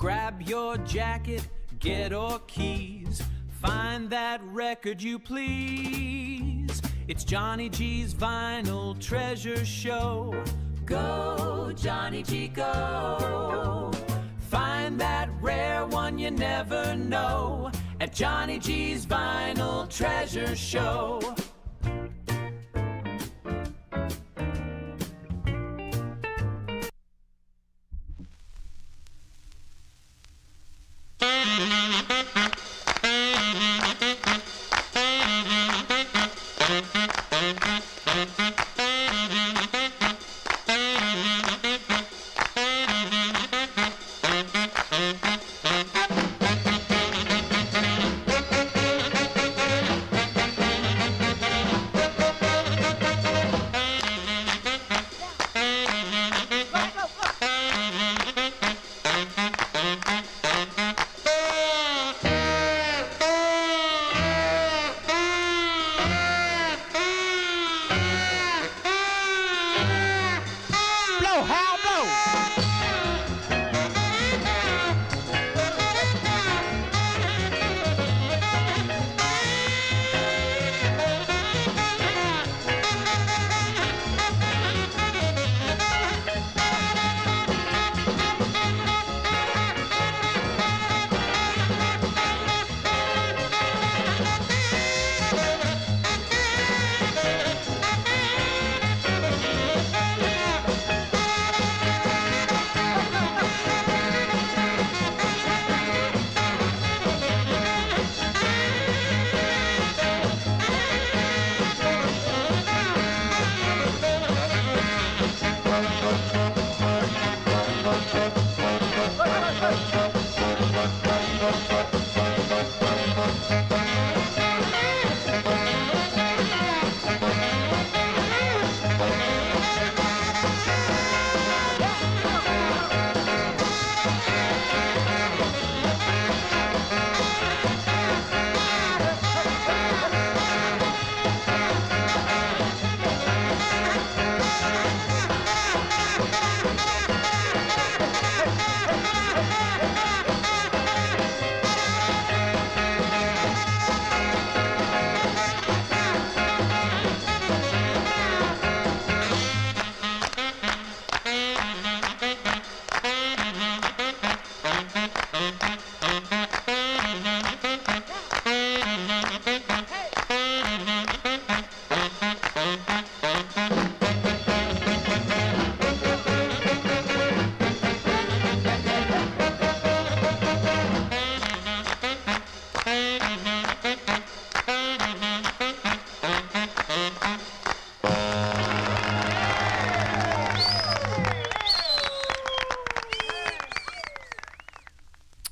Grab your jacket, get or keys, find that record you please. It's Johnny G's Vinyl Treasure Show. Go, Johnny G, go. Find that rare one you never know at Johnny G's Vinyl Treasure Show.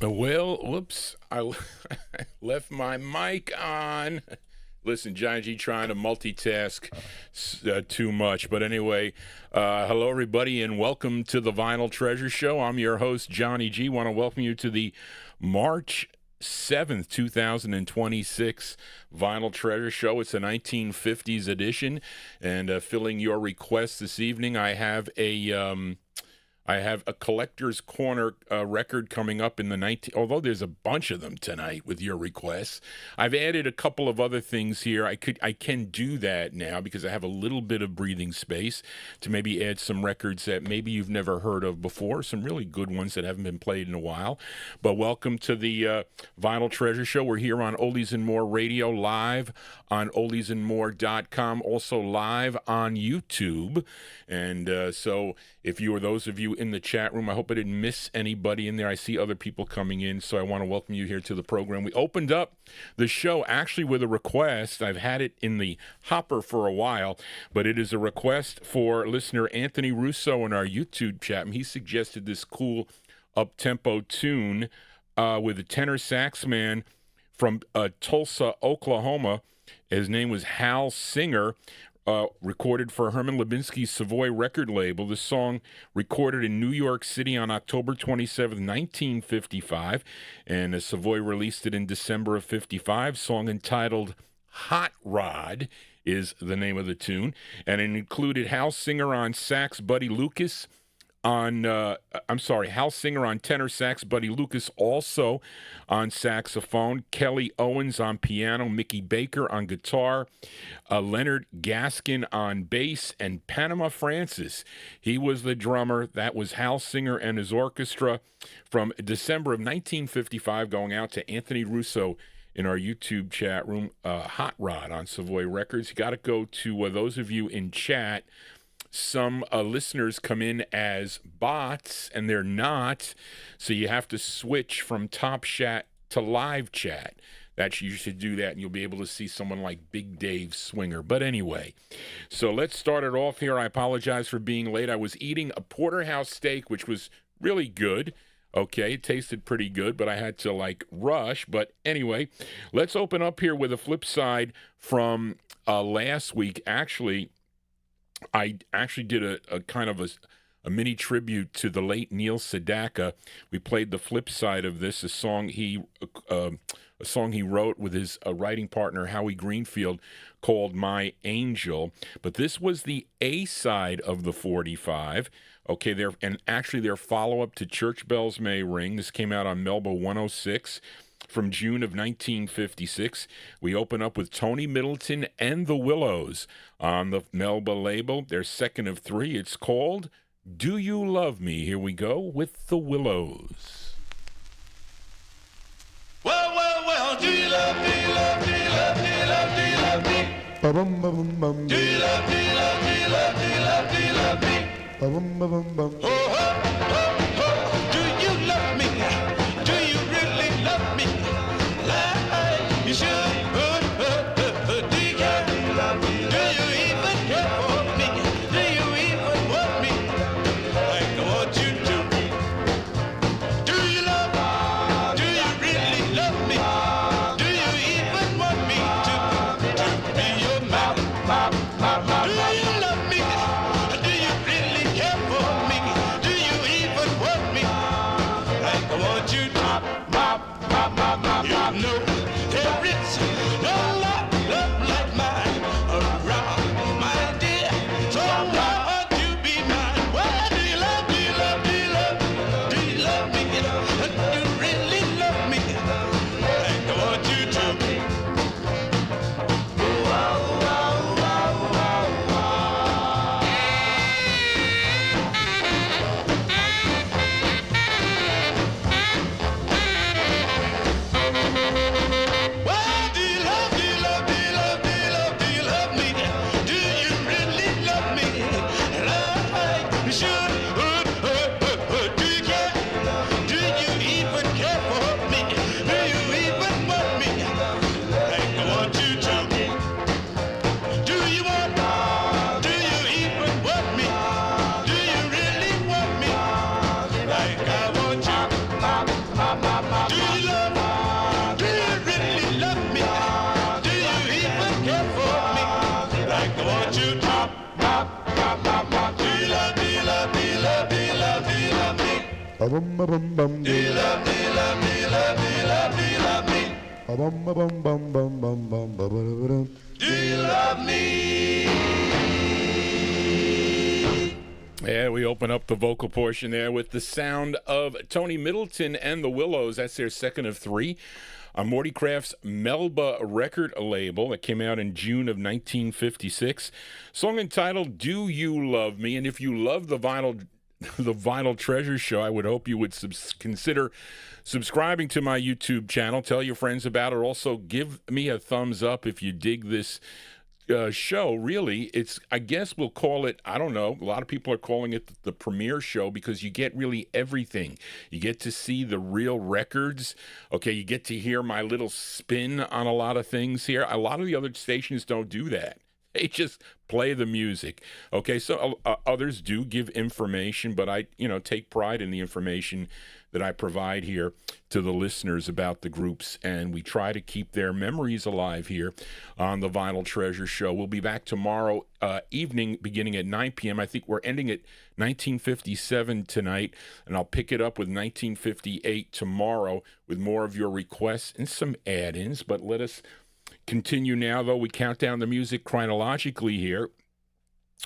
Well, whoops, I left my mic on. Listen, Johnny G trying to multitask too much. But anyway, hello, everybody, and welcome to the Vinyl Treasure Show. I'm your host, Johnny G. Want to welcome you to the March 7th, 2026 Vinyl Treasure Show. It's a 1950s edition. And filling your request this evening, I have a Collector's Corner record coming up in the although there's a bunch of them tonight with your requests. I've added a couple of other things here. I can do that now because I have a little bit of breathing space to maybe add some records that maybe you've never heard of before, some really good ones that haven't been played in a while. But welcome to the Vinyl Treasure Show. We're here on Oldies and More Radio, live on oldiesandmore.com, also live on YouTube. And so if you or those of you in the chat room, I hope I didn't miss anybody in there. I see other people coming in, so I want to welcome you here to the program. We opened up the show actually with a request. I've had it in the hopper for a while, but it is a request for listener Anthony Russo in our YouTube chat. And he suggested this cool up-tempo tune with a tenor sax man from Tulsa, Oklahoma. His name was Hal Singer. Recorded for Herman Lubinsky's Savoy record label. This song recorded in New York City on October 27, 1955, and Savoy released it in December of 55. Song entitled Hot Rod is the name of the tune, and it included Hal Singer on sax, Buddy Lucas on, Hal Singer on tenor sax, Buddy Lucas also on saxophone, Kelly Owens on piano, Mickey Baker on guitar, Leonard Gaskin on bass, and Panama Francis. He was the drummer. That was Hal Singer and his orchestra from December of 1955, going out to Anthony Russo in our YouTube chat room. Hot Rod on Savoy Records. You got to go to those of you in chat. Some listeners come in as bots, and they're not, so you have to switch from Top Chat to Live Chat. You should do that, and you'll be able to see someone like Big Dave Swinger. But anyway, so let's start it off here. I apologize for being late. I was eating a porterhouse steak, which was really good. Okay, it tasted pretty good, but I had to, rush. But anyway, let's open up here with a flip side from last week. Actually, I actually did a kind of a mini tribute to the late Neil Sedaka. We played the flip side of this, a song he wrote with his writing partner Howie Greenfield called My Angel. But this was the A side of the 45. Okay, their follow-up to Church Bells May Ring. This came out on Melba 106. From June of 1956. We open up with Tony Middleton and the Willows on the Melba label. Their second of three. It's called Do You Love Me? Here we go with the Willows. Well, do you love me, love me, love me, love me, love me? Ba-bum, ba-bum, bum. Do you love me, love me, love me, love me, love me? Ba-bum, ba-bum, bum. Oh, do you love me? Do you really love me? Like you should. Do you care? Do you even care for me? Do you even want me like I want you to? Do you love me? Do you really love me? Do you even want me to be your man? Do you love me? Do you really care for me? Do you even want me like I want you to? You know there is no love like mine around, my dear. So I want you to be mine. Well, do you love, do you love, do you love, do you love me? Do you really love me like I want you to? Well, do you love, do you love, do you love, do you love, do you love me? Do you really love me like you should? Do you care? Do you even care for me? Do you even want me like I want you to? Do you want? Do you even want me? Do you really want me like I want you? Do you love? Do you really love me? Do you even care for me like I want you to? Do you love me, love me, love me, love me, love me? Ba-bum, ba-bum, bum. Do you love me, love me, love me, love me, love me? Ba-bum, ba-bum, bum, bum, bum, bum, ba-ba-da-ba-dum. Do you love me? Yeah, we open up the vocal portion there with the sound of Tony Middleton and the Willows. That's their second of three on Morty Craft's Melba record label that came out in June of 1956. Song entitled Do You Love Me? And if you love the Vinyltreasure show, I would hope you would consider subscribing to my YouTube channel. Tell your friends about it. Also, give me a thumbs up if you dig this show. Really, I guess we'll call it, I don't know, a lot of people are calling it the premiere show because you get really everything. You get to see the real records. Okay, you get to hear my little spin on a lot of things here. A lot of the other stations don't do that. They just play the music. Okay, so others do give information, but I, take pride in the information that I provide here to the listeners about the groups, and we try to keep their memories alive here on the Vinyltreasure show. We'll be back tomorrow evening beginning at 9 p.m. I think we're ending at 1957 tonight, and I'll pick it up with 1958 tomorrow with more of your requests and some add-ins. But let us continue now, though. We count down the music chronologically here.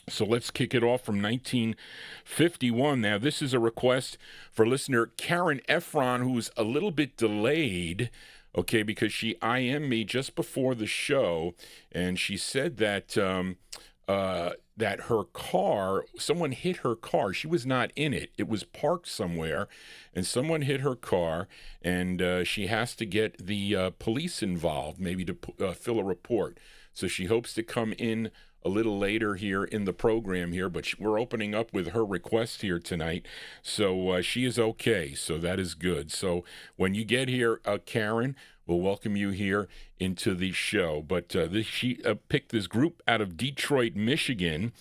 So let's kick it off from 1951. Now, this is a request for listener Karen Efron, who's a little bit delayed, okay, because she IM'd me just before the show, and she said that that her car, someone hit her car. She was not in it. It was parked somewhere, and someone hit her car, and she has to get the police involved, maybe to fill a report. So she hopes to come in a little later here in the program here, but we're opening up with her request here tonight. So she is okay, so that is good. So when you get here, Karen, we'll welcome you here into the show. But she picked this group out of Detroit, Michigan,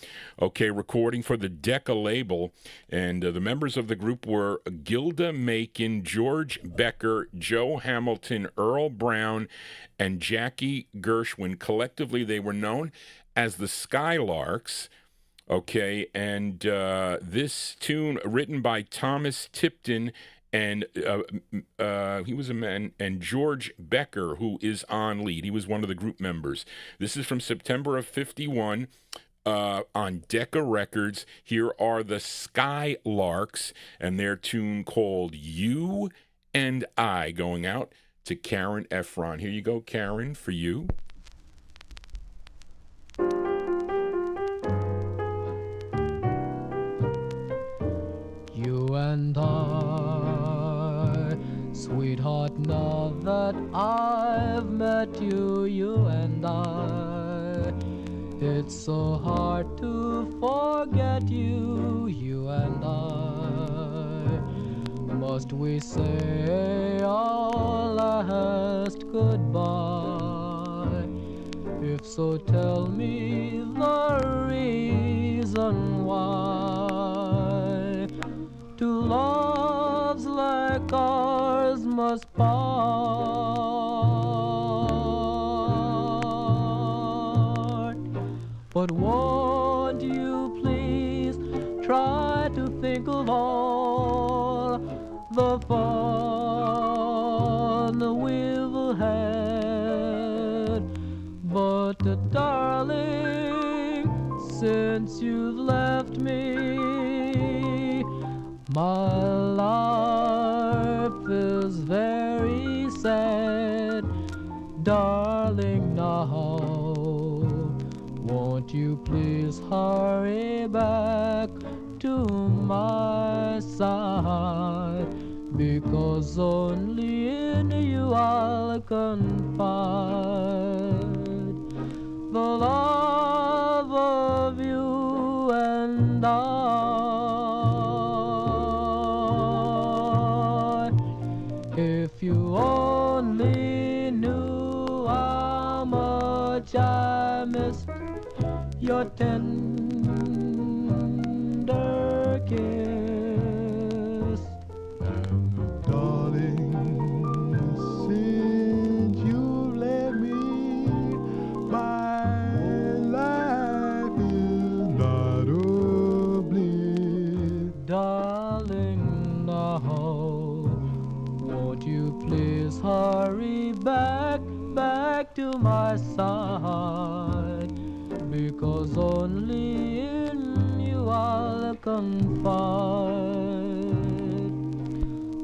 okay, recording for the Decca label. And the members of the group were Gilda Macon, George Becker, Joe Hamilton, Earl Brown, and Jackie Gershwin. Collectively, they were known as the Skylarks, okay, and this tune written by Thomas Tipton, and he was a man, and George Becker, who is on lead. He was one of the group members. This is from September of 51 on Decca Records. Here are the Skylarks and their tune called You and I, going out to Karen Efron. Here you go, Karen, for you. You and I, sweetheart, now that I've met you, you and I, it's so hard to forget you, you and I. Must we say our last goodbye? If so, tell me the reason why. Two loves like ours must part. But won't you please try to think of all the fun we've had? But darling, since you've left me, my life is very sad. Darling, now, won't you please hurry back to my side? Because only in you I'll confide the love of you and I. If you only knew how much I miss your tender kiss. Darling, since you left me, my life is not a bliss. Darling, now, won't you please hurry back to my side? Because only in you I'll confide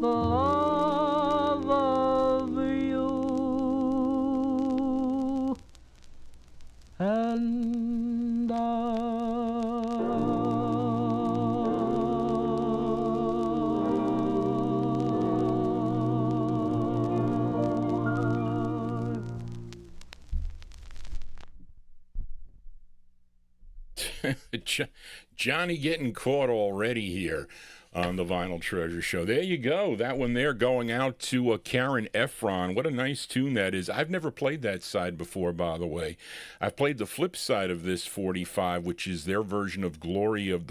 the love of you and Johnny getting caught already here on the Vinyl Treasure Show. There you go. That one there going out to Karen Efron. What a nice tune that is. I've never played that side before, by the way. I've played the flip side of this 45, which is their version of Glory of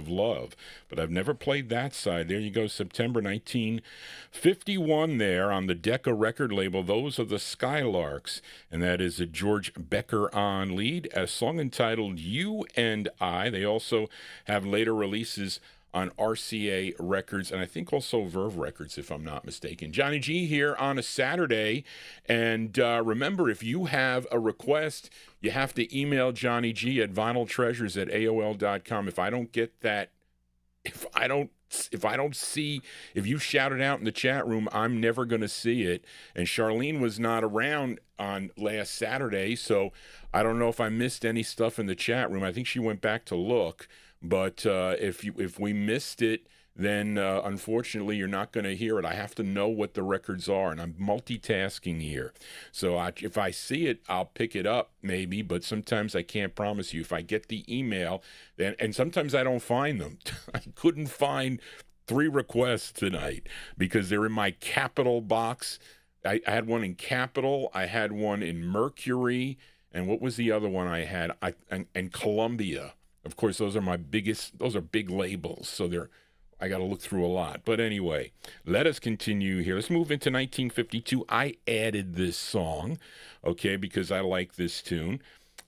Love. But I've never played that side. There you go, September 1951 there on the Decca record label. Those are the Skylarks. And that is a George Becker on lead. A song entitled You and I. They also have later releases on RCA Records, and I think also Verve Records, if I'm not mistaken. Johnny G here on a Saturday, and remember, if you have a request, you have to email Johnny G at vinyltreasures@aol.com. If I don't get that, if you shout it out in the chat room, I'm never going to see it. And Charlene was not around on last Saturday, so I don't know if I missed any stuff in the chat room. I think she went back to look. But if we missed it, then unfortunately you're not going to hear it. I have to know what the records are, and I'm multitasking here. So if I see it, I'll pick it up maybe, but sometimes I can't promise you. If I get the email, and sometimes I don't find them. I couldn't find 3 requests tonight because they're in my Capital box. I had one in Capital, I had one in Mercury, and what was the other one I had? And Columbia. Of course, those are big labels, so I got to look through a lot. But anyway, let us continue here. Let's move into 1952. I added this song, okay, because I like this tune.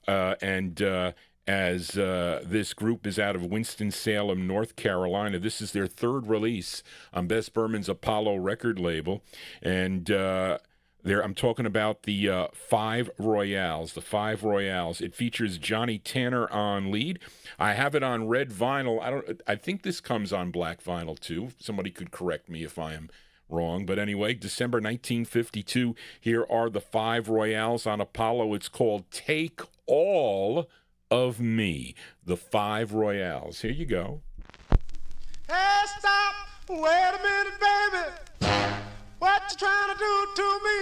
As this group is out of Winston-Salem, North Carolina, this is their 3rd release on Bess Berman's Apollo record label. And I'm talking about the 5 Royales, the 5 Royales. It features Johnny Tanner on lead. I have it on red vinyl. I think this comes on black vinyl too. Somebody could correct me if I am wrong. But anyway, December 1952, here are the 5 Royales on Apollo. It's called Take All of Me, the 5 Royales. Here you go. Hey, stop! Wait a minute, baby. What you trying to do to me?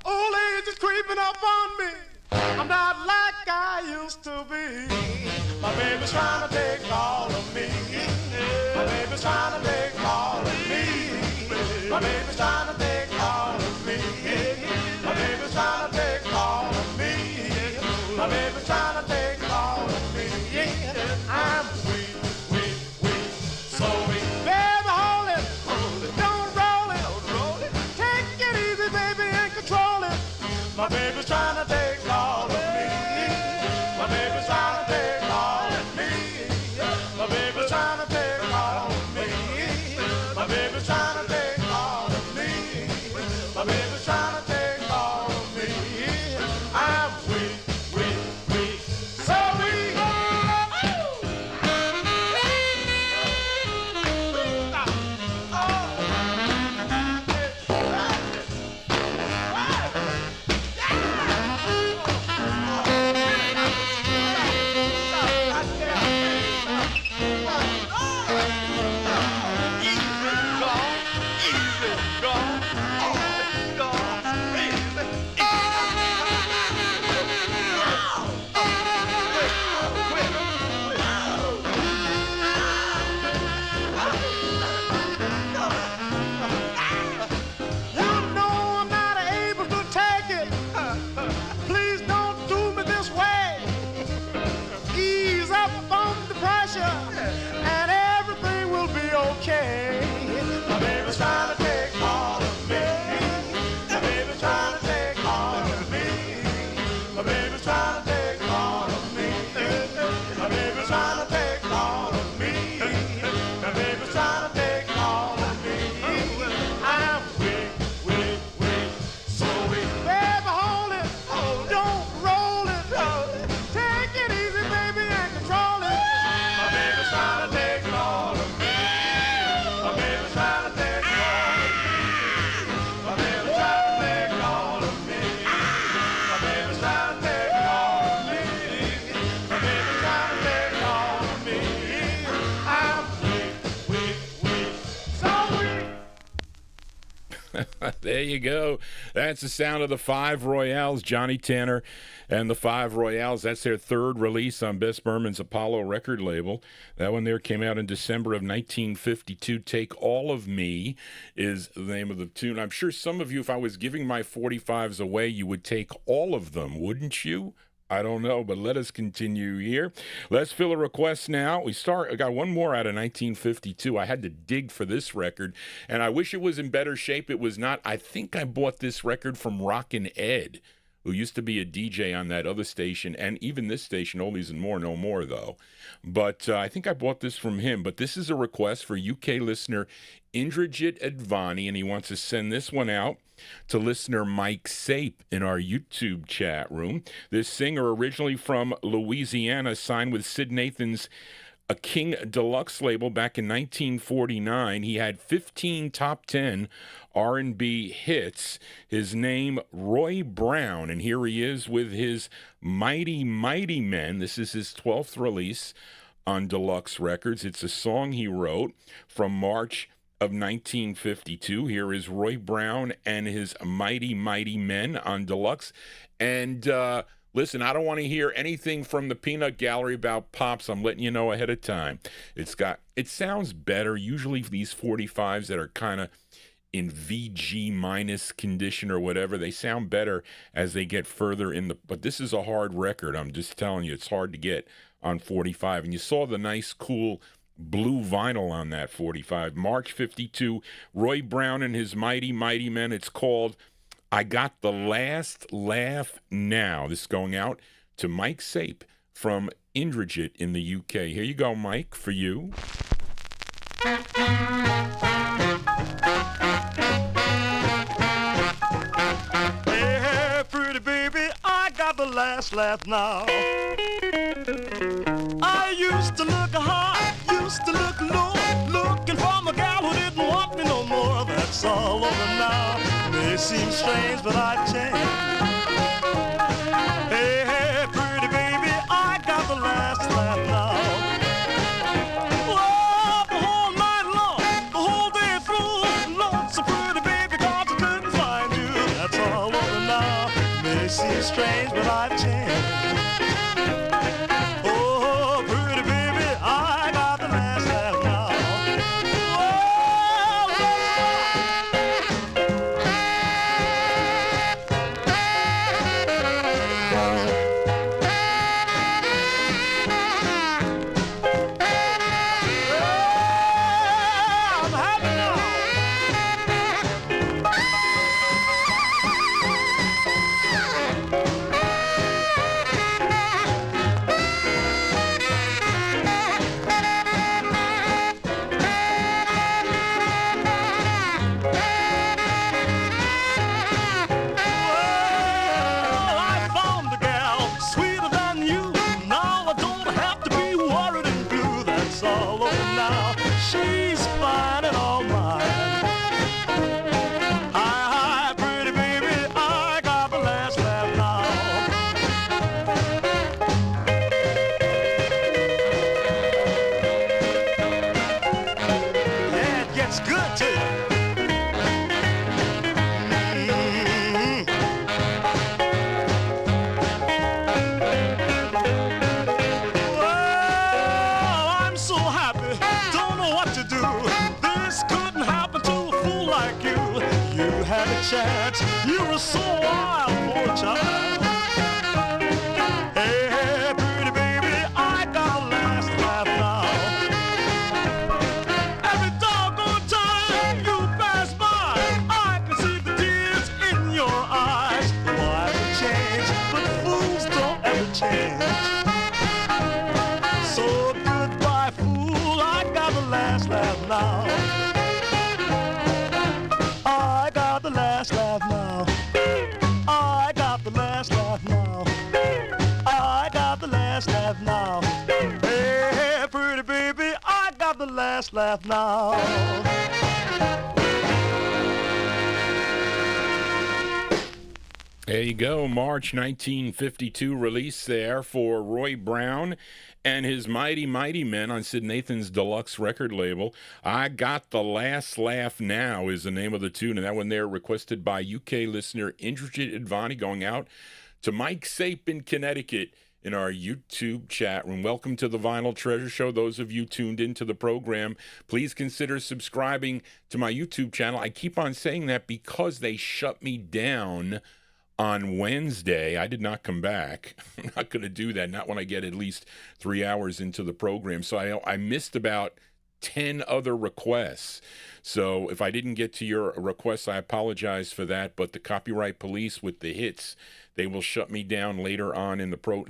Old age is creeping up on me. I'm not like I used to be. My baby's trying to take all of me. My baby's trying to take all of me. My baby's trying to take all of me. My baby's trying to take all of me. My baby's trying to take all of me. I'm weak, so weak. Baby, hold it, don't roll it. Take it easy, baby, and control it. My baby's trying to take all of me. My baby's trying to take all of me. My baby's trying to take all of me. My baby's trying to take all of me. My baby's trying to take all of me. I'm weak, so weak. You know I'm not able to take it. Please don't do me this way. Ease up on the pressure, and everything will be okay. My baby's trying to take all of me. My baby's trying to take all of me. My baby's trying to take all of me. My baby's trying to take all of me. My baby's trying to take all of me. I'm weak, so weak. Baby, hold it, don't roll it. Take it easy, baby, and control it. My baby's trying to take all of me. My baby's trying to take all of me. My baby's trying to take all of me. My baby's trying to take all of me. My baby's trying to take all of me. I'm weak, so weak. There you go. That's the sound of the 5 Royales, Johnny Tanner and the 5 Royales. That's their 3rd release on Bess Berman's Apollo record label. That one there came out in December of 1952. Take All of Me is the name of the tune. I'm sure some of you, if I was giving my 45s away, you would take all of them, wouldn't you? I don't know, but let us continue here. Let's fill a request now. I got one more out of 1952. I had to dig for this record, and I wish it was in better shape. It was not. I think I bought this record from Rockin' Ed who used to be a DJ on that other station and even this station, Oldies and More, no more though. But I think I bought this from him. But this is a request for UK listener Indrajit Advani, and he wants to send this one out to listener Mike Sape in our YouTube chat room. This singer, originally from Louisiana, signed with Sid Nathan's a King Deluxe label back in 1949. He had 15 top 10 R&B hits. His name, Roy Brown, and here he is with his Mighty Mighty Men. This is his 12th release on Deluxe Records. It's a song he wrote from March of 1952. Here is Roy Brown and his Mighty Mighty Men on Deluxe. And listen, I don't want to hear anything from the Peanut Gallery about Pops. I'm letting you know ahead of time. It sounds better. Usually these 45s that are kind of in VG minus condition or whatever, they sound better as they get further in the, but this is a hard record. I'm just telling you, it's hard to get on 45. And you saw the nice, cool blue vinyl on that 45. March 52, Roy Brown and his Mighty Mighty Men. It's called I Got the Last Laugh Now. This is going out to Mike Sape from Indrajit in the UK. Here you go, Mike, for you. Hey, pretty baby, I got the last laugh now. I used to look high, used to look low, looking for my gal who didn't want me no more. That's all over now. May seem strange, but I've changed. Hey, hey, pretty baby, I got the last laugh now. Oh, the whole night long, the whole day through, lonesome pretty baby, 'cause I couldn't find you. That's all over now. May seem strange, but I've changed. Oh, pretty baby, I got the last laugh now. I'm happy now. Well, I found a gal sweeter than you. Now I don't have to be worried and blue. That's all over now. She's fine and all mine. Hi, pretty baby, I got the last laugh now. Yeah, it gets good too. Mhm. Well, I'm so happy, don't know what to do. This couldn't happen to a fool like you. You had a chance, you were so wild, poor child. Hey, hey, pretty baby, I got the last laugh now. Every doggone time you pass by, I can see the tears in your eyes. Why would change? But fools don't ever change. So goodbye, fool, I got the last laugh now. I got the last laugh now. I got the last laugh now. I got the last laugh now. Hey, hey, pretty baby, I got the last laugh now. There you go, March 1952 release there for Roy Brown and his Mighty Mighty Men on Sid Nathan's Deluxe record label. I Got the Last Laugh Now is the name of the tune, and that one there requested by UK listener Indrajit Advani, going out to Mike Sape in Connecticut in our YouTube chat room. Welcome to the Vinyltreasure Show. Those of you tuned into the program, please consider subscribing to my YouTube channel. I keep on saying that because they shut me down on Wednesday. I did not come back. I'm not going to do that, not when I get at least 3 hours into the program. So I missed about 10 other requests. So if I didn't get to your request, I apologize for that. But the copyright police with the hits, they will shut me down later on in the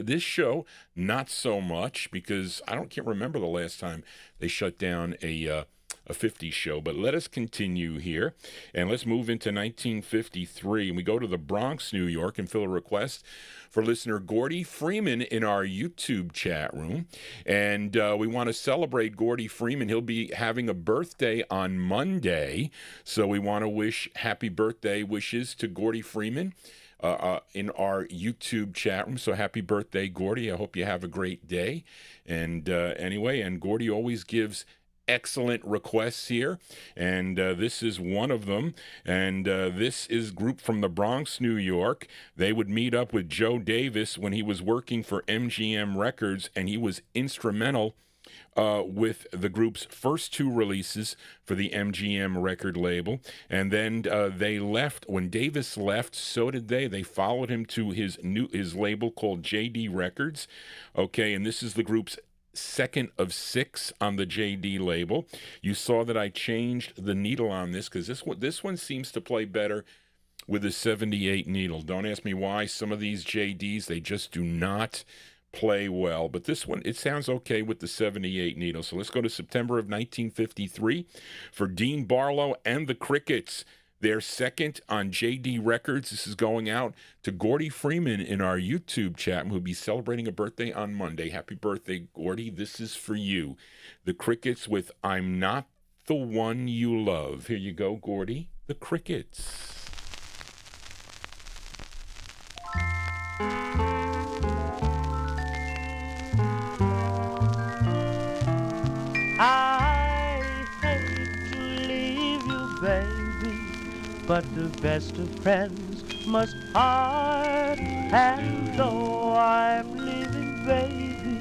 this show, not so much, because can't remember the last time they shut down a 50s show. But let us continue here, and let's move into 1953. And we go to the Bronx, New York, and fill a request for listener Gordy Freeman in our YouTube chat room. And we want to celebrate Gordy Freeman. He'll be having a birthday on Monday, so we want to wish happy birthday wishes to Gordy Freeman in our YouTube chat room. So happy birthday, Gordy. I hope you have a great day. And anyway, and Gordy always gives excellent requests here, and this is one of them. And this is a group from the Bronx, New York. They would meet up with Joe Davis when he was working for MGM Records, and he was instrumental with the group's first two releases for the MGM record label. And then they left. When Davis left, so did they. They followed him to his label called JD Records. Okay, and this is the group's second of 6 on the JD label. You saw that I changed the needle on this because this one seems to play better with the 78 needle. Don't ask me why. Some of these JDs, they just do not play well, but this one, it sounds okay with the 78 needle. So let's go to September of 1953 for Dean Barlow and the Crickets. Their second on JD Records. This is going out to Gordy Freeman in our YouTube chat, who'll be celebrating a birthday on Monday. Happy birthday, Gordy. This is for you. The Crickets with I'm Not the One You Love. Here you go, Gordy. The Crickets. I hate to leave you, baby, but the best of friends must part. And though I'm leaving, baby,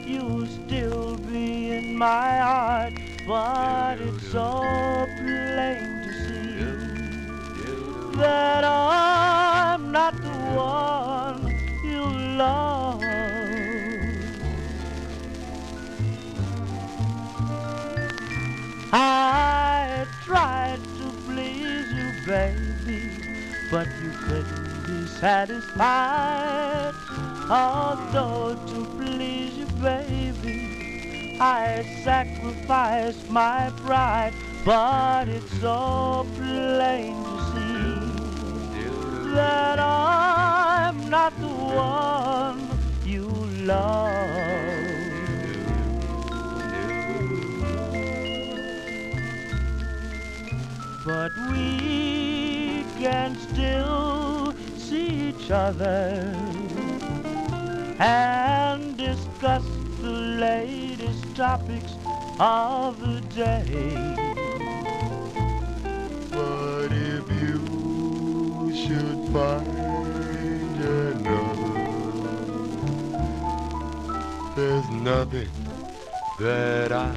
you'll still be in my heart. But it's so plain to see that I'm not the one you love. I tried to please you, baby, but you couldn't be satisfied. Although to please you, baby, I sacrificed my pride. But it's so plain to see that I'm not the one you love. But we can still see each other and discuss the latest topics of the day. But if you should find another, there's nothing that I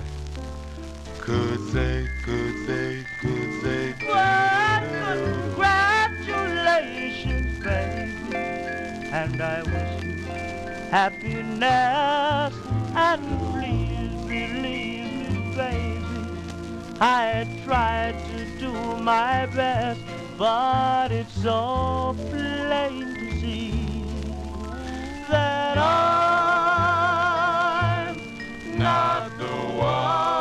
could say. Well, congratulations, baby, and I wish you happiness. And please believe me, baby, I tried to do my best, but it's so plain to see that I'm not the one.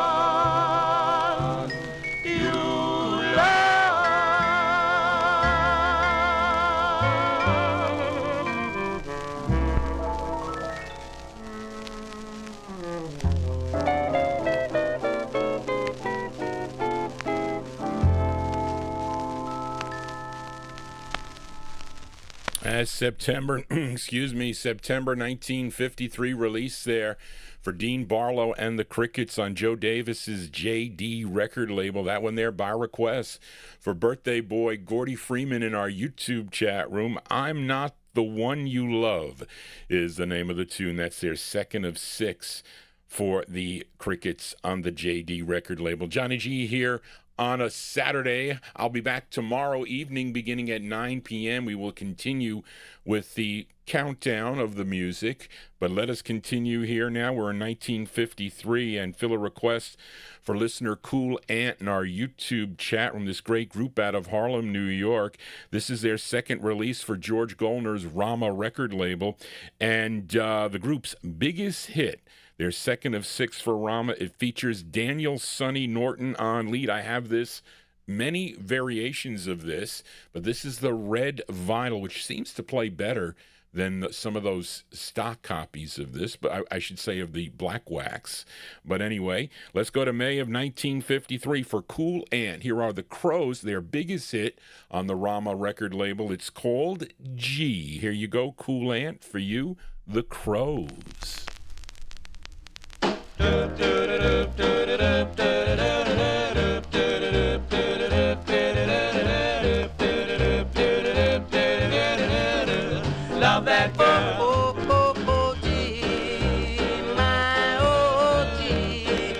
September 1953 release there for Dean Barlow and the Crickets on Joe Davis's JD record label. That one there by request for birthday boy Gordy Freeman in our YouTube chat room. I'm Not the One You Love is the name of the tune. That's their second of 6 for the Crickets on the JD record label. Johnny G here on a Saturday. I'll be back tomorrow evening beginning at 9 p.m. We will continue with the countdown of the music. But let us continue here now. We're in 1953 and fill a request for listener Cool Ant in our YouTube chat room, this great group out of Harlem, New York. This is their second release for George Goldner's Rama record label, and the group's biggest hit, their second of 6 for Rama. It features Daniel Sonny Norton on lead. I have many variations of this, but this is the red vinyl, which seems to play better than some of those stock copies of this, but I should say of the black wax. But anyway, let's go to May of 1953 for Cool Ant. Here are the Crows, their biggest hit on the Rama record label. It's called G. Here you go, Cool Ant, for you, the Crows. Love that girl. Oh, oh, oh, gee, my oh, gee.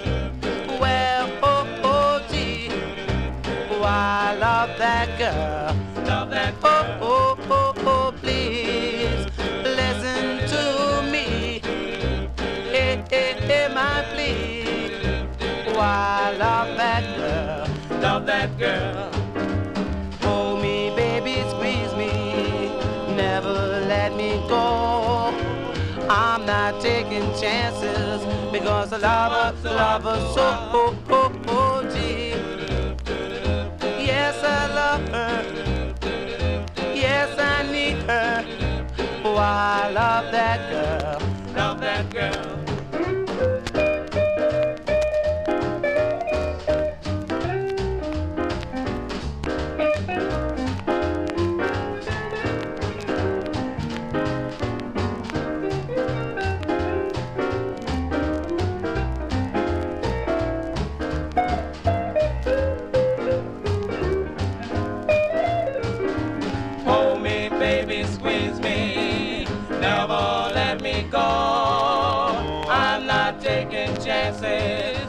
Well, oh, oh, gee. Oh, I love that girl. Love that girl. Oh, oh, oh, oh, please listen to me. Hey, hey, hey, my please. Oh, I love that girl. Love that girl. Hold me, baby, squeeze me. Never let me go. I'm not taking chances because I love her so. Oh, oh, oh, gee. Yes, I love her. Yes, I need her. Oh, I love that girl. Love that girl.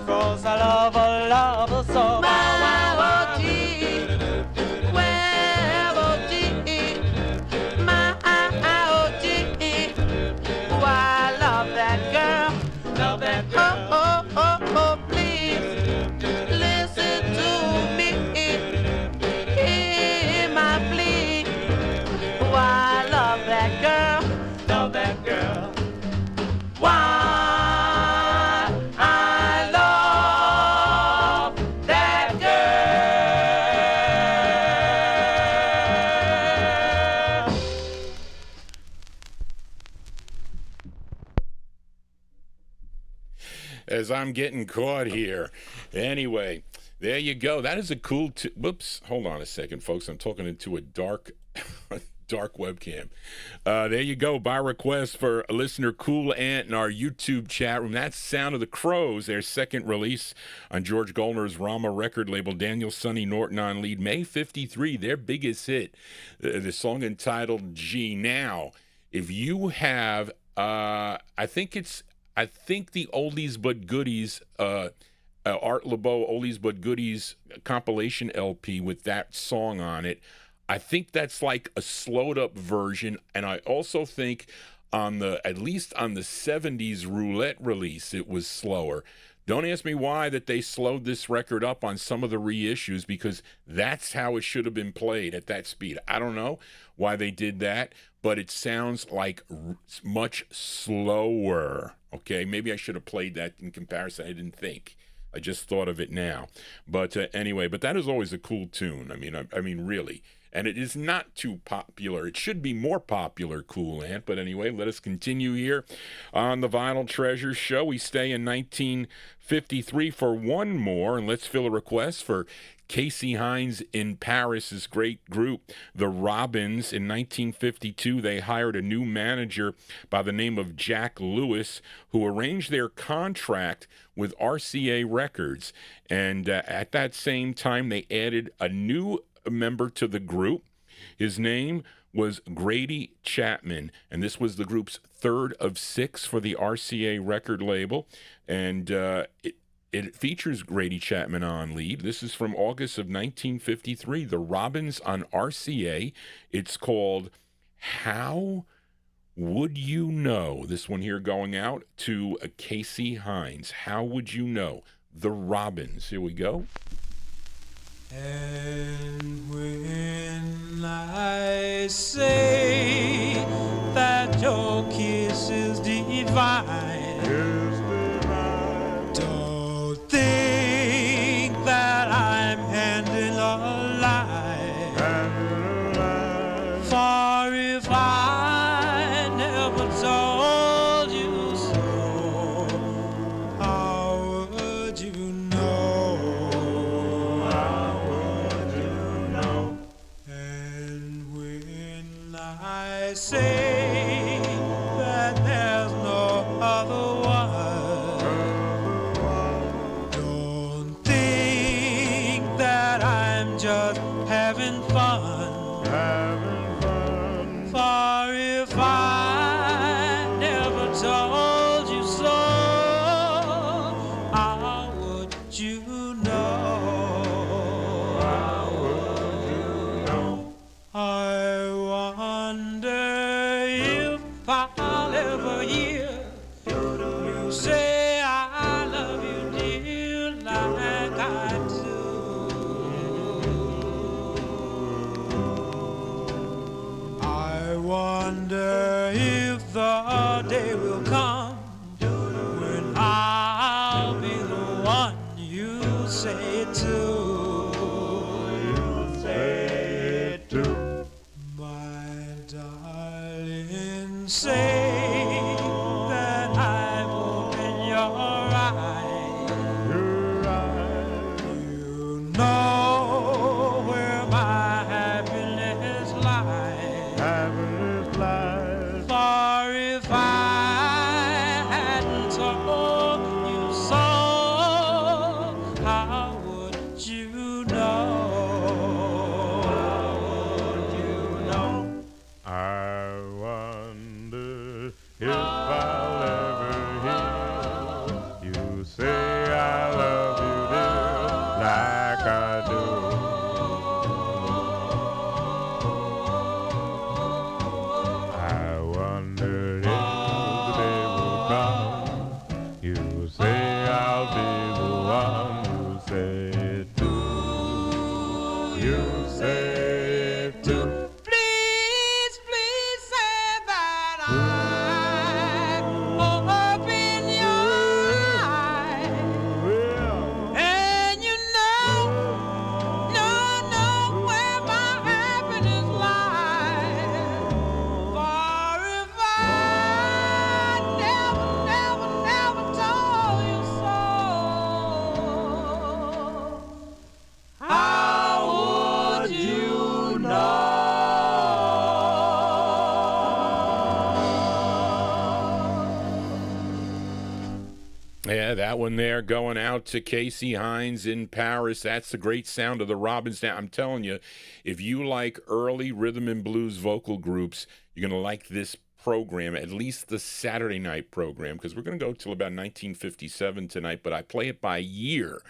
Cause I love her so. My OG, well, OG, my OG. Oh, I love that girl. Love that girl. Oh, oh, oh, oh, please listen to me. Hear my plea. Oh, I love that girl. Love that girl. Why? As I'm getting caught here. Anyway, there you go. That is a cool whoops, hold on a second, folks. I'm talking into a dark webcam. There you go. By request for a listener Cool Ant in our YouTube chat room. That's Sound of the Crows, their second release on George Goldner's Rama record label. Daniel Sonny Norton on lead. May 53, their biggest hit. The song entitled G. Now, if you have, I think the Oldies But Goodies, Art LeBeau Oldies But Goodies compilation LP with that song on it, I think that's like a slowed up version. And I also think at least on the 70s Roulette release, it was slower. Don't ask me why that they slowed this record up on some of the reissues, because that's how it should have been played at that speed. I don't know why they did that, but it sounds like much slower. Okay, maybe I should have played that in comparison. I didn't think. I just thought of it now. But anyway, but that is always a cool tune. I mean, really. And it is not too popular. It should be more popular, Cool Ant. But anyway, let us continue here on the Vinyltreasure show. We stay in 1953 for one more, and let's fill a request for Casey Hines in Paris' great group, the Robins. In 1952, they hired a new manager by the name of Jack Lewis, who arranged their contract with RCA Records. And at that same time, they added a new member to the group. His name was Grady Chapman, and this was the group's third of 6 for the RCA record label. And it features Grady Chapman on lead. This is from August of 1953. The Robins on RCA. It's called How would you know? This one here going out to Casey Hines. How would you know? The Robins. Here we go. And when I say that your kiss is divine, don't think that I'm handing a lie. For if I never told you so, how would you know? And when I say that there's no other one, don't think that I'm just having fun. For if I never told you so, how would you know? I wonder if I'll ever hear you say I love you, dear, like I do. I wonder if the day will come when I'll be the one you say it to. My darling, say that I've opened your eyes. You know where my happiness lies. For if I hadn't told you so, how would you know? I wonder if I'll ever hear you say I love you, dear, like I do. I wonder if the day will come, you say I'll be the one who say it to. You say it to. Please, please say that I open your eyes. And you know where my happiness lies. For if I never told you so, how would you know? Yeah, that one there going out to Casey Hines in Paris. That's the great sound of the Robins. Now, I'm telling you, if you like early rhythm and blues vocal groups, you're going to like this program, at least the Saturday night program, because we're going to go till about 1957 tonight, but I play it by year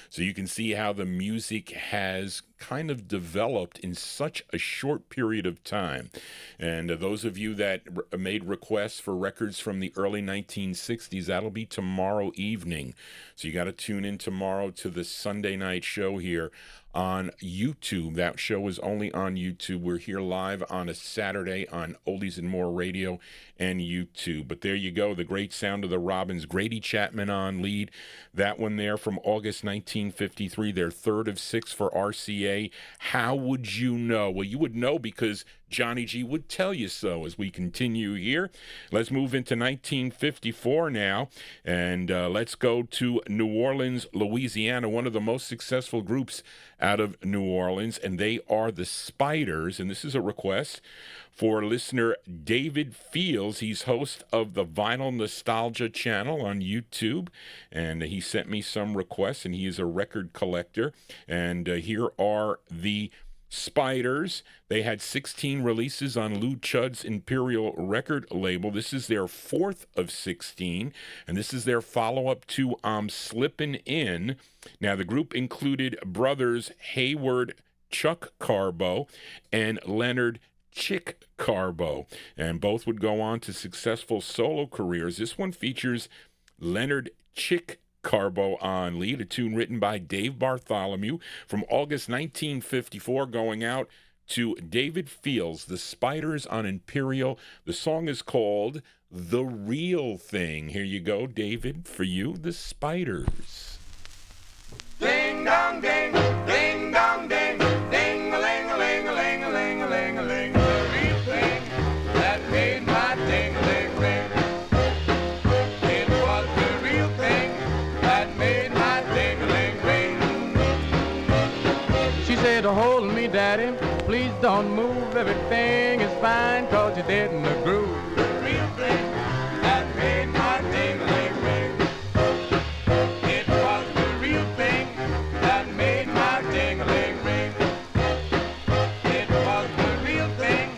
so you can see how the music has kind of developed in such a short period of time. And those of you that made requests for records from the early 1960s, that'll be tomorrow evening. So you got to tune in tomorrow to the Sunday night show here on YouTube. That show is only on YouTube. We're here live on a Saturday on Oldies and More Radio and YouTube. But there you go, the great sound of the Robins. Grady Chapman on lead. That one there from August 1953, their third of 6 for RCA. How would you know? Well, you would know because Johnny G would tell you so. As we continue here, let's move into 1954 now, and let's go to New Orleans, Louisiana, one of the most successful groups out of New Orleans, and they are the Spiders. And this is a request for listener David Fields. He's host of the Vinyl Nostalgia channel on YouTube, and he sent me some requests, and he is a record collector. And here are the Spiders. They had 16 releases on Lou Chudd's Imperial record label. This is their fourth of 16, and this is their follow-up to I'm Slippin' In. Now, the group included brothers Hayward Chuck Carbo and Leonard Chick Carbo, and both would go on to successful solo careers. This one features Leonard Chick Carbo on lead, a tune written by Dave Bartholomew from August 1954, going out to David Fields, The Spiders on Imperial. The song is called The Real Thing. Here you go, David, for you, The Spiders. Ding dong ding, ding dong ding, ding a ling a ling a ling a ling a ling a ling. The real thing that made my ding a ling ring. It was the real thing that made my ding a ling ring. She said, hold me, Daddy, please don't move. Everything is fine, cause you're dead in the groove. The real thing that made my ding a ling ring. It was the real thing that made my ding a ling ring. It was the real thing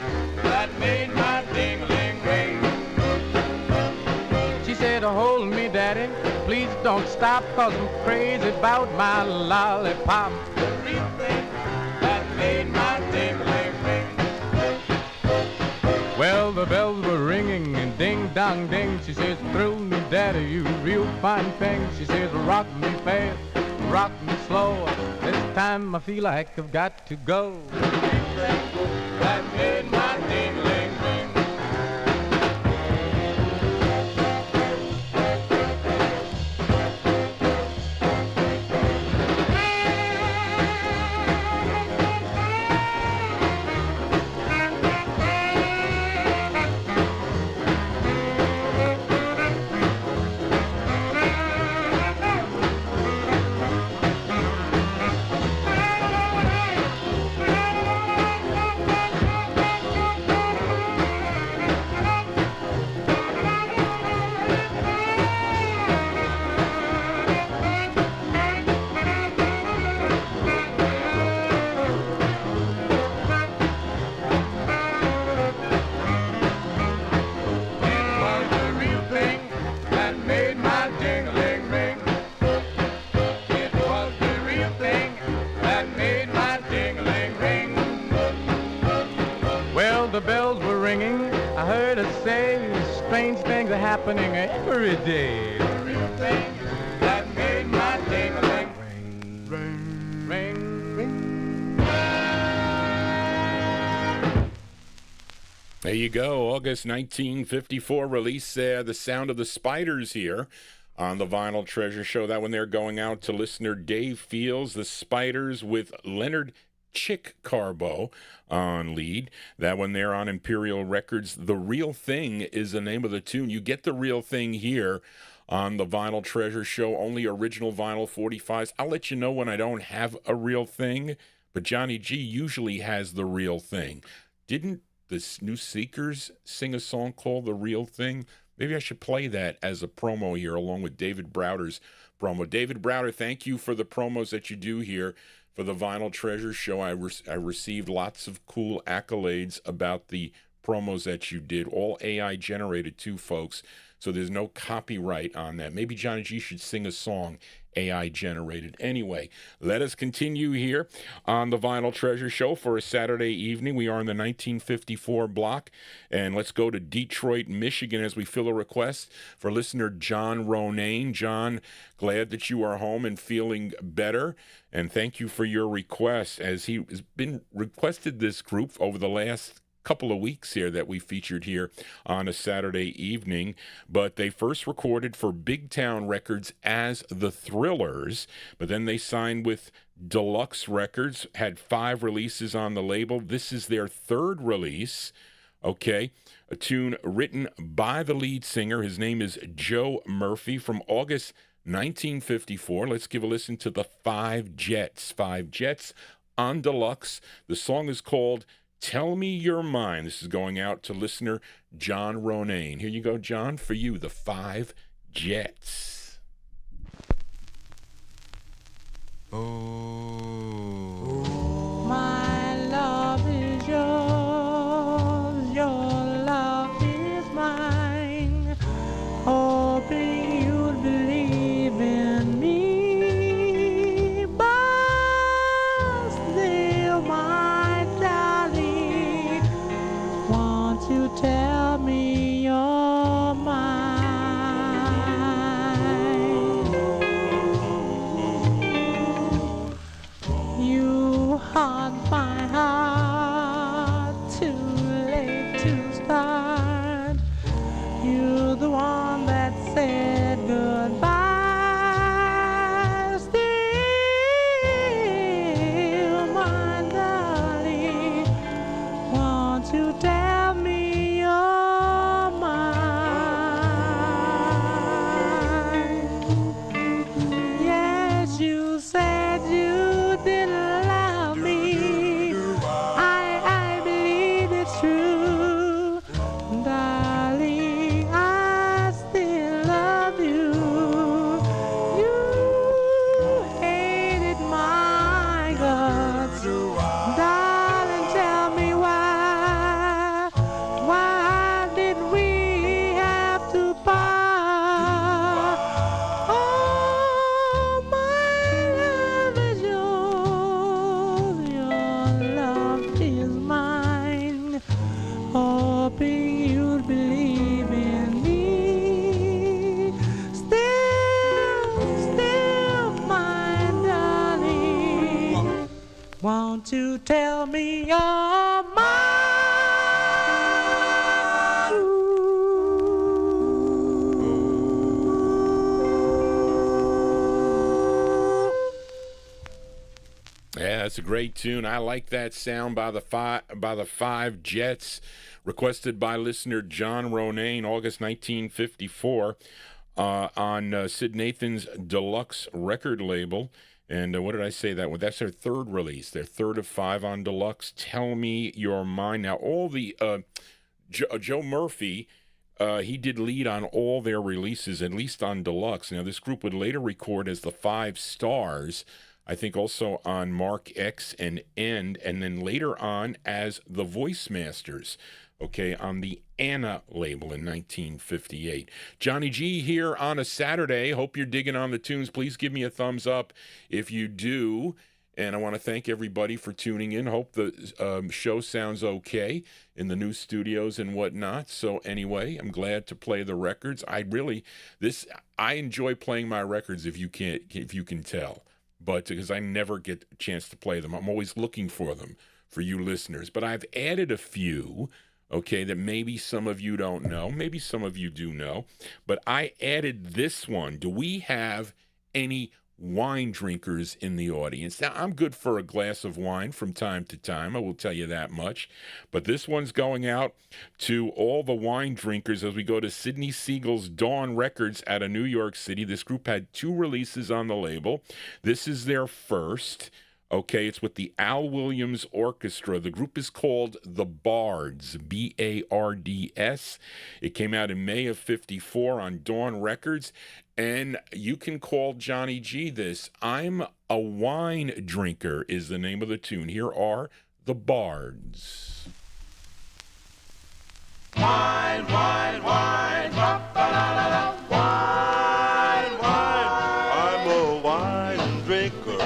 that made my ding a ling ring. She said, hold me, Daddy, please don't stop, cause I'm crazy about my lollipop. The real thing that made my ding a ling ring. Well, the bells were ringing and ding dong ding. She says, thrill me, Daddy, you real fine thing. She says, rock me fast, rock me slow. This time I feel like I've got to go. The real thing that made my ding a ling ring. The bells were ringing, I heard her say, strange things are happening every day. The real thing that made my ding a ling Ring, ring, ring. There you go, August 1954 release there, The Sound of the Spiders here on the Vinyltreasure Show. That one there going out to listener Dave Fields, The Spiders with Leonard Chick Carbo on lead. That one there on Imperial Records. The Real Thing is the name of the tune. You get The Real Thing here on the Vinyltreasure Show, only original vinyl 45s. I'll let you know when I don't have a real thing, but Johnny G usually has The Real Thing. Didn't the New Seekers sing a song called The Real Thing? Maybe I should play that as a promo here along with David Browder's promo. David Browder, thank you for the promos that you do here for the Vinyltreasure Show. I received lots of cool accolades about the promos that you did, all AI generated too, folks, so there's no copyright on that. Maybe Johnny G should sing a song AI generated. Anyway, let us continue here on the Vinyltreasure Show for a Saturday evening. We are in the 1954 block, and let's go to Detroit, Michigan as we fill a request for listener John Ronayne. John, glad that you are home and feeling better, and thank you for your request, as he has been requested this group over the last couple of weeks here that we featured here on a Saturday evening, but they first recorded for Big Town Records as the Thrillers, but then they signed with Deluxe Records, had 5 releases on the label. This is their 3rd release, okay? A tune written by the lead singer. His name is Joe Murphy, from August 1954. Let's give a listen to the 5 Jets. 5 Jets on Deluxe. The song is called Tell Me You're Mine. This is going out to listener John Ronayne. Here you go, John, for you, the 5 Jets. Oh. My love is yours, your love is mine. Hoping you'll believe in me, but still, my darling, Won't you tell me you're mine? Yeah, that's a great tune. I like that sound by the Five Jets, requested by listener John Ronayne, August 1954, on Sid Nathan's Deluxe record label. And what did I say that one? That's their third release, their third of 5 on Deluxe. Tell Me You're Mine. Now, all the Joe Murphy, he did lead on all their releases, at least on Deluxe. Now, this group would later record as the Five Stars, I think also on Mark X and End, and then later on as the Voice Masters, okay, on the Anna label in 1958. Johnny G here on a Saturday. Hope you're digging on the tunes. Please give me a thumbs up if you do. And I want to thank everybody for tuning in. Hope the show sounds okay in the new studios and whatnot. So anyway, I'm glad to play the records. I enjoy playing my records if you can tell. But because I never get a chance to play them. I'm always looking for them for you listeners. But I've added a few, okay, that maybe some of you don't know. Maybe some of you do know. But I added this one. Do we have any wine drinkers in the audience? Now, I'm good for a glass of wine from time to time. I will tell you that much. But this one's going out to all the wine drinkers as we go to Sidney Siegel's Dawn Records out of New York City. This group had 2 releases on the label. This is their first. Okay, it's with the Al Williams Orchestra. The group is called the Bards, B-A-R-D-S. It came out in May of 54 on Dawn Records. And you can call Johnny G this. I'm a Wine Drinker is the name of the tune. Here are the Bards. Wine, wine, wine, ba-ba-da-da-da. Wine, wine. I'm a wine drinker.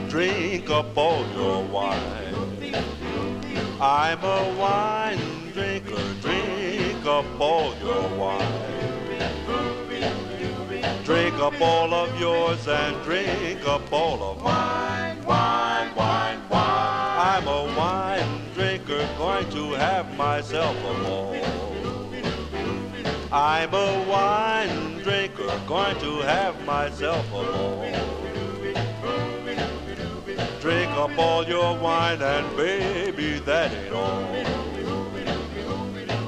Drink up all your wine. I'm a wine drinker. Drink up all your wine. Drink up all of yours and drink up all of mine. Wine, wine, wine. I'm a wine drinker, going to have myself a ball. I'm a wine drinker, going to have myself a ball. Drink up all your wine and baby, that ain't all.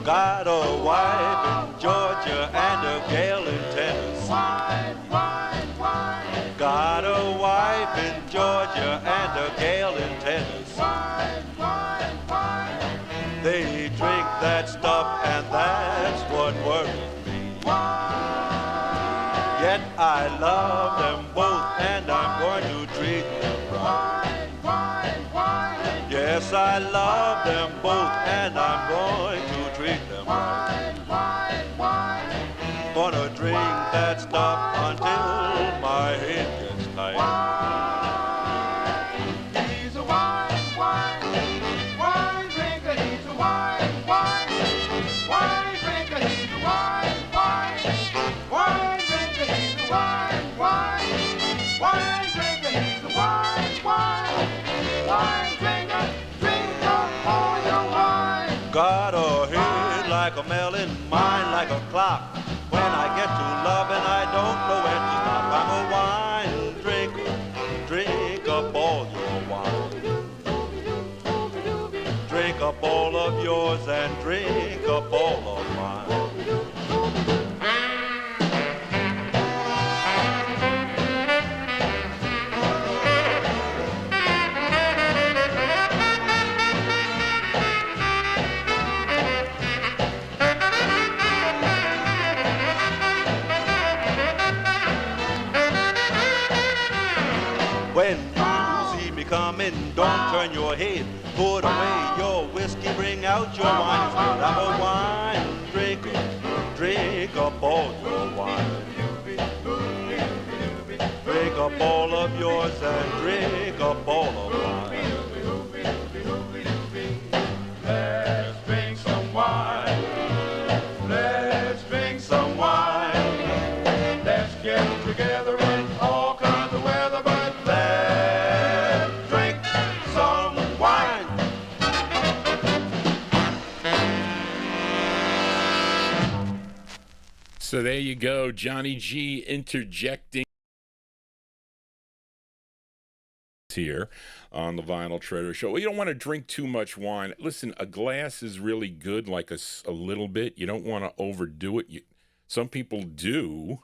Got a wife in Georgia and a gal in Tennessee. Wine, wine, wine. Got a wife in Georgia and a gal in Tennessee. Wine, wine, wine. They drink that stuff and that's what worries me. Wine. Yet I love them both and I'm going to treat them right. Wine, wine, wine. Yes, I love them both and I'm going to treat them right. Wine, wine, wine. Gonna drink that stuff until my head gets tight. Wine. He's a wine, wine, wine drinker. He's a wine, wine, wine drinker. He's a wine, wine, wine drinker. He's a wine, wine, wine drinker. He's a wine, wine, wine drinker. Drink up all your wine. Got a head like a melon, mind like a clock. When I get to loving, I don't know when to stop. I'm a wine drinker. Drink up all your wine. Drink up all of yours and drink up all of mine. When you see me coming, don't turn your head. Put away your whiskey, bring out your wine. I'm a wine drinker. Drink up all your wine. Drink up all of yours and drink up all of mine. Let's drink some wine. Let's drink some wine. Let's get together in all kinds of weather, but let's drink some So there you go, Johnny G interjecting here on the Vinyltreasure Show. Well, you don't want to drink too much wine. Listen, a glass is really good, like a little bit. You don't want to overdo it. Some people do.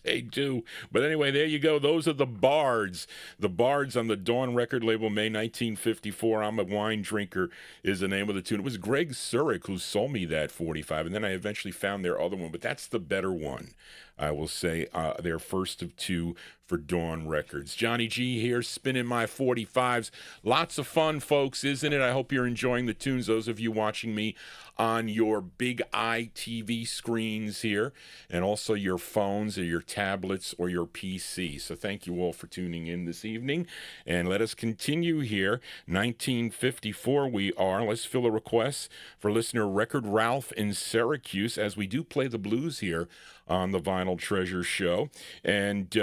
They do. But anyway, there you go. Those are the Bards. The Bards on the Dawn record label, May 1954. I'm a Wine Drinker is the name of the tune. It was Greg Surik who sold me that 45, and then I eventually found their other one, but that's the better one, I will say. Their first of two for Dawn Records. Johnny G here, spinning my 45s. Lots of fun, folks, isn't it? I hope you're enjoying the tunes, those of you watching me on your big eye TV screens here, and also your phones or your tablets or your PC. So thank you all for tuning in this evening, and let us continue here. 1954 we are. Let's fill a request for listener Record Ralph in Syracuse, as we do play the blues here on the Vinyltreasure Show. And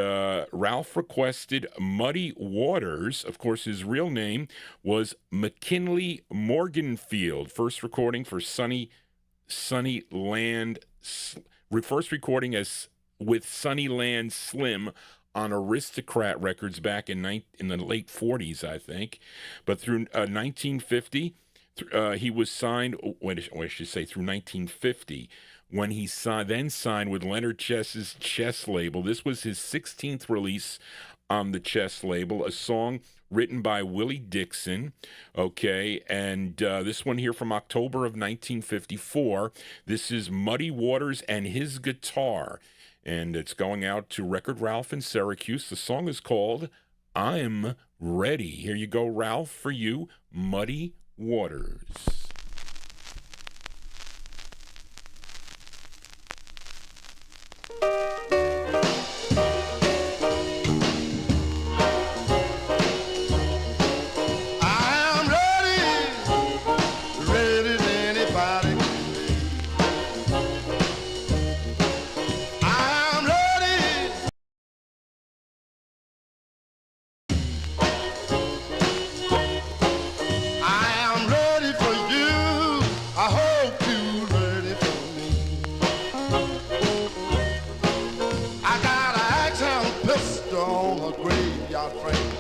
Ralph requested Muddy Waters. Of course, his real name was McKinley Morganfield. First recording for Sunny Land. First recording as with Sunnyland Slim on Aristocrat Records back in the late 40s, I think. But through 1950, he was signed. I should say through 1950. When he then signed with Leonard Chess's Chess label. This was his 16th release on the Chess label, a song written by Willie Dixon, okay, and this one here from October of 1954. This is Muddy Waters and His Guitar, and it's going out to Record Ralph in Syracuse. The song is called I'm Ready. Here you go, Ralph, for you, Muddy Waters.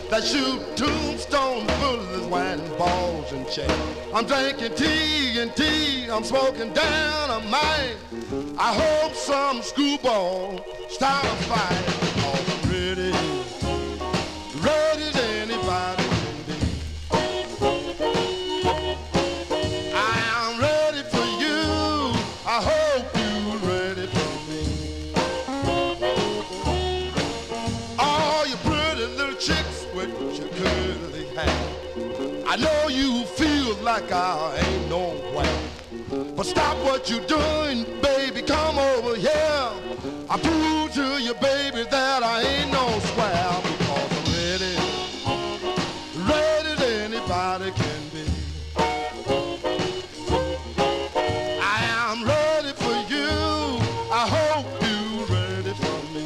That shoot tombstone bullets, winding balls and chain. I'm drinking tea and tea, I'm smoking down a mine. I hope some screwball start a fight. Cause I'm ready, ready as anybody can be. I am ready for you, I hope you're ready for me. All you pretty little chicks with your curly hair, I know you feel like I ain't nowhere, but stop what you're doing, baby, come over here. I prove to you, baby, that I ain't no square, because I'm ready, ready as anybody can be. I am ready for you, I hope you're ready for me.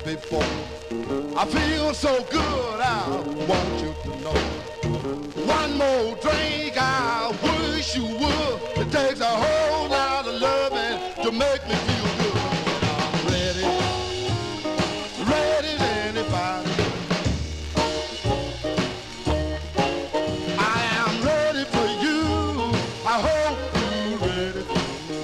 Before. I feel so good, I want you to know. One more drink, I wish you would. It takes a whole lot of loving to make me feel good. I'm ready, ready as anybody. I am ready for you, I hope you're ready for me.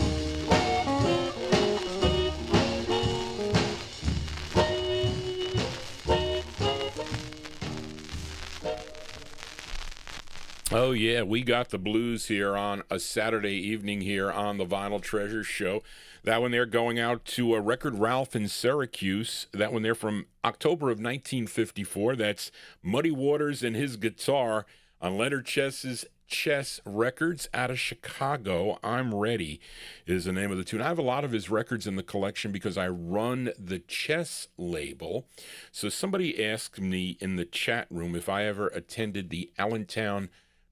Oh, yeah, we got the blues here on a Saturday evening here on the Vinyltreasure show. That one there going out to a Record Ralph in Syracuse. That one there from October of 1954. That's Muddy Waters and his guitar on Leonard Chess Records out of Chicago. I'm Ready is the name of the tune. I have a lot of his records in the collection because I run the Chess label. So somebody asked me in the chat room if I ever attended the Allentown,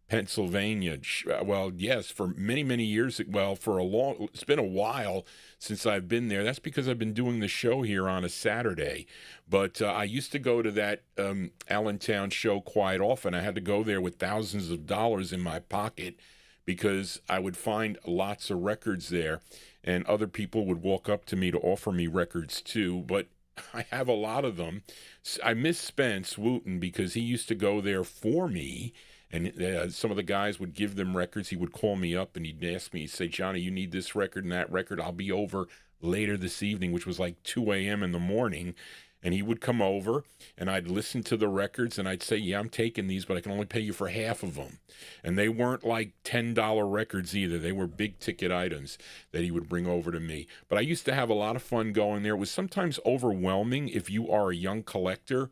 Pennsylvania. Well, yes, for many, many years. Well, it's been a while since I've been there. That's because I've been doing the show here on a Saturday. But I used to go to that Allentown show quite often. I had to go there with thousands of dollars in my pocket because I would find lots of records there, and other people would walk up to me to offer me records too. But I have a lot of them. I miss Spence Wooten because he used to go there for me. And some of the guys would give them records. He would call me up and he'd ask me, he'd say, Johnny, you need this record and that record. I'll be over later this evening, which was like 2 a.m. in the morning. And he would come over and I'd listen to the records and I'd say, yeah, I'm taking these, but I can only pay you for half of them. And they weren't like $10 records either. They were big ticket items that he would bring over to me. But I used to have a lot of fun going there. It was sometimes overwhelming if you are a young collector.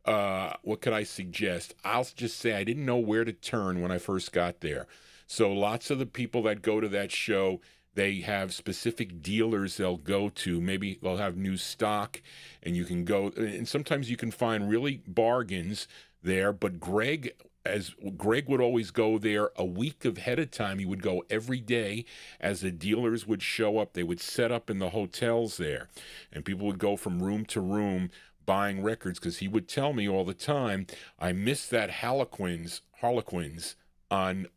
What could I suggest? I'll just say I didn't know where to turn when I first got there. So lots of the people that go to that show, they have specific dealers they'll go to. Maybe they'll have new stock and you can go, and sometimes you can find really bargains there. But Greg would always go there a week ahead of time. He would go every day as the dealers would show up. They would set up in the hotels there and people would go from room to room buying records, because he would tell me all the time, I missed that Harlequins on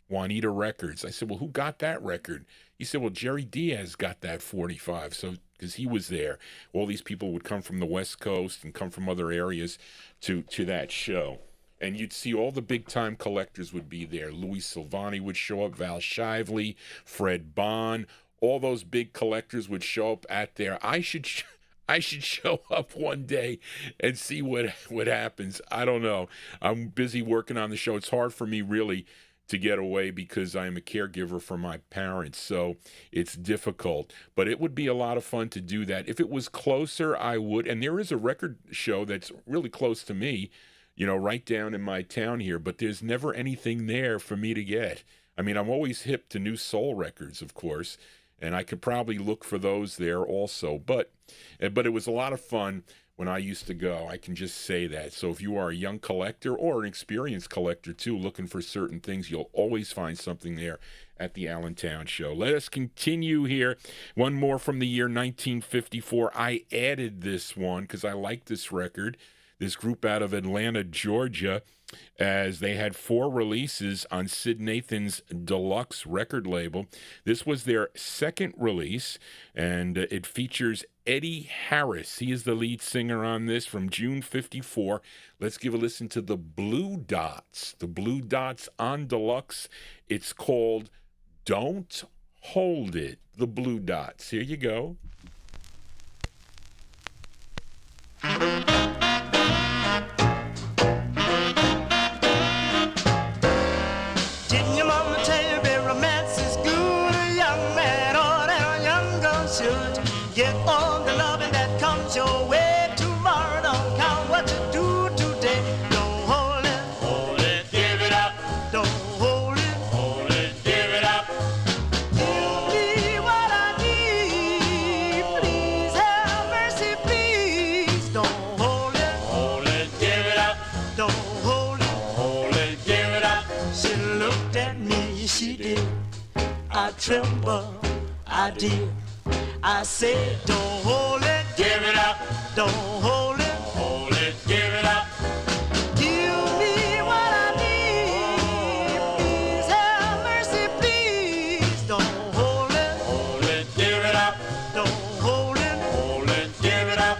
Juanita Records. I said, well, who got that record? He said, well, Jerry Diaz got that 45. So, because he was there. All these people would come from the West Coast and come from other areas to that show. And you'd see all the big-time collectors would be there. Louis Silvani would show up, Val Shively, Fred Bond. All those big collectors would show up at there. I should show up one day and see what happens. I don't know. I'm busy working on the show. It's hard for me really to get away because I am a caregiver for my parents, so it's difficult. But it would be a lot of fun to do that. If it was closer, I would. And there is a record show that's really close to me, right down in my town here, but there's never anything there for me to get. I mean, I'm always hip to new soul records, of course, and I could probably look for those there also. But it was a lot of fun when I used to go. I can just say that. So if you are a young collector or an experienced collector too, looking for certain things, you'll always find something there at the Allentown show. Let us continue here. One more from the year 1954. I added this one because I like this record. This group out of Atlanta, Georgia, as they had 4 releases on Sid Nathan's Deluxe record label. This was their second release, and it features Eddie Harris. He is the lead singer on this from June 54. Let's give a listen to the Blue Dots. The Blue Dots on Deluxe. It's called Don't Hold It. The Blue Dots. Here you go. Didn't your mama tell you that romance is good? A young man or a young girl should get all the loving that comes your way tomorrow. Don't count what you do today. Don't hold it, give it up. Don't hold it, give it up. Give me what I need, please have mercy, please. Don't hold it, give it up. Don't hold it, give it up. She looked at me, she did. I tremble, I did. I said, don't hold it, give it up. Don't hold it, give it up. Give me what I need, please have mercy, please. Don't hold it, give it up. Don't hold it, give it up.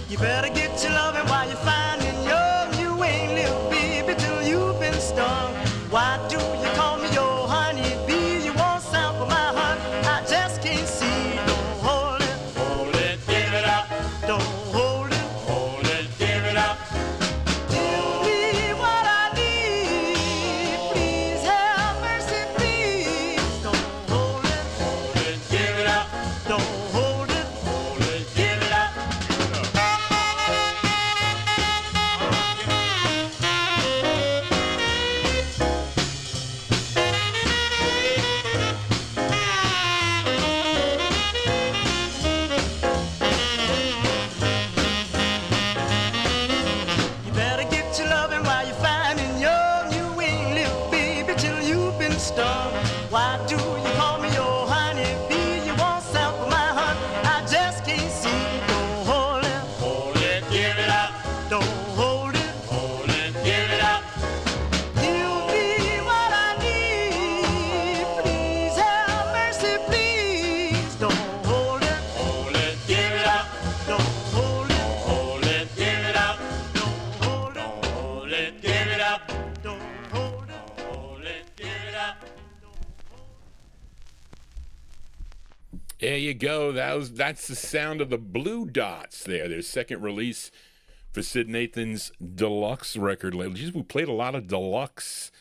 You better get your loving while you're finding young. You ain't lived, baby, till you've been stung. Why do you call me your honey bee? You want some for my honey? I just can't see. Don't hold it, give it up. Don't hold mister? Why do you call me your honey bee? You won't sample my honey, I just can't see. Don't hold it, give it up. Don't hold it, give it up. You'll be what I need. Please have mercy, please. Don't hold it, give it up. Don't hold it, give it up. Don't hold it, give it up. Don't hold it, give it up. There you go. That's the sound of the Blue Dots there. Their second release for Sid Nathan's deluxe record label. Geez, we played a lot of deluxe,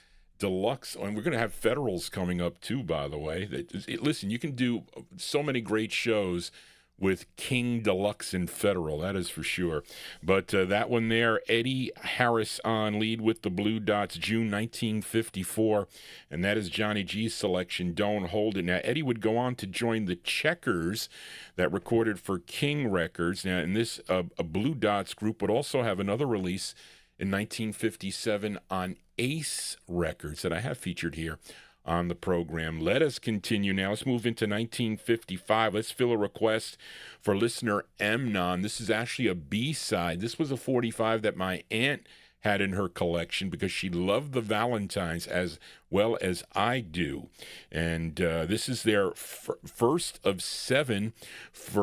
and we're going to have Federals coming up too, by the way. Listen, you can do so many great shows with King Deluxe and Federal, that is for sure. But that one there, Eddie Harris on lead with the Blue Dots, June 1954, and that is Johnny G's selection, Don't Hold It. Now, Eddie would go on to join the Checkers that recorded for King Records. Now, and this a Blue Dots group would also have another release in 1957 on Ace Records that I have featured here on the program. Let us continue now. Let's move into 1955. Let's fill a request for listener Amnon. This is actually a B-side. This was a 45 that my aunt had in her collection because she loved the Valentines as well as I do. And this is their first of 7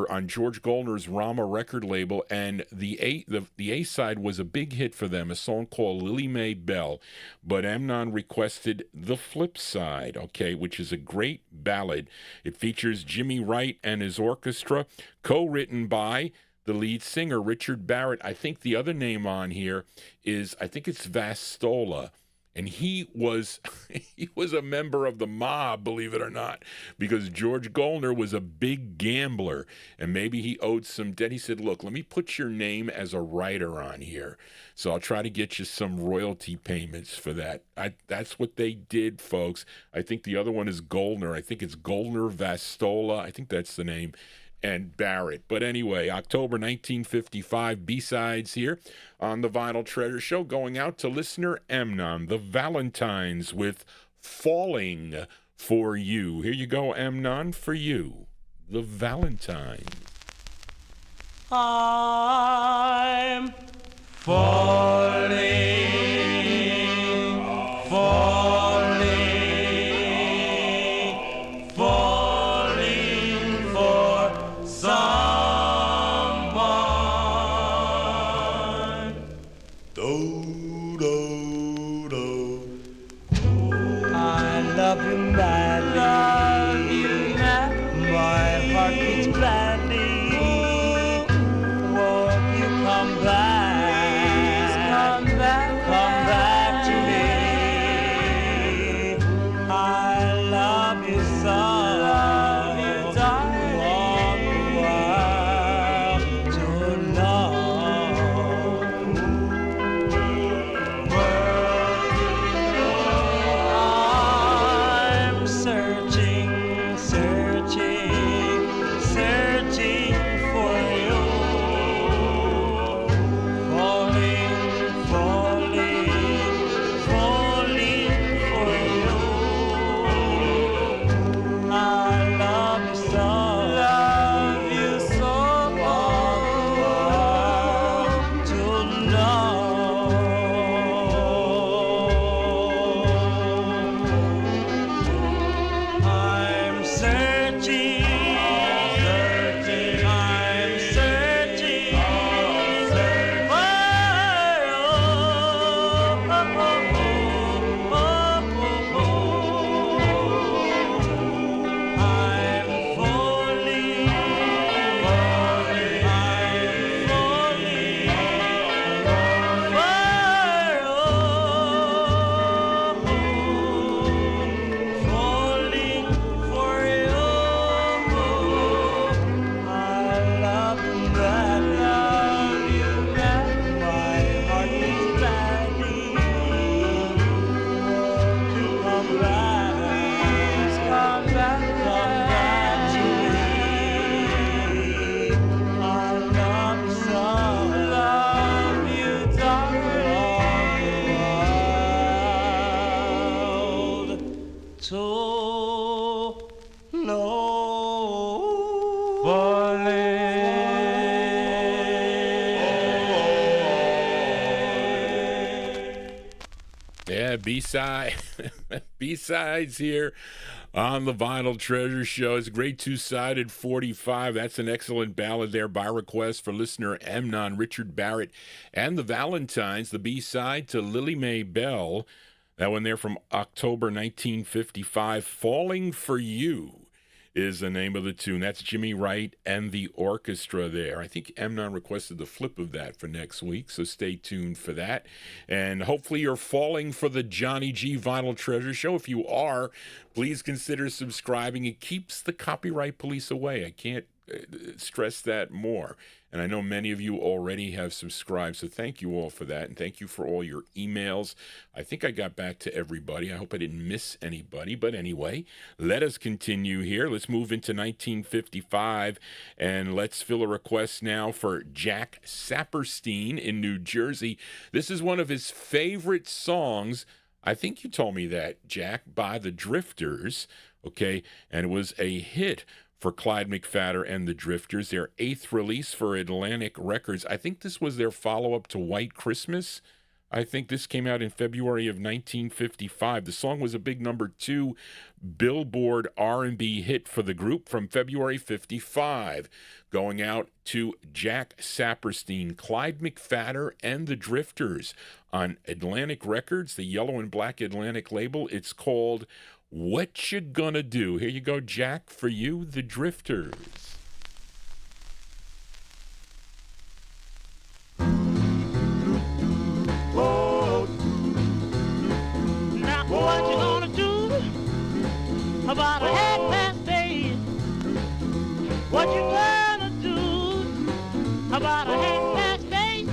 on George Goldner's Rama record label. And the A side was a big hit for them, a song called Lily Mae Bell. But Amnon requested the flip side, okay, which is a great ballad. It features Jimmy Wright and his orchestra, co-written by the lead singer, Richard Barrett. I think the other name on here is, I think it's Vastola. And he was a member of the mob, believe it or not, because George Goldner was a big gambler, and maybe he owed some debt. He said, look, let me put your name as a writer on here, so I'll try to get you some royalty payments for that. That's what they did, folks. I think the other one is Goldner. I think it's Goldner, Vastola. I think that's the name. And Barrett. But anyway, October 1955, B-sides here on the Vinyltreasure Show, going out to listener Amnon, the Valentines with Falling for You. Here you go, Amnon, for you, the Valentines. I'm falling, falling, falling for someone. Do, do, do. I love you madly. My heart beats gladly. Won't you come back? Come back to me. I love you so. Want the world to know. I'm so low. Yeah, B-side. B-sides here on the Vinyltreasure Show. It's a great two-sided 45. That's an excellent ballad there by request for listener Amnon Richard Barrett and the Valentines. The B-side to Lily Mae Bell. That one there from October 1955. Falling for You is the name of the tune. That's Jimmy Wright and the orchestra there. I think Amnon requested the flip of that for next week, so stay tuned for that. And hopefully you're falling for the Johnny G Vinyltreasure Show. If you are, please consider subscribing. It keeps the copyright police away. I can't stress that more. And I know many of you already have subscribed, so thank you all for that, and thank you for all your emails. I think I got back to everybody. I hope I didn't miss anybody, but anyway, let us continue here. Let's move into 1955, and let's fill a request now for Jack Saperstein in New Jersey. This is one of his favorite songs. I think you told me that, Jack, by the Drifters, okay, and it was a hit for Clyde McPhatter and the Drifters, their 8th release for Atlantic Records. I think this was their follow-up to White Christmas. I think this came out in February of 1955. The song was a big #2 Billboard R&B hit for the group from February 55. Going out to Jack Saperstein, Clyde McPhatter, and the Drifters on Atlantic Records, the yellow and black Atlantic label. It's called What You Gonna Do. Here you go, Jack, for you, the Drifters. Oh, now what you gonna do about a half-past 8? What you gonna do about a half-past 8?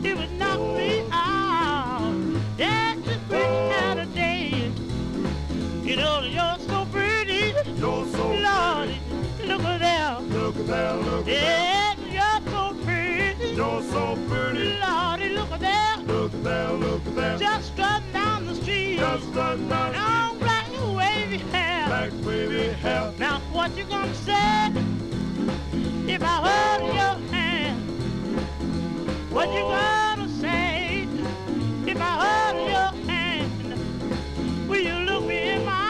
It would knock me out. That's a great kind of day. You know, you're so pretty. You're so Lordy, pretty. Look at there. Look at there, look at there. Yeah, you're so pretty. You're so pretty. Lordy, look at there. Look at there, look at there. Just strutting down the street. Just strutting down the street. Long black wavy hair. Black wavy hair. Now, what you gonna say if I hold your hand? What you gonna say if I hold your hand? Will you look me in my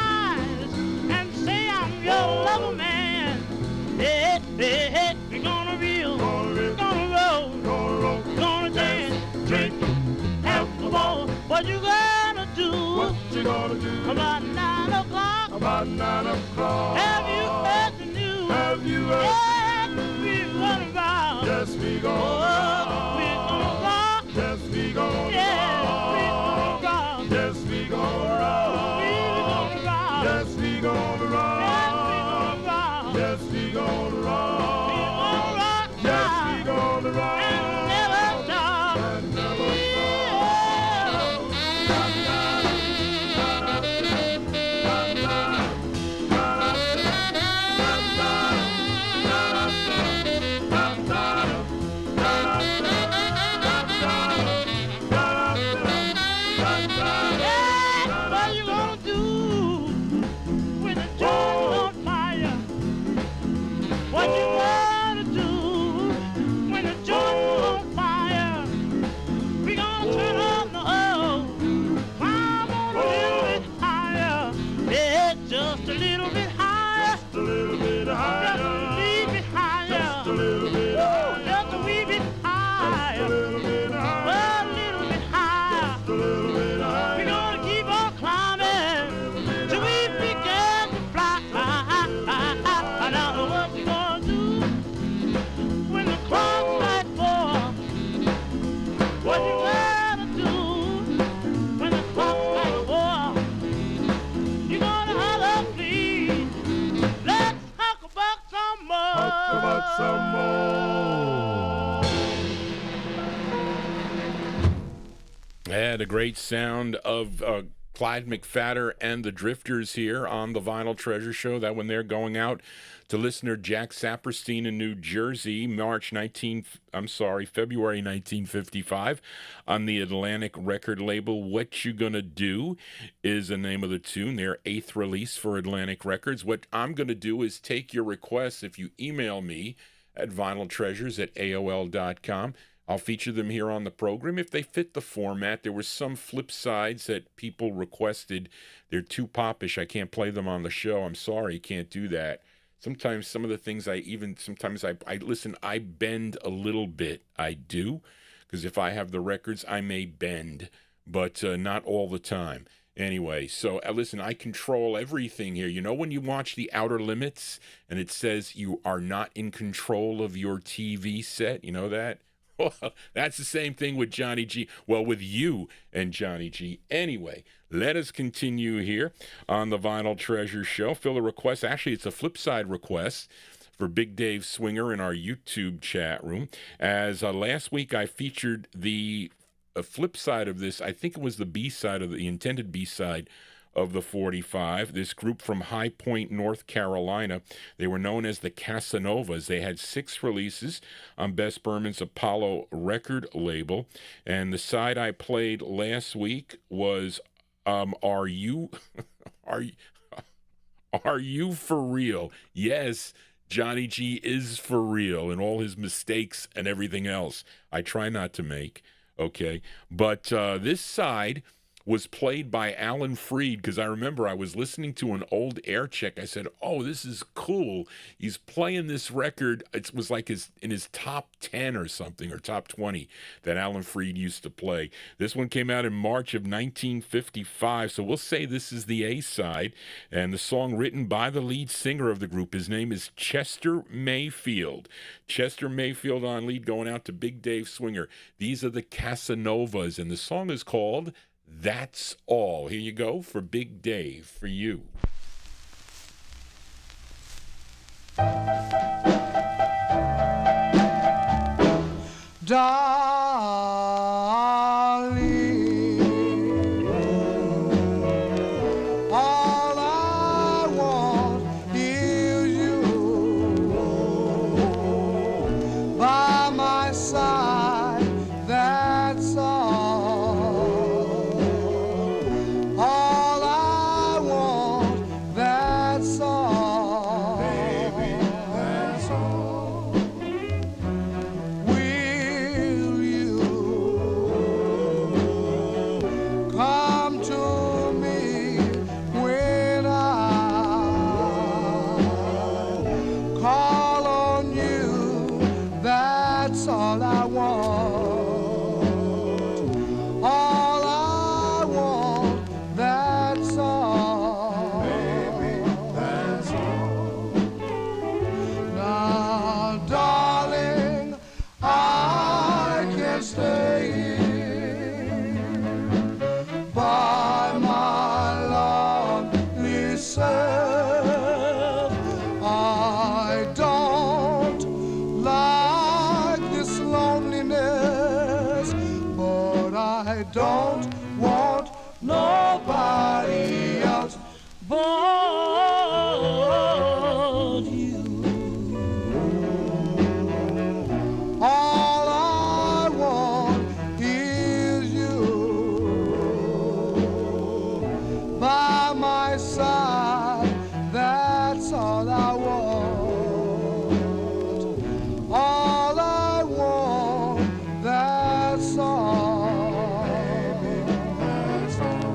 your lover man? Hey, hey, hey, we're gonna reel, gonna roll, gonna dance, drink, have a ball. What you gonna do? What you gonna do? About 9 o'clock. About 9 o'clock. Have you heard the news? Have you heard? Yes, we're gonna rock. Yes, we're gonna rock. We're gonna rock. Yes, we're gonna rock. Yes, we're gonna rock. We're gonna rock. Yes, we're gonna rock. Yes, we gonna rock. We gonna rock. Yes, we gonna rock. And never stop. And never what you gonna do when the joint's on fire? What you gonna do when the joint's on fire? We gonna turn on the hose, climb on a little bit higher, yeah, just a little bit higher, just a little bit higher, just a wee bit higher, just a little bit higher, just a wee bit higher, just a little bit higher, a little bit higher, just a little bit higher. We gonna keep on climbing till we begin to fly. I don't know what we gonna do when the clock strikes 4. What you gonna do when the clock strikes 4? You gonna holler, please. Let's talk about some more. Talk about some more. Yeah, the great sound of Clyde McFadder and the Drifters here on the Vinyltreasure Show. That when they're going out to listener Jack Saperstein in New Jersey, February 1955, on the Atlantic record label. What You Gonna Do is the name of the tune, their 8th release for Atlantic Records. What I'm gonna do is take your requests. If you email me at vinyltreasures@aol.com, I'll feature them here on the program if they fit the format. There were some flip sides that people requested. They're too popish. I can't play them on the show. I'm sorry, can't do that. Sometimes some of the things I listen, I bend a little bit. I do, because if I have the records, I may bend, but not all the time. Anyway, so listen, I control everything here. You know when you watch The Outer Limits and it says you are not in control of your TV set? You know that? Well, that's the same thing with Johnny G. Well, with you and Johnny G. Anyway, let us continue here on the Vinyltreasure Show. Fill a request. Actually, it's a flip side request for Big Dave Swinger in our YouTube chat room. As last week I featured the flip side of this. I think it was the B-side of the intended B-side of the 45. This group from High Point, North Carolina, they were known as the Casanovas. They had 6 releases on Bess Berman's Apollo record label. And the side I played last week was Are You For Real? Yes, Johnny G is for real, and all his mistakes and everything else I try not to make, okay? But this side was played by Alan Freed, because I remember I was listening to an old air check. I said, oh, this is cool. He's playing this record. It was like in his top 10 or something, or top 20 that Alan Freed used to play. This one came out in March of 1955, so we'll say this is the A-side, and the song written by the lead singer of the group. His name is Chester Mayfield. Chester Mayfield on lead, going out to Big Dave Swinger. These are the Casanovas, and the song is called That's All. Here you go for Big Dave, for you. Darling, all I want is you by my side, that's all. All I want, that's all. Baby, that's all. Will you come to me when I call on you? That's all I want. All I want, that's all. Baby, that's all. Now, darling, I can stay here by my lonely self. I don't like this loneliness, but I don't want nobody else but you. All I want is you by my side, that's all I want. All I want, that's all. Baby, that's all.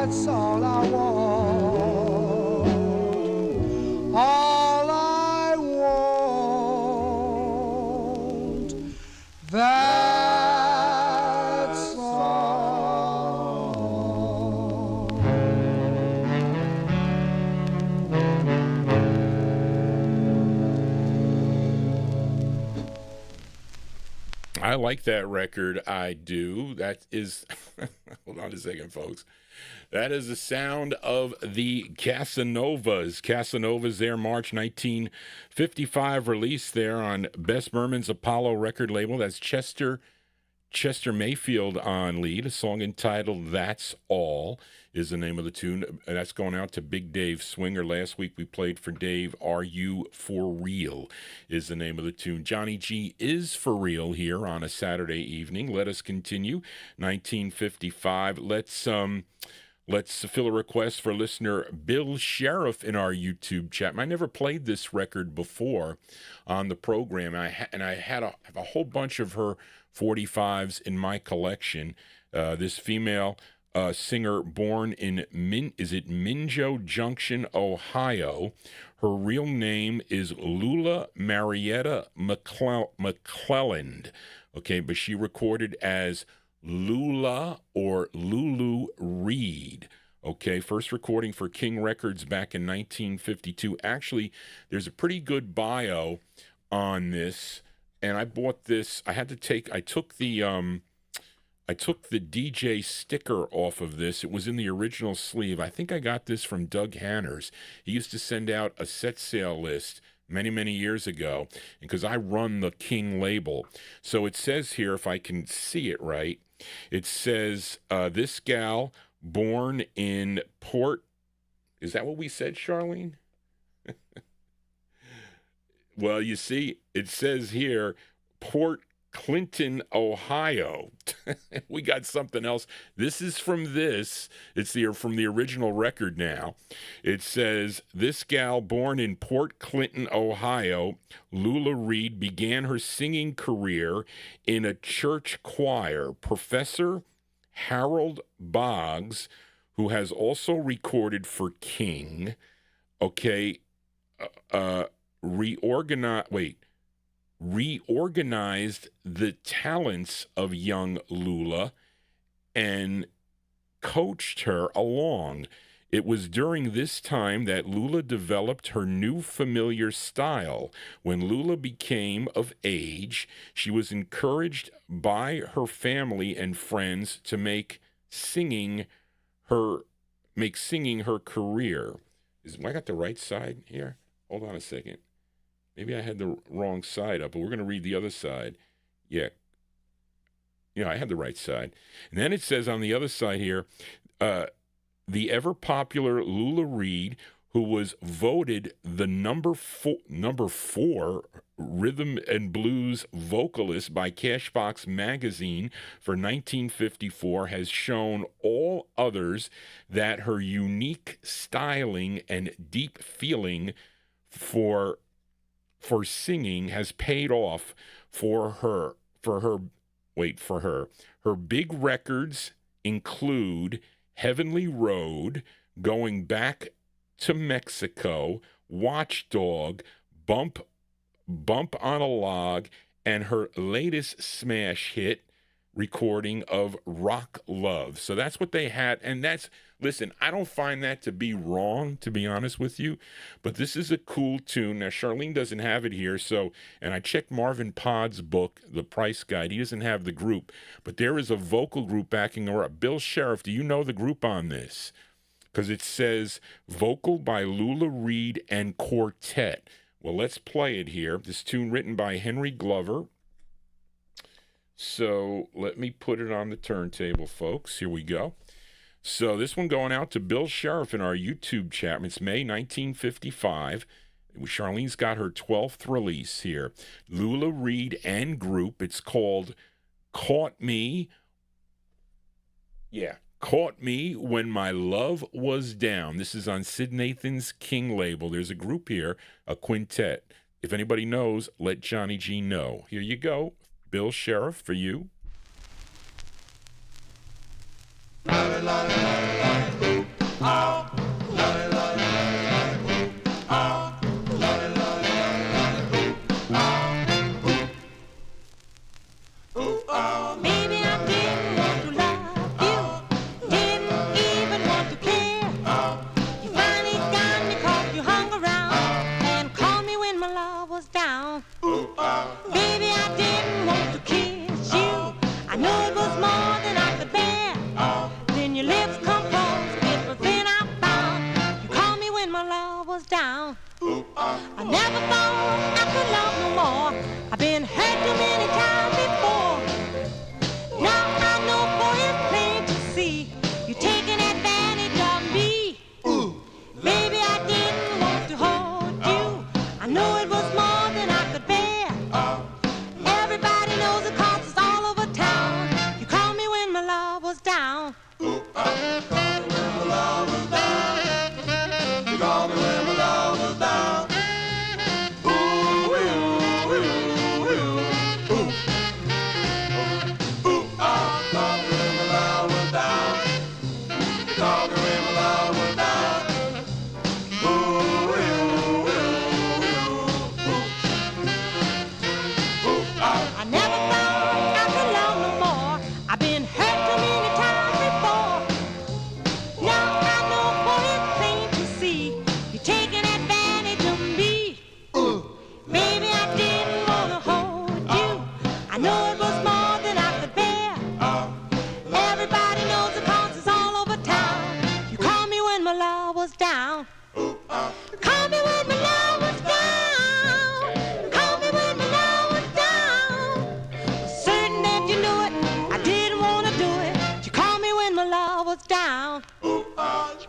That's all I want. All I want. That's all. I like that record. I do. That is, hold on a second, folks. That is the sound of the Casanovas. Casanovas, their March 1955 release there on Bess Merman's Apollo record label. That's Chester Mayfield on lead. A song entitled That's All is the name of the tune. And that's going out to Big Dave Swinger. Last week we played for Dave, Are You For Real is the name of the tune. Johnny G is for real here on a Saturday evening. Let us continue. 1955. Let's fill a request for listener Bill Sheriff in our YouTube chat. I never played this record before on the program. I have a whole bunch of her 45s in my collection. This female singer born in Minjo Junction, Ohio. Her real name is Lula Marietta McClelland. Okay, but she recorded as Lula or Lulu Reed. Okay, first recording for King Records back in 1952. Actually, there's a pretty good bio on this, and I bought this. I took the DJ sticker off of this. It was in the original sleeve. I think I got this from Doug Hanners. He used to send out a set sale list many, many years ago, because I run the King label. So it says here, if I can see it right, it says, this gal born in Port, is that what we said, Charlene? Well, you see, it says here, Port Clinton, Ohio. We got something else. This is from this. It's from the original record now. It says, this gal born in Port Clinton, Ohio, Lula Reed, began her singing career in a church choir. Professor Harold Boggs, who has also recorded for King, reorganized the talents of young Lula and coached her along. It was during this time that Lula developed her new familiar style. When Lula became of age, she was encouraged by her family and friends to make singing her career. I got the right side here? Hold on a second. Maybe I had the wrong side up, but we're going to read the other side. Yeah, I had the right side. And then it says on the other side here, the ever-popular Lula Reed, who was voted the number four rhythm and blues vocalist by Cashbox magazine for 1954, has shown all others that her unique styling and deep feeling for singing has paid off for her. Her big records include Heavenly Road, Going Back to Mexico, Watchdog, Bump on a Log, and her latest smash hit recording of Rock Love. So that's what they had, and listen, I don't find that to be wrong, to be honest with you, but this is a cool tune. Now, Charlene doesn't have it here, and I checked Marvin Podd's book, The Price Guide. He doesn't have the group, but there is a vocal group backing her up. Bill Sheriff, do you know the group on this? Because it says vocal by Lula Reed and Quartet. Well, let's play it here. This tune written by Henry Glover. So let me put it on the turntable, folks. Here we go. So this one going out to Bill Sheriff in our YouTube chat. It's May 1955. Charlene's got her 12th release here. Lula Reed and group. It's called Caught Me. Yeah. Caught Me When My Love Was Down. This is on Sid Nathan's King label. There's a group here, a quintet. If anybody knows, let Johnny G know. Here you go. Bill Sheriff for you. La la la la la. down. I never thought I could love no more. I've been hurt too many times before. Now I know for it's plain to see you're taking advantage of me. Maybe I didn't want to hold you. I know it was more than I could bear. Everybody knows the cause is all over town. You called me when my love was down. You called me when my love was down. You called me when my love was down. Ooh, ooh, ooh, ooh, ooh. Ooh, ah, called me when my love was down. You called me when my love was down. Ooh, ooh, ooh, ooh, ooh. Ooh, ah. I never thought I could love no more. I've been hurt too many times before. Now I know for it's plain to see you're taking advantage of me. Maybe I didn't want to hold you. I know it was more than I could bear. Everybody knows the cause is all over town. You called me when my love was down. Call me when my love was down. Call me when my love was down. Certain that you knew it, I didn't want to do it. You called me when my love was down. You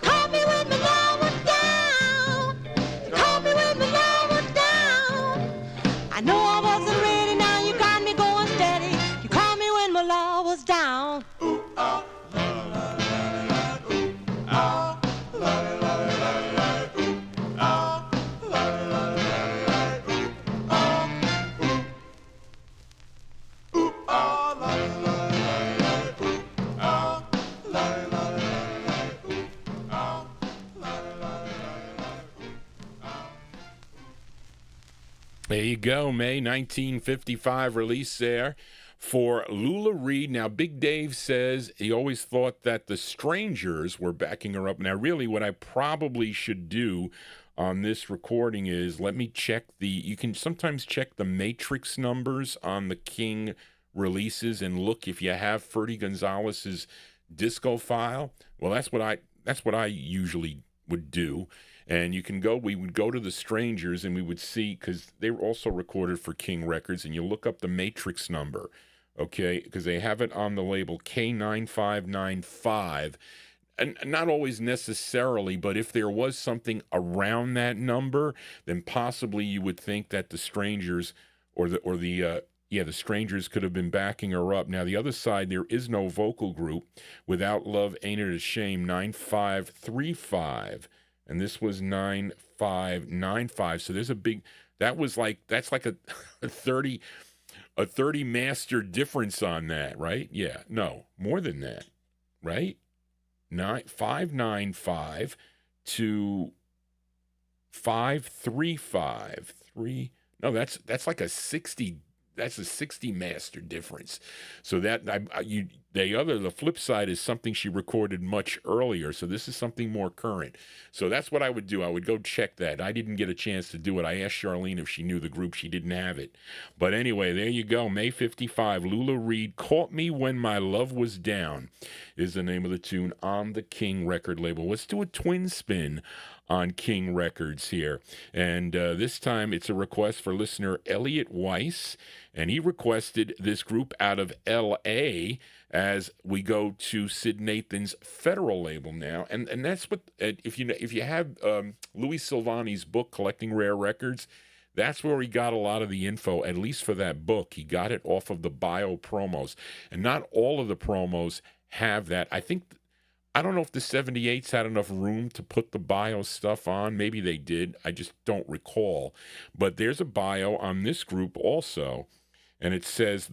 called me when my love was down. You called me when my love was down. I know I wasn't ready, now you got me going steady. You called me when my love was down. There you go, May 1955 release there for Lula Reed. Now, Big Dave says he always thought that the Strangers were backing her up. Now, really, what I probably should do on this recording is let me check you can sometimes check the matrix numbers on the King releases and look if you have Ferdy Gonzalez's disco file. Well, that's what I usually would do. And we would go to the Strangers and we would see, because they were also recorded for King Records, and you look up the matrix number, okay, because they have it on the label K9595. And not always necessarily, but if there was something around that number, then possibly you would think that the Strangers the Strangers could have been backing her up. Now, the other side, there is no vocal group. Without Love, Ain't It a Shame, 9535. And this was 9595. So there's that's like a 30 master difference on that, right? Yeah, no, more than that, right? 595 to 535. No, that's like a 60. That's a 60 master difference. So the flip side is something she recorded much earlier. So this is something more current. So that's what I would do. I would go check that. I didn't get a chance to do it. I asked Charlene if she knew the group. She didn't have it. But anyway, there you go. May 55, Lula Reed, Caught Me When My Love Was Down is the name of the tune on the King record label. Let's do a twin spin on King Records here. And this time it's a request for listener Elliot Weiss, and he requested this group out of L.A. as we go to Sid Nathan's Federal label now. And that's what, if you have Louis Silvani's book, Collecting Rare Records, that's where he got a lot of the info, at least for that book. He got it off of the bio promos. And not all of the promos have that. I don't know if the 78s had enough room to put the bio stuff on. Maybe they did. I just don't recall. But there's a bio on this group also, and it says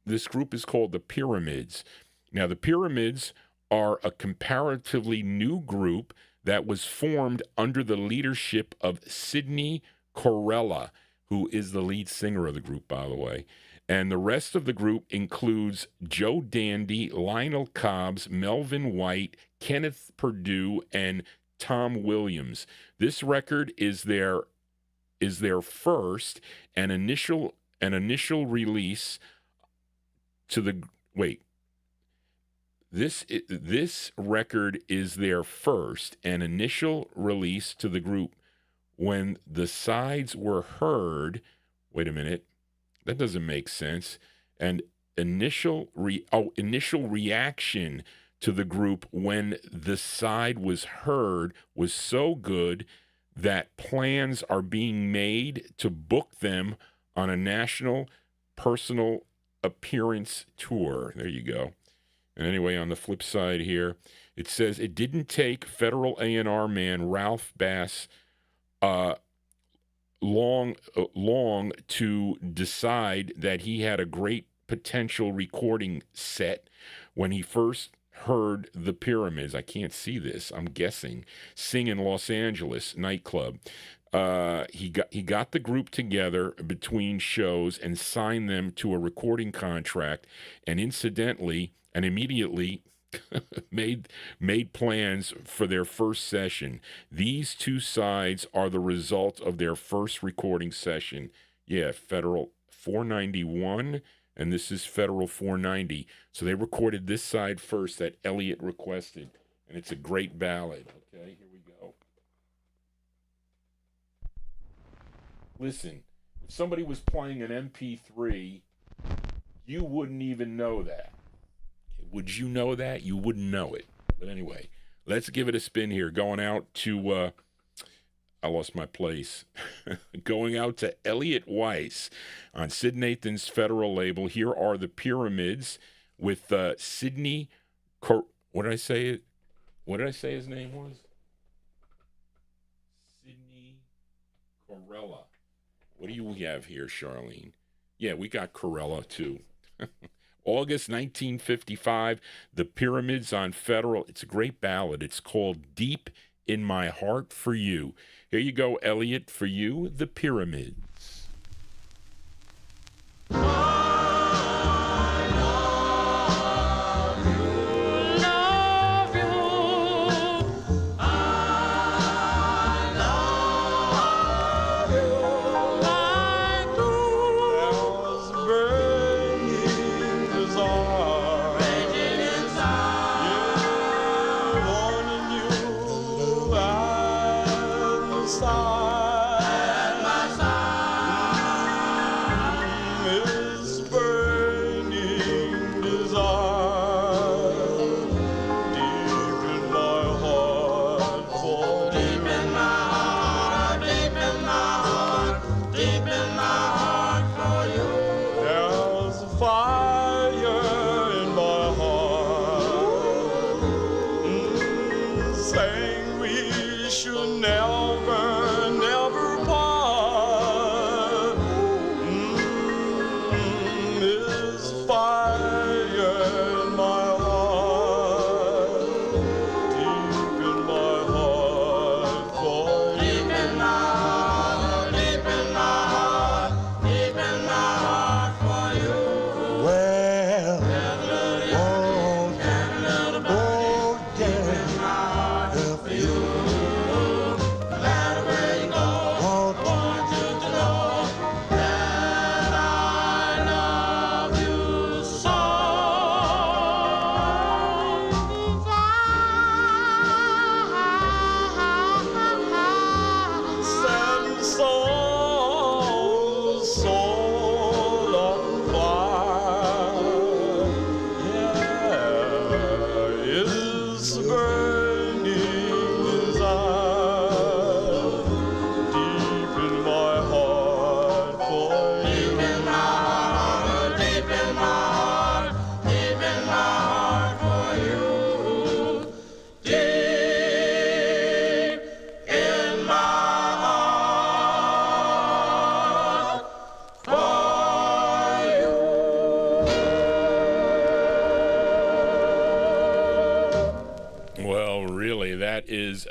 this group is called the Pyramids. Now, the Pyramids are a comparatively new group that was formed under the leadership of Sidney Corella, who is the lead singer of the group, by the way. And the rest of the group includes Joe Dandy, Lionel Cobbs, Melvin White, Kenneth Perdue, and Tom Williams. This record is their first and initial release to the This record is their first and initial release to the group. when the sides were heard. Wait a minute. That doesn't make sense. And initial reaction to the group when the side was heard was so good that plans are being made to book them on a national personal appearance tour. There you go. And anyway, on the flip side here, it says it didn't take federal A&R man Ralph Bass long to decide that he had a great potential recording set when he first heard the Pyramids. I can't see this. I'm guessing sing in Los Angeles nightclub. He got the group together between shows and signed them to a recording contract, and incidentally and immediately made plans for their first session. These two sides are the result of their first recording session. Yeah, Federal 491, and this is Federal 490. So they recorded this side first that Elliott requested, and it's a great ballad. Okay, here we go. Listen, if somebody was playing an MP3, you wouldn't even know that. Would you know that? You wouldn't know it. But anyway, let's give it a spin here. Going out to, I lost my place. Going out to Elliott Weiss on Sid Nathan's Federal label. Here are the Pyramids with Sidney. What did I say? What did I say his name was? Sidney Corella. What do you have here, Charlene? Yeah, we got Corella too. August 1955, the Pyramids on Federal. It's a great ballad. It's called Deep in My Heart for You. Here you go, Elliott, for you, the Pyramids.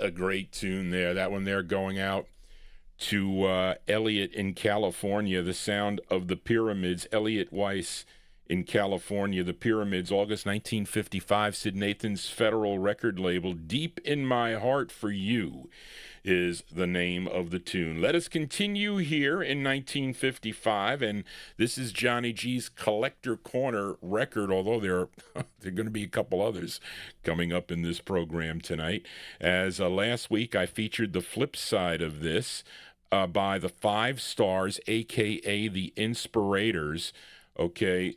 A great tune there. That one there going out to Elliott in California. The sound of the Pyramids. Elliott Weiss in California. The Pyramids, August 1955. Sid Nathan's Federal record label. Deep in My Heart for You. is the name of the tune. Let us continue here in 1955, and this is Johnny G's Collector Corner record, although there are going to be a couple others coming up in this program tonight. As last week I featured the flip side of this by the Five Stars, a.k.a. the Inspirators, okay,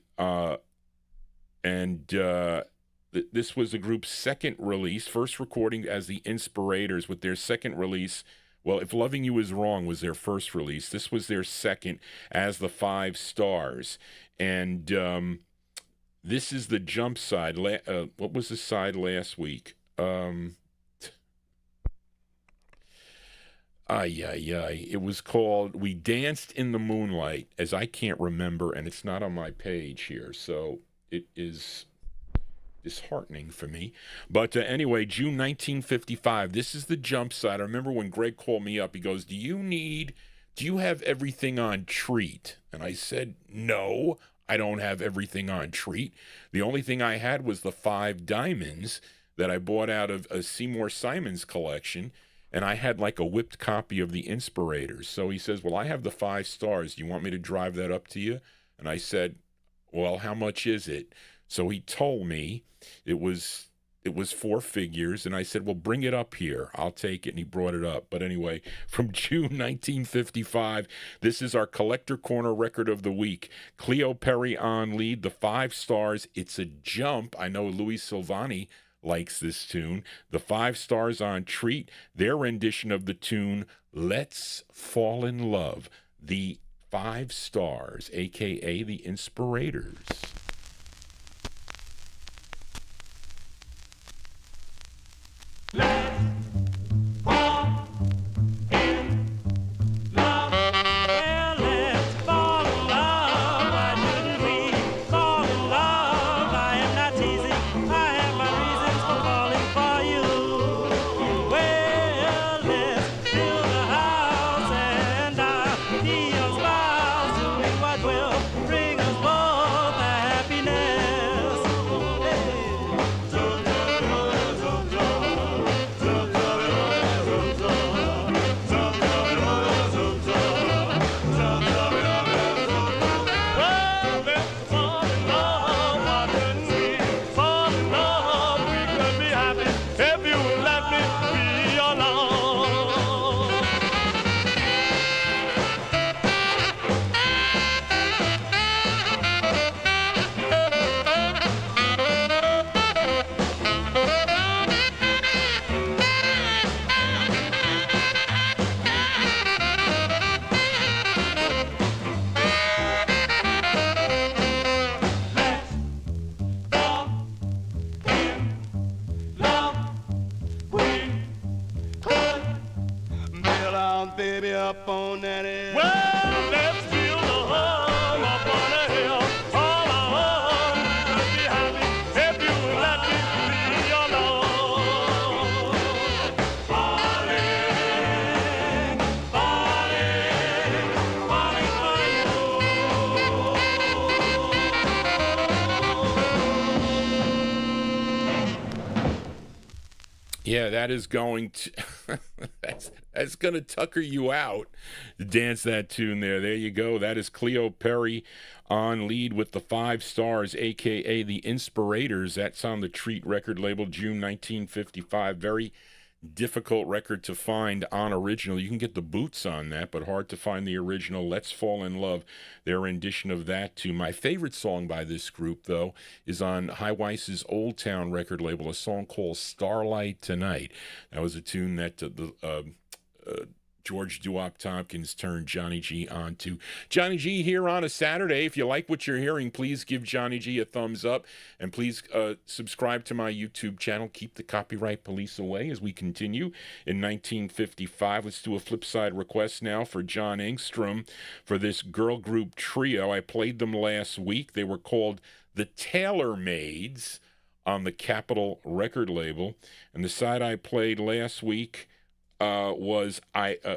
this was the group's second release, first recording as the Inspirators with their second release. Well, If Loving You Is Wrong was their first release. This was their second as the Five Stars. And this is the jump side. What was the side last week? It was called We Danced in the Moonlight, as I can't remember, and it's not on my page here. So it is disheartening for me. But anyway, June 1955, this is the jump side. I remember when Greg called me up, he goes, do you have everything on treat? And I said, no, I don't have everything on treat. The only thing I had was the 5 diamonds that I bought out of a Seymour Simon's collection, and I had like a whipped copy of the Inspirators. So he says, well, I have the 5 stars. Do you want me to drive that up to you? And I said, well, how much is it? So he told me it was 4 figures, and I said, well, bring it up here. I'll take it, and he brought it up. But anyway, from June 1955, this is our Collector Corner record of the week. Cleo Perry on lead, the 5 stars. It's a jump. I know Louis Silvani likes this tune. The 5 stars on treat, their rendition of the tune, Let's Fall in Love. The 5 stars, a.k.a. the Inspirators. Yeah, that is going to that's going to tucker you out. Dance that tune there. There you go. That is Cleo Perry on lead with the 5 stars, a.k.a. the Inspirators. That's on the Treat record label, June 1955. Very difficult record to find on original. You can get the boots on that, but hard to find the original. Let's Fall in Love, their rendition of that too. My favorite song by this group, though, is on High Weiss's Old Town record label, a song called Starlight Tonight. That was a tune that George Doowop Tompkins turned Johnny G on to. Johnny G here on a Saturday. If you like what you're hearing, please give Johnny G a thumbs up, and please subscribe to my YouTube channel. Keep the copyright police away as we continue in 1955. Let's do a flip side request now for John Engstrom for this girl group trio. I played them last week. They were called the Tailor Maids on the Capitol record label, and the side I played last week was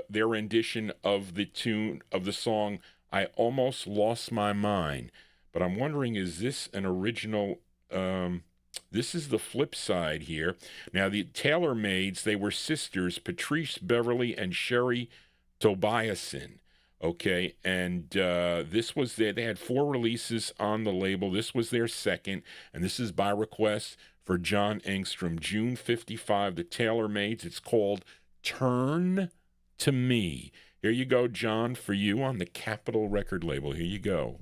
their rendition of the tune of the song I Almost Lost My Mind. But I'm wondering, is this an original? This is the flip side here. Now, the Tailor Maids, they were sisters, Patrice Beverly and Sherry Tobiason. Okay, and this was they had 4 releases on the label. This was their second, and this is by request for John Engstrom. June 55, the Tailor Maids. It's called Turn to Me. Here you go, John, for you on the Capitol record label. Here you go.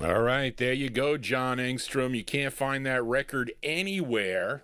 All right, there you go, John Engstrom. You can't find that record anywhere.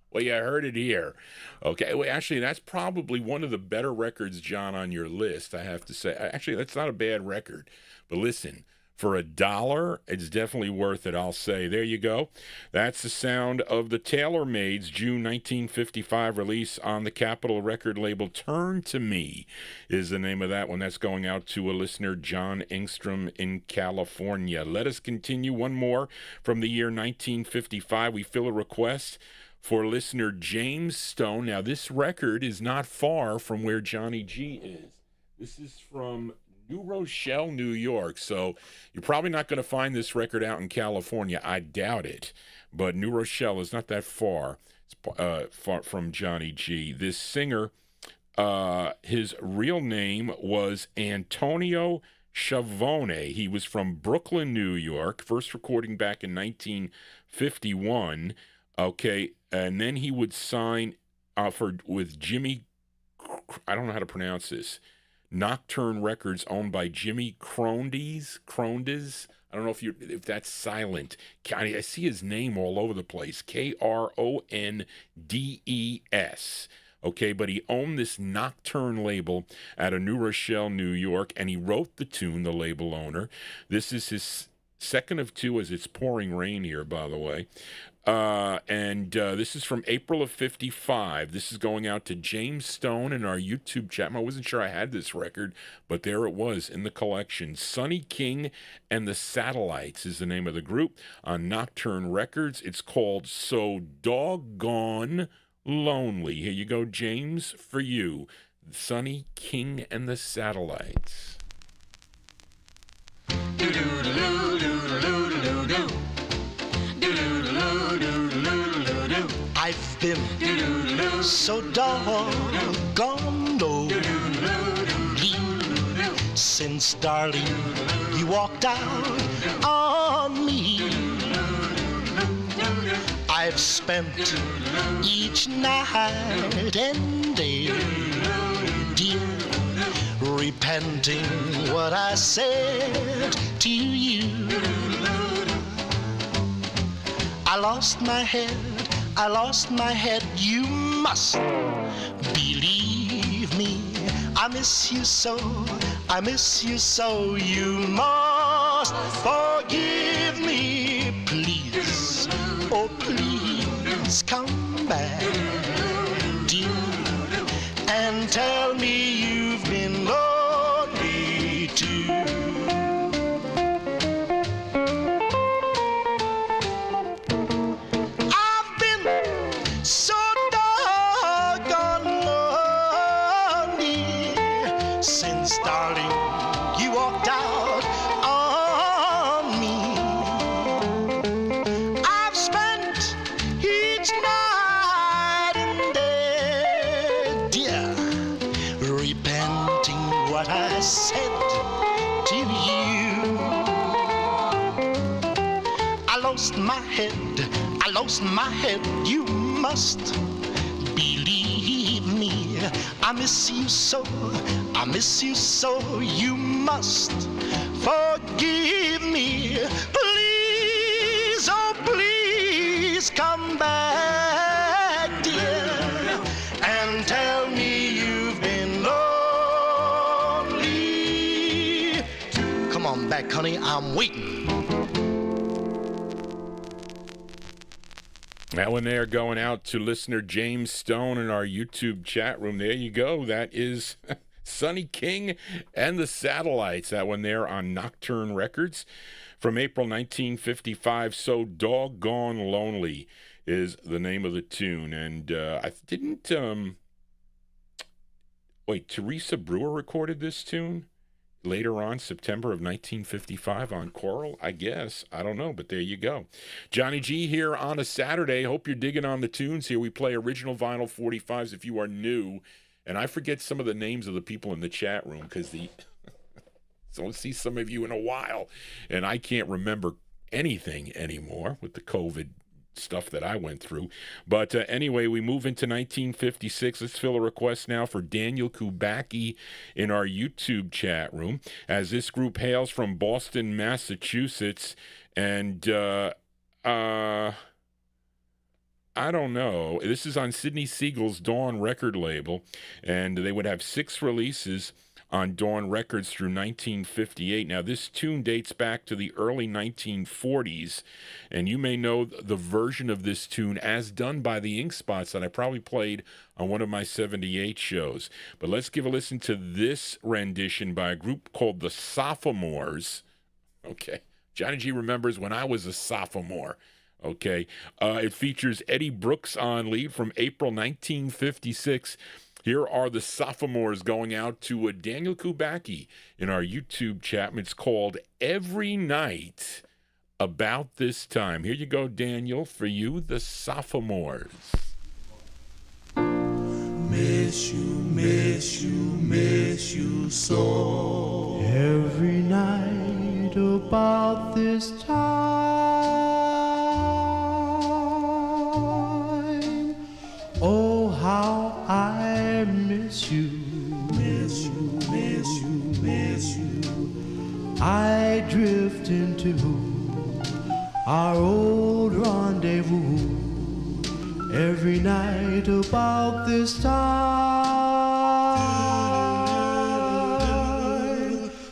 Well, you heard it here. Okay, well, actually, that's probably one of the better records, John, on your list, I have to say. Actually, that's not a bad record. But listen, for $1, it's definitely worth it, I'll say. There you go. That's the sound of the Tailor Maids' June 1955 release on the Capitol record label. Turn to Me is the name of that one. That's going out to a listener, John Engstrom in California. Let us continue. One more from the year 1955. We fill a request for listener James Stone. Now, this record is not far from where Johnny G is. This is from New Rochelle, New York. So you're probably not going to find this record out in California. I doubt it. But New Rochelle is not that far, far from Johnny G. This singer, his real name was Antonio Schiavone. He was from Brooklyn, New York. First recording back in 1951. Okay, and then he would sign with Jimmy, I don't know how to pronounce this, Nocturne Records, owned by Jimmy Crondes. I don't know if that's silent. I see his name all over the place. Krondes. Okay, but he owned this Nocturne label out of New Rochelle, New York, and he wrote the tune, the label owner. This is his second of two, as it's pouring rain here, by the way. This is from April of 55. This is going out to James Stone in our YouTube chat. I wasn't sure I had this record, but there it was in the collection. Sonny King and the Satellites is the name of the group on Nocturne Records. It's called So Doggone Lonely. Here you go, James, for you. Sonny King and the Satellites. I've been so doggone lonely since, darling, you walked out on me. I've spent each night and day, dear, repenting what I said to you. I lost my head, you must believe me. I miss you so, you must forgive me. Please, oh please come back, dear, and tell me you've been lonely too. I've been so doggone lonely since, darling, you walked out on me. I've spent each night and day, dear, repenting what I said to you. I lost my head, you must believe me. I miss you so, you must forgive me. Please, oh please come back, dear, and tell me you've been lonely. Come on back, honey, I'm waiting. That one there going out to listener James Stone in our YouTube chat room. There you go. That is Sonny King and the Satellites. That one there on Nocturne Records from April 1955. So Doggone Lonely is the name of the tune. And I didn't... Wait, Teresa Brewer recorded this tune? Later on, September of 1955 on Coral, I guess. I don't know, but there you go. Johnny G here on a Saturday. Hope you're digging on the tunes here. We play original vinyl 45s if you are new. And I forget some of the names of the people in the chat room because so I'll see some of you in a while. And I can't remember anything anymore with the COVID stuff that I went through. But anyway, we move into 1956. Let's fill a request now for Daniel Kubacki in our YouTube chat room, as this group hails from Boston, Massachusetts. And I don't know. This is on Sidney Siegel's Dawn record label, and they would have 6 releases on Dawn Records through 1958. Now, this tune dates back to the early 1940s, and you may know the version of this tune as done by the Ink Spots that I probably played on one of my 78 shows. But let's give a listen to this rendition by a group called the Sophomores. Okay, Johnny G remembers when I was a sophomore. Okay, it features Eddie Brooks on lead from April 1956. Here are the Sophomores going out to Daniel Kubacki in our YouTube chat. It's called Every Night About This Time. Here you go, Daniel, for you, the Sophomores. Miss you so. Every night about this time, oh, how I miss you. I drift into our old rendezvous every night about this time.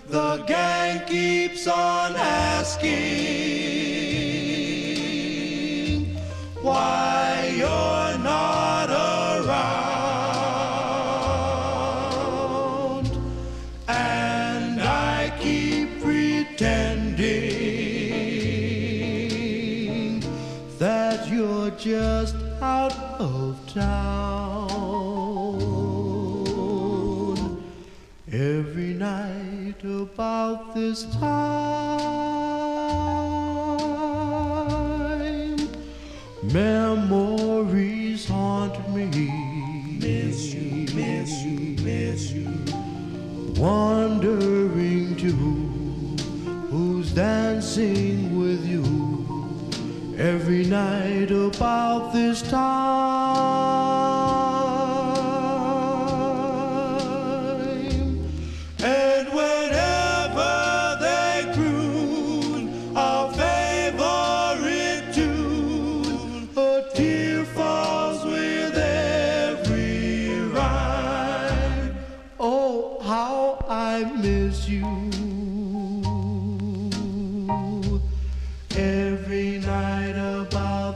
The gang keeps on asking why you're not around, and I keep pretending that you're just out of town. Every night about this time, memories haunt me. Miss you. Wondering to who's dancing with you. Every night about this time,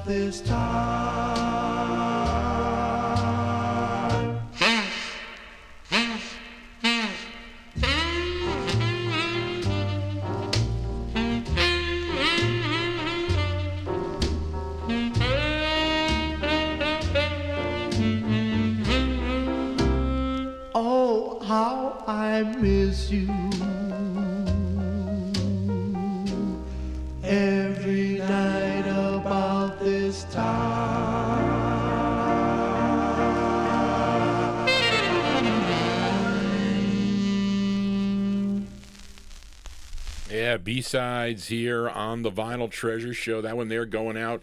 this time. Oh, how I miss you. Every night about this time. Yeah, B-sides here on the Vinyltreasure show. That one there going out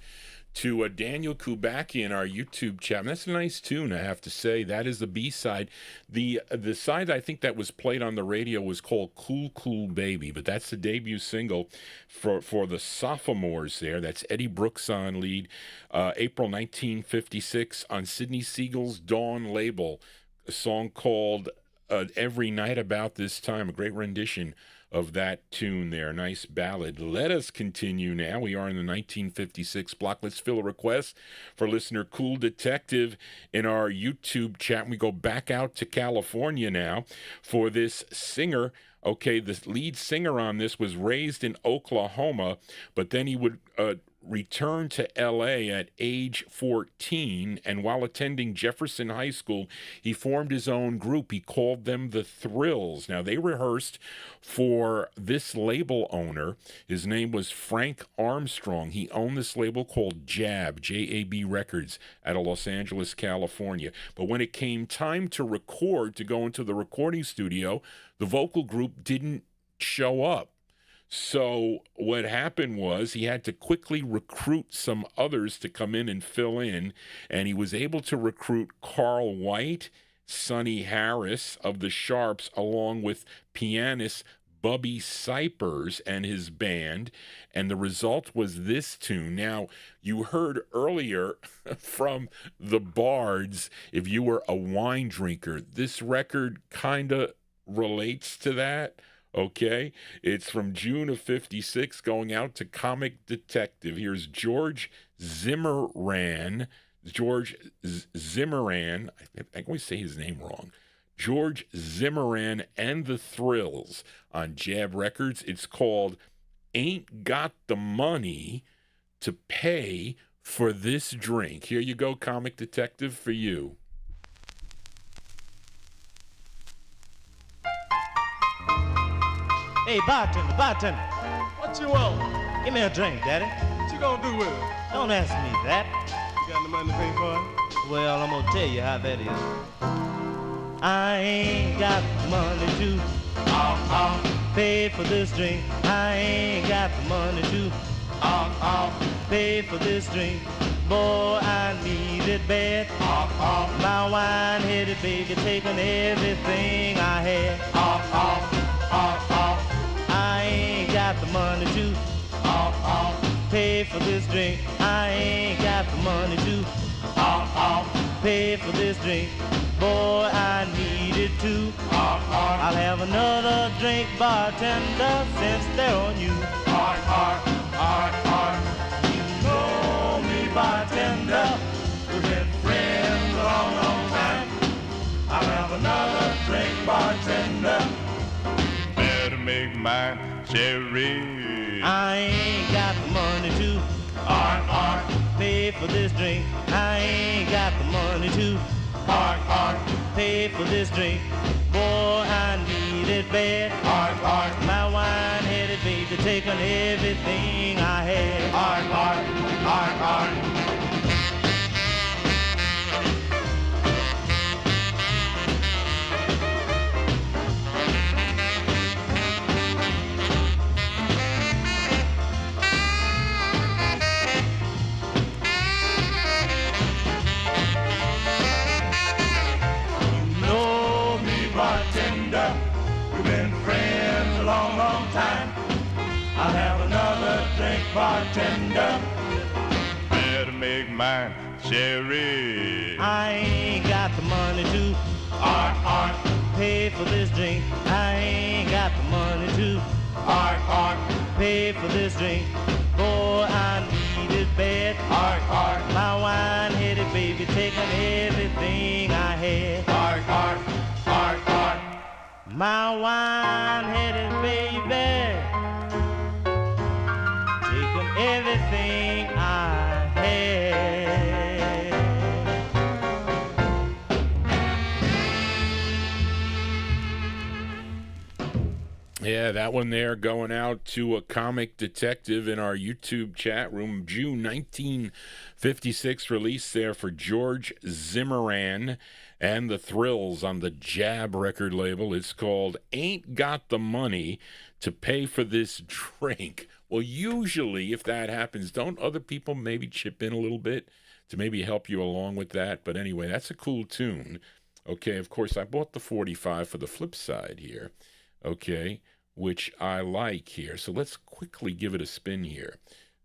to Daniel Kubacki in our YouTube chat. And that's a nice tune, I have to say. That is the B-side. The side I think that was played on the radio was called Cool Cool Baby, but that's the debut single for the Sophomores there. That's Eddie Brooks on lead. April 1956 on Sidney Siegel's Dawn label. A song called Every Night About This Time. A great rendition of that tune there. Nice ballad. Let us continue now. We are in the 1956 block. Let's fill a request for listener Cool Detective in our YouTube chat. We go back out to California now for this singer. Okay, the lead singer on this was raised in Oklahoma, but then he would returned to L.A. at age 14, and while attending Jefferson High School, he formed his own group. He called them the Thrills. Now, they rehearsed for this label owner. His name was Frank Armstrong. He owned this label called JAB, J-A-B Records, out of Los Angeles, California. But when it came time to record, to go into the recording studio, the vocal group didn't show up. So what happened was he had to quickly recruit some others to come in and fill in, and he was able to recruit Carl White, Sonny Harris of the Sharps, along with pianist Bubby Cypers and his band, and the result was this tune. Now, you heard earlier from the Bards, if you were a wine drinker, this record kind of relates to that. Okay, it's from June of 56, going out to Comic Detective. Here's George Zimmerman. I always say his name wrong. George Zimmerman and the Thrills on Jab Records. It's called Ain't Got the Money to Pay for This Drink. Here you go, Comic Detective, for you. Hey, bartender. What you want? Give me a drink, Daddy. What you gonna do with it? Don't ask me that. You got the money to pay for it? Well, I'm gonna tell you how that is. I ain't got the money to pay for this drink. I ain't got the money to pay for this drink. Boy, I need it bad. My wine-headed baby taking everything I had. I ain't got the money to pay for this drink. I ain't got the money to pay for this drink. Boy, I need it too. I'll have another drink, bartender, since they're on you. You know me, bartender. We've been friends a long, long time. I'll have another drink, bartender. Better make mine cherry. I ain't got the money to pay for this drink. I ain't got the money to pay for this drink. Boy, I need it bad. My wine-headed baby taking everything I had. We've been friends a long, long time. I'll have another drink, bartender. Better make mine cherry. I ain't got the money to pay for this drink. I ain't got the money to pay for this drink. Boy, I need it bed. Hark, hark, My wine-headed baby taking everything I had. hark, hark, hark, hark. My wine-headed baby taking everything I had. Yeah, that one there going out to a comic detective in our YouTube chat room. June 1956 release there for George Zimmerman and the Thrills on the Jab record label. It's called Ain't Got the Money to Pay for This Drink. Well, usually if that happens, don't other people maybe chip in a little bit to maybe help you along with that? But anyway, that's a cool tune. Okay, of course, I bought the 45 for the flip side here. Okay, which I like here. So let's quickly give it a spin here.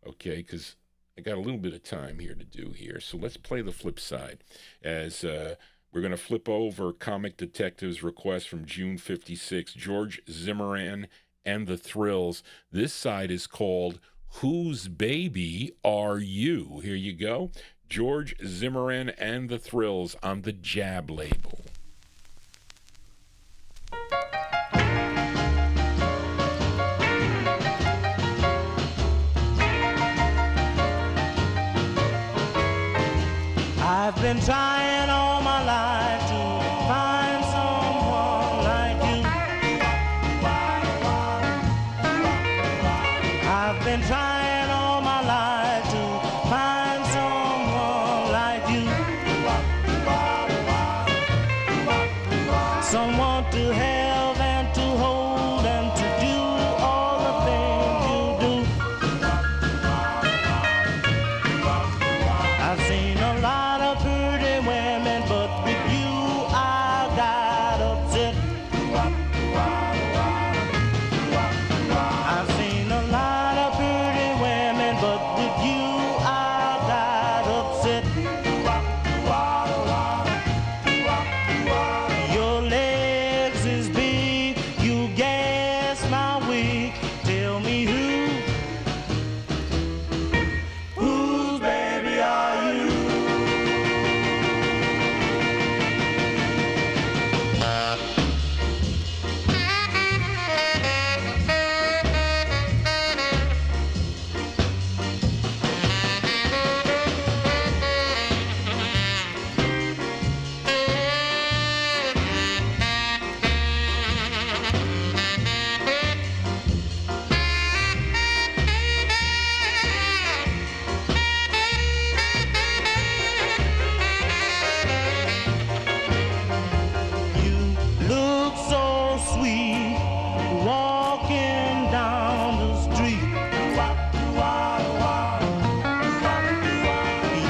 Okay, because I got a little bit of time here to do here. So let's play the flip side as we're going to flip over Comic Detective's request from June 56, George Zimmerman and the Thrills. This side is called Whose Baby Are You? Here you go. George Zimmerman and the Thrills on the Jab label. I've been trying all my life to find someone like you. I've been trying all my life to find someone like you. Someone to help and to hold and to do all the things you do. I've seen a lot of pretty women, but with you I got upset. I've seen a lot of pretty women, but with you I got upset. Your legs is big, you gas my wig. Tell me whose baby are you? You look so sweet walking down the street.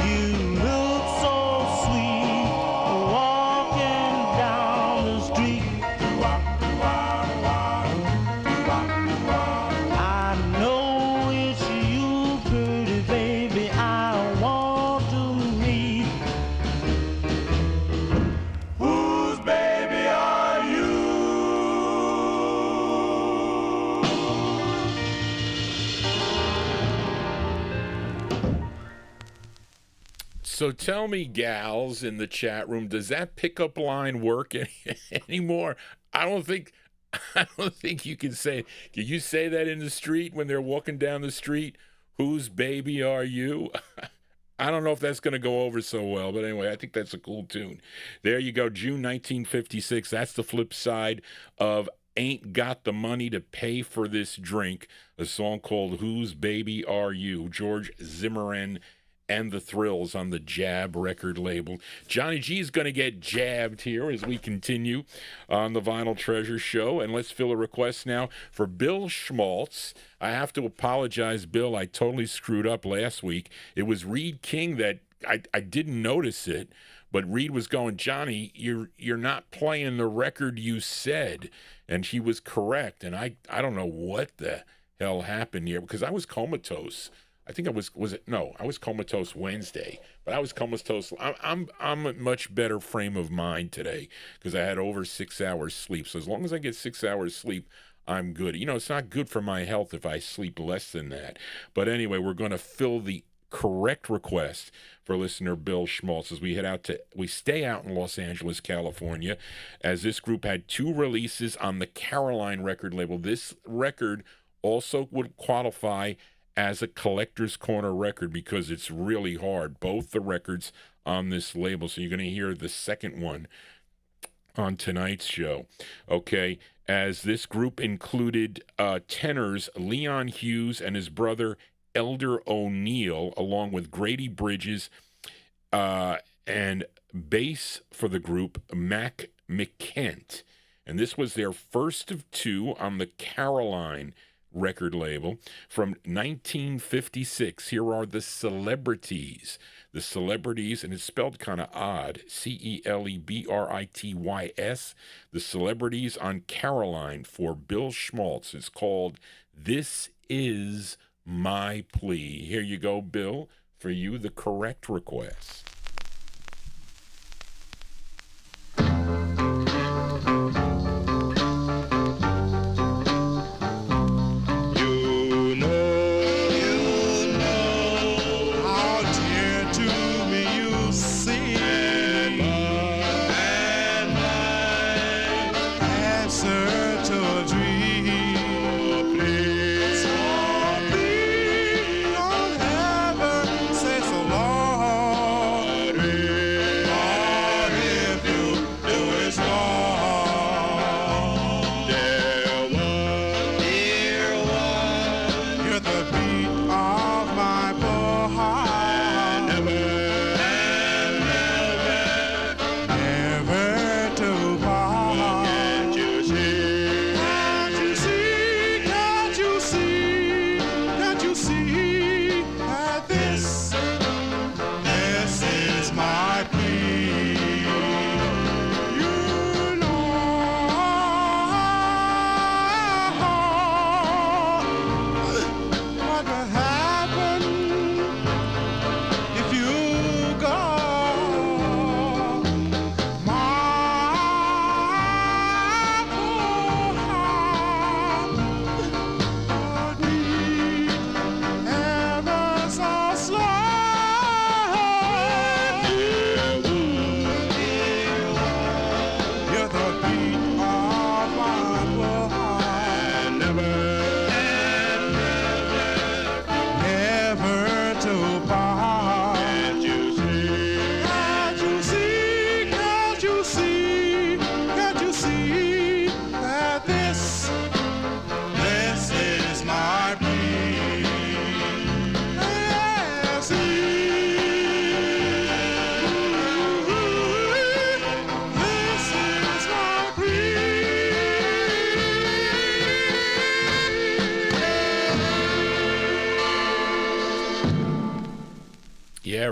You look so sweet walking down the street. I know it's you, pretty baby, I want to meet. Whose baby are you? So tell me, gals in the chat room, does that pickup line work anymore? I don't think you can say. Can you say that in the street when they're walking down the street? Whose baby are you? I don't know if that's going to go over so well, but anyway, I think that's a cool tune. There you go, June 1956. That's the flip side of Ain't Got the Money to Pay for This Drink, a song called Whose Baby Are You? George Zimmerman and the Thrills on the Jab record label. Johnny G is going to get jabbed here as we continue on the Vinyltreasure show. And let's fill a request now for Bill Schmaltz. I have to apologize, Bill. I totally screwed up last week. It was Reed King that I didn't notice it, but Reed was going, Johnny, you're not playing the record you said. And he was correct. And I don't know what the hell happened here because I was comatose. I think I was comatose Wednesday, but I was comatose. I'm a much better frame of mind today because I had over 6 hours sleep. So as long as I get 6 hours sleep, I'm good. You know, it's not good for my health if I sleep less than that. But anyway, we're going to fill the correct request for listener Bill Schmaltz as we stay out in Los Angeles, California, as this group had 2 releases on the Caroline record label. This record also would qualify as a collector's corner record because it's really hard, both the records on this label. So you're going to hear the second one on tonight's show. Okay, as this group included tenors Leon Hughes and his brother Elder O'Neill, along with Grady Bridges, and bass for the group Mac McKent. And this was their first of 2 on the Caroline record label from 1956. Here are the Celebrities. The Celebrities, and it's spelled kind of odd, Celebritys. The Celebrities on Caroline for Bill Schmaltz is called This Is My Plea. Here you go, Bill, for you, the correct request.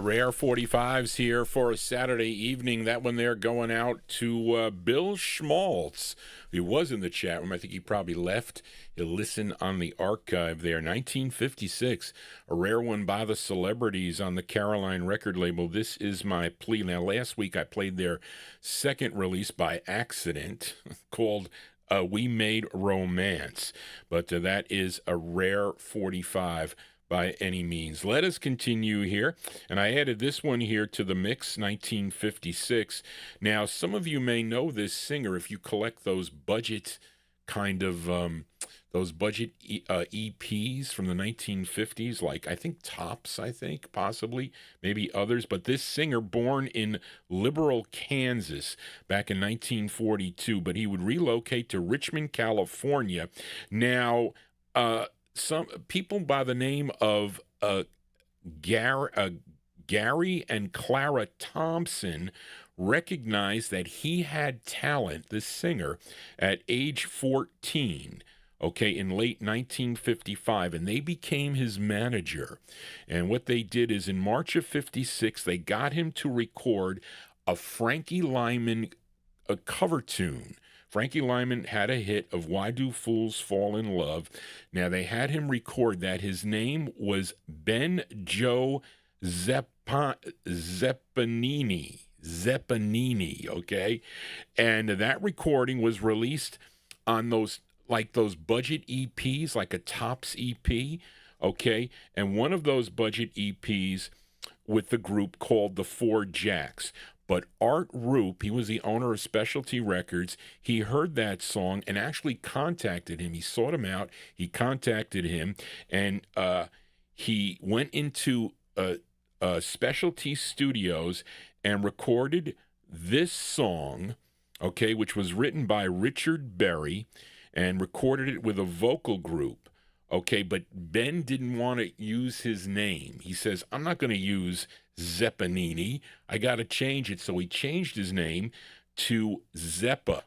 Rare 45s here for a Saturday evening. That one there going out to Bill Schmaltz. He was in the chat room. I think he probably left. He'll listen on the archive there. 1956, a rare one by the Celebrities on the Caroline record label. This Is My Plea. Now, last week I played their second release by accident called We Made Romance. But that is a rare 45 by any means. Let us continue here. And I added this one here to the mix, 1956. Now, some of you may know this singer if you collect those budget kind of, those budget EPs from the 1950s, like I think Tops, possibly, maybe others. But this singer, born in Liberal, Kansas, back in 1942, but he would relocate to Richmond, California. Now, some people by the name of Gary and Clara Thompson recognized that he had talent, this singer, at age 14, in late 1955, and they became his manager. And what they did is in March of 56, they got him to record a Frankie Lyman cover tune. Frankie Lyman had a hit of Why Do Fools Fall in Love. Now, they had him record that. His name was Ben Joe Zeppanini, okay? And that recording was released on those budget EPs, like a Tops EP, okay? And one of those budget EPs with the group called the Four Jacks. But Art Roop, he was the owner of Specialty Records. He heard that song and actually contacted him. He sought him out. He contacted him, and he went into Specialty Studios and recorded this song, okay, which was written by Richard Berry, and recorded it with a vocal group, okay? But Ben didn't want to use his name. He says, I'm not going to use Zeppanini. I got to change it. So he changed his name to Zeppa,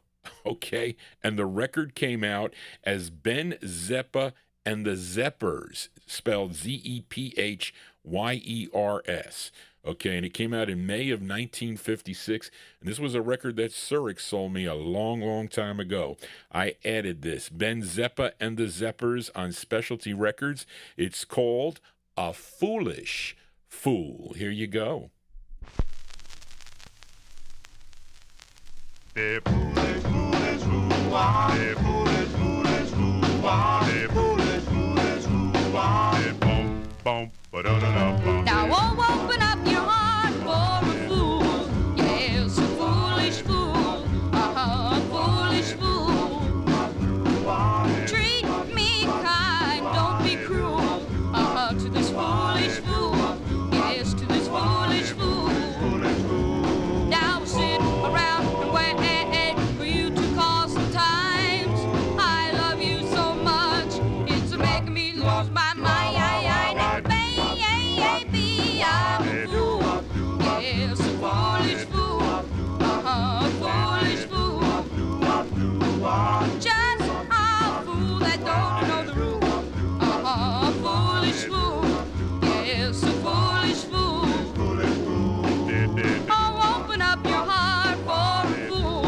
okay? And the record came out as Ben Zeppa and the Zeppers, spelled Zephyers, okay? And it came out in May of 1956, and this was a record that Zurich sold me a long, long time ago. I added this, Ben Zeppa and the Zeppers on Specialty Records. It's called A Foolish Fool. Here you go. The foolish, foolish fool, the foolish, foolish fool, the foolish, foolish fool, the boom, boom, ba-da-da-da-bum. Now open up your heart for a fool. Yes, a foolish fool. A foolish fool. Treat me kind, don't be cruel. To this foolish fool. Yes, to this foolish fool. Now sit around and wait for you to call sometimes. I love you so much, it's making me lose my mind. Baby, I'm a fool. Yes, a foolish fool. A foolish fool. Just a fool that don't know the rules. A foolish fool. Yes, a foolish fool. Oh, open up your heart for a fool.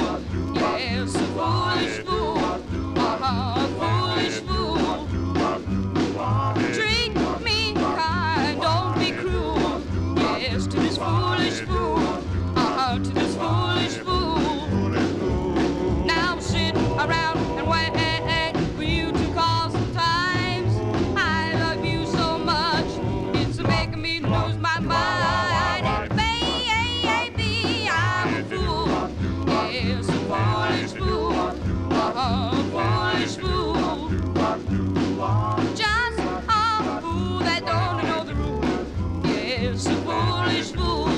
Yes, a foolish fool. A foolish fool. Treat me kind, don't be cruel. Yes, to this foolish fool. To this foolish fool. Now sit around and wait for you to call sometimes. I love you so much, it's making me lose my mind. Baby, I'm a fool. Yes, a foolish fool. A foolish fool. Just a fool that don't know the rules. Yes, a foolish fool.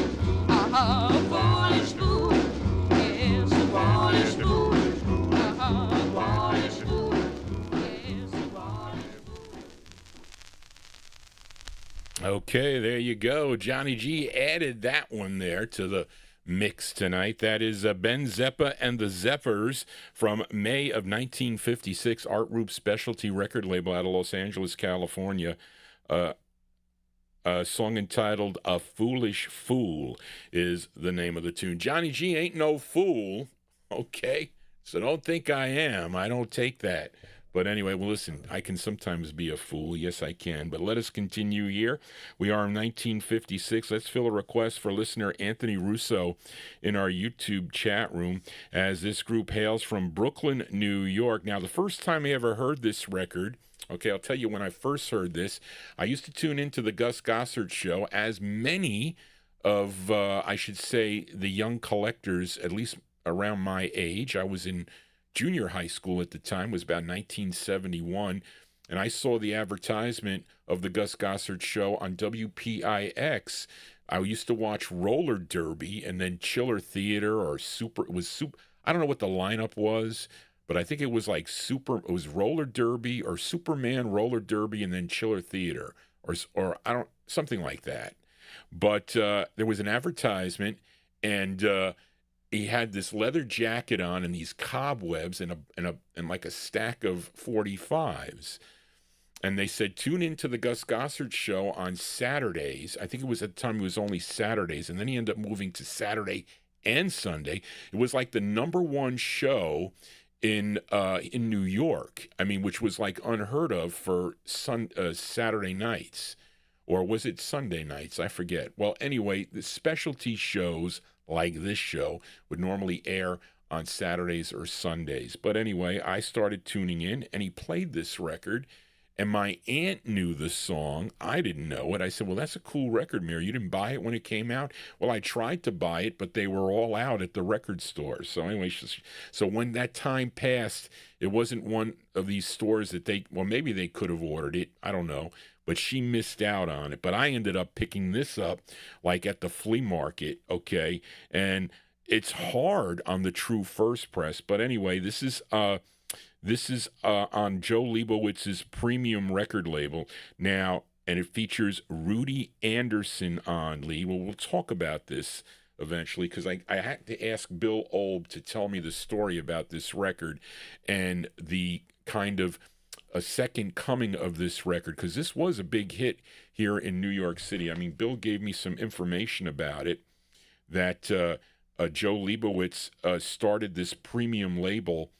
A foolish fool. Yes, a foolish fool. A foolish fool. Yes, a foolish fool. Okay, there you go. Johnny G added that one there to the mix tonight. That is Ben Zeppa and the Zeppers from May of 1956, Art Roop Specialty record label out of Los Angeles, California. A song entitled A Foolish Fool is the name of the tune. Johnny G ain't no fool, okay? So don't think I am. I don't take that. But anyway, well, listen, I can sometimes be a fool. Yes, I can. But let us continue here. We are in 1956. Let's fill a request for listener Anthony Russo in our YouTube chat room, as this group hails from Brooklyn, New York. Now, the first time I ever heard this record, okay, I'll tell you when I first heard this, I used to tune into the Gus Gossard show, as many of, I should say, the young collectors, at least around my age. I was in junior high school at the time, was about 1971, and I saw the advertisement of the Gus Gossard show on WPIX. I used to watch roller derby and then Chiller Theater or Super. It was Super. I don't know what the lineup was, but I think it was like Super. It was roller derby or Superman roller derby and then Chiller Theater or I don't, something like that. But there was an advertisement, and he had this leather jacket on and these cobwebs and like a stack of 45s. And they said, tune into the Gus Gossard show on Saturdays. I think it was at the time it was only Saturdays. And then he ended up moving to Saturday and Sunday. It was like the number one show in New York. I mean, which was like unheard of for Saturday nights. Or was it Sunday nights? I forget. Well, anyway, the specialty shows like this show would normally air on Saturdays or Sundays. But anyway, I started tuning in, and he played this record, And my aunt knew the song. I didn't know it. I said, well, that's a cool record, Mary. You didn't buy it when it came out? Well, I tried to buy it, but they were all out at the record stores. So anyway, so when that time passed, it wasn't one of these stores that maybe they could have ordered it. I don't know. But she missed out on it. But I ended up picking this up like at the flea market, okay? And it's hard on the true first press. But anyway, this is on Joe Leibowitz's premium record label now, and it features Rudy Anderson on lead. Well, we'll talk about this eventually because I had to ask Bill Olb to tell me the story about this record and the kind of a second coming of this record, because this was a big hit here in New York City. I mean, Bill gave me some information about it, that Joe Leibowitz started this premium label.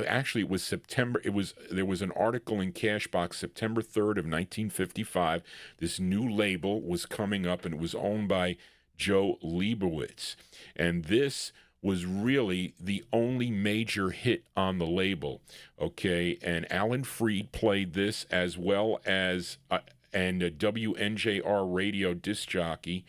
Actually, it was September. There was an article in Cashbox September 3rd of 1955. This new label was coming up, and it was owned by Joe Leibowitz. And this was really the only major hit on the label. Okay, and Alan Freed played this, as well as and a WNJR radio disc jockey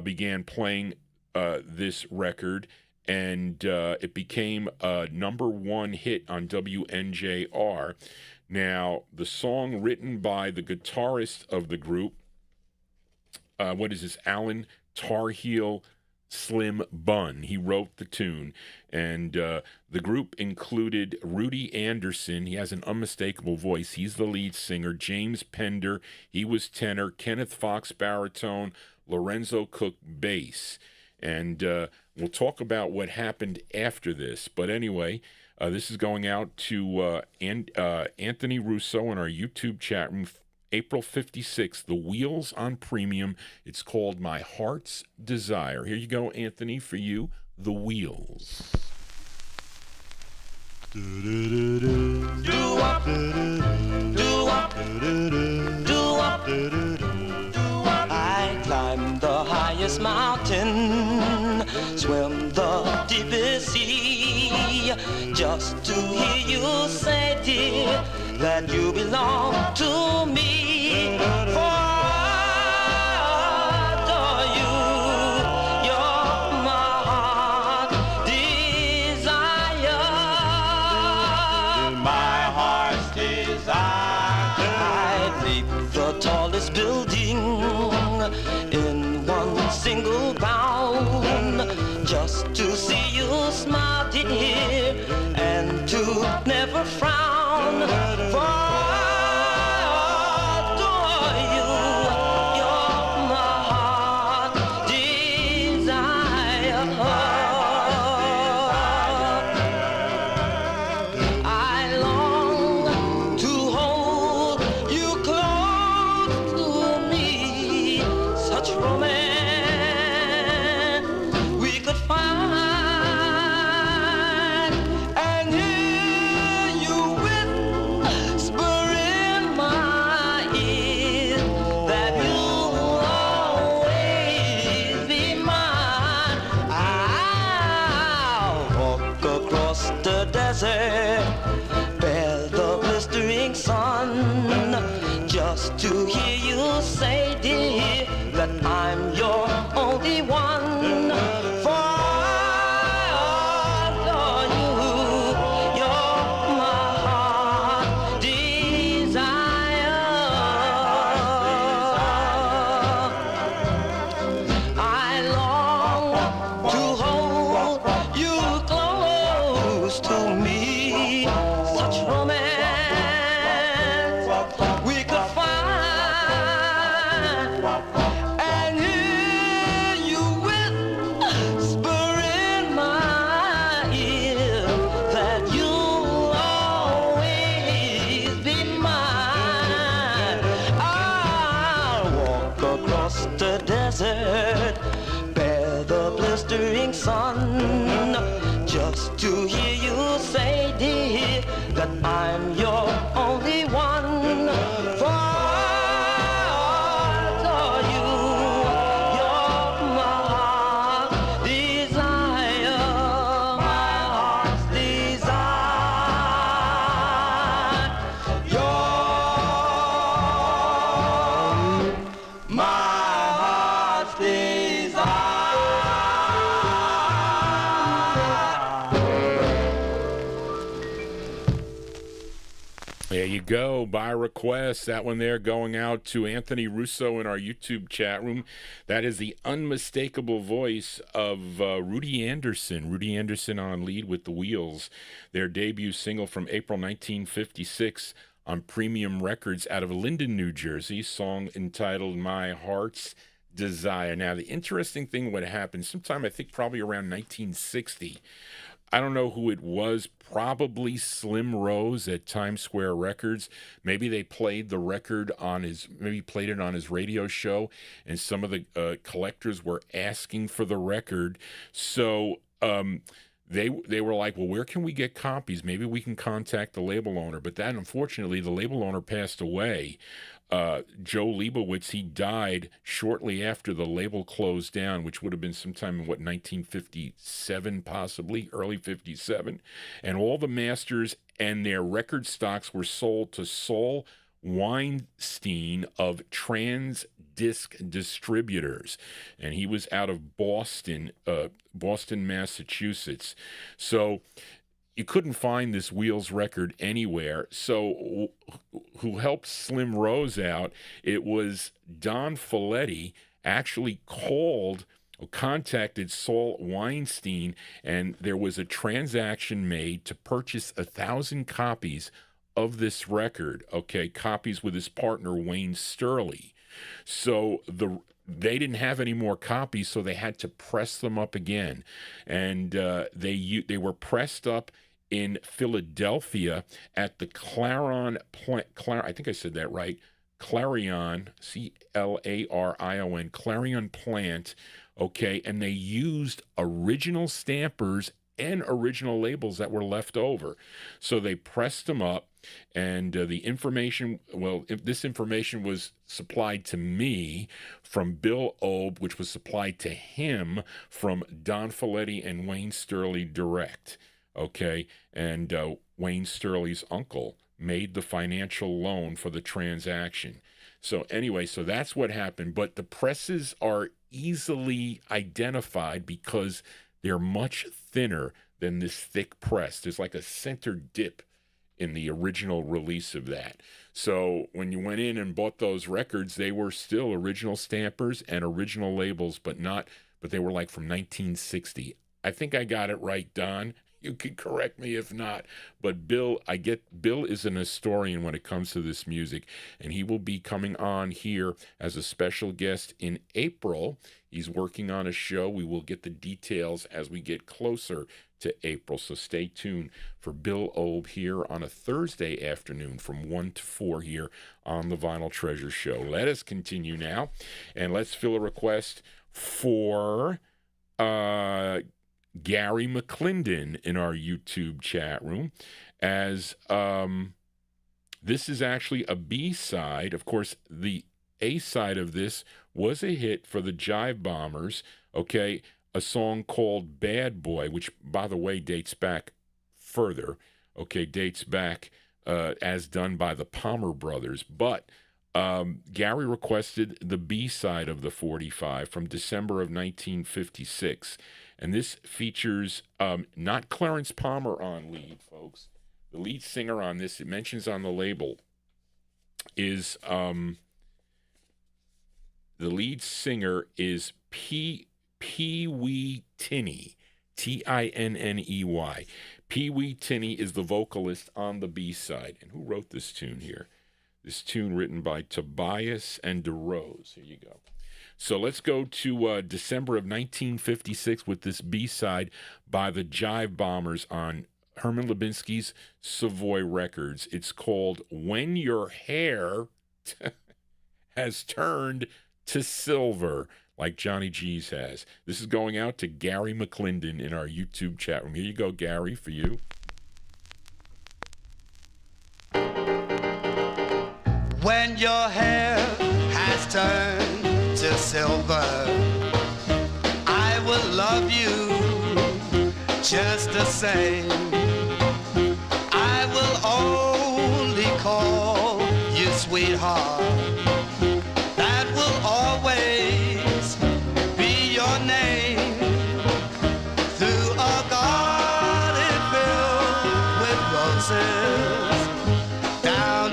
began playing this record. And it became a #1 hit on WNJR. Now, the song written by the guitarist of the group, Alan Tarheel Slim Bunn. He wrote the tune. And the group included Rudy Anderson. He has an unmistakable voice. He's the lead singer. James Pender, he was tenor. Kenneth Fox, baritone. Lorenzo Cook, bass. And we'll talk about what happened after this. But anyway, this is going out to Anthony Russo in our YouTube chat room, April 56th, The Wheels on Premium. It's called My Heart's Desire. Here you go, Anthony, for you, The Wheels. Doowop, doowop, doowop, doowop. I climb the highest mountain, swim the deepest sea, just to hear you say, dear, that you belong to me. For I adore you, you're my heart's desire. My heart's desire. I'd leap the tallest building in one single bound, just to see you smile, dear, and to never frown. For I adore you, you're my heart's desire. I long to hold you close to me, such romance we could find, and hear you whisper in my ear that you'll always be mine. I'll walk across the desert, bear the blistering sun, just to hear you say, dear, that I'm your only one. For I adore you, you're my heart's desire. I long to hold you close to me, such romance we could find, and hear you whisper in my ear that you'll always be mine. I'll walk across the desert, bear the blistering sun, just to hear you say, dear, that I'm your only one. For I adore you, you're my heart's desire. My heart's desire. You're go. By request, that one there going out to Anthony Russo in our YouTube chat room. That is the unmistakable voice of Rudy Anderson. Rudy Anderson on lead with the Wheels. Their debut single from April 1956 on Premium Records out of Linden, New Jersey. Song entitled My Heart's Desire. Now, the interesting thing would happen sometime, I think probably around 1960. I don't know who it was, probably Slim Rose at Times Square Records. Maybe they played the record on his, maybe played it on his radio show, and some of the collectors were asking for the record. So they were like, well, where can we get copies? Maybe we can contact the label owner. But then, unfortunately, the label owner passed away. Joe Leibowitz, he died shortly after the label closed down, which would have been sometime in, 1957, possibly, early 57. And all the masters and their record stocks were sold to Saul Weinstein of Trans Disc Distributors. And he was out of Boston, Massachusetts. So you couldn't find this Wheels record anywhere. So who helped Slim Rose out? It was Don Folletti actually contacted Saul Weinstein, and there was a transaction made to purchase 1,000 copies of this record, copies with his partner Wayne Sterling. So they didn't have any more copies, so they had to press them up again. And they were pressed up in Philadelphia at the Clarion plant. I think I said that right. Clarion, Clarion, Clarion plant. And they used original stampers and original labels that were left over. So they pressed them up, and the information, this information was supplied to me from Bill Obe, which was supplied to him from Don Folletti and Wayne Sterling direct. And Wayne Sterling's uncle made the financial loan for the transaction. So anyway, so that's what happened. But the presses are easily identified because they're much thinner than this thick press. There's like a center dip in the original release of that. So when you went in and bought those records, they were still original stampers and original labels, but they were like from 1960. I think I got it right, Don. You can correct me if not. But Bill is an historian when it comes to this music, and he will be coming on here as a special guest in April. He's working on a show. We will get the details as we get closer to April. So stay tuned for Bill Obe here on a Thursday afternoon from 1 to 4 here on the Vinyltreasure Show. Let us continue now, and let's fill a request for Gary McClendon in our YouTube chat room, as this is actually a B-side. Of course, the A-side of this was a hit for the Jive Bombers, a song called Bad Boy, which, by the way, dates back further, dates back as done by the Palmer Brothers. But Gary requested the B-side of the 45 from December of 1956. And this features not Clarence Palmer on lead, folks. The lead singer on this, it mentions on the label, is the lead singer is Pee Wee Tinney, Tinney. Pee Wee Tinney is the vocalist on the B-side. And who wrote this tune here? This tune written by Tobias and DeRose. Here you go. So let's go to December of 1956 with this B-side by the Jive Bombers on Herman Lubinsky's Savoy Records. It's called When Your Hair Has Turned to Silver, like Johnny G's has. This is going out to Gary McClendon in our YouTube chat room. Here you go, Gary, for you. When your hair has turned to silver, I will love you just the same. I will only call you sweetheart. That will always be your name. Through a garden filled with roses, down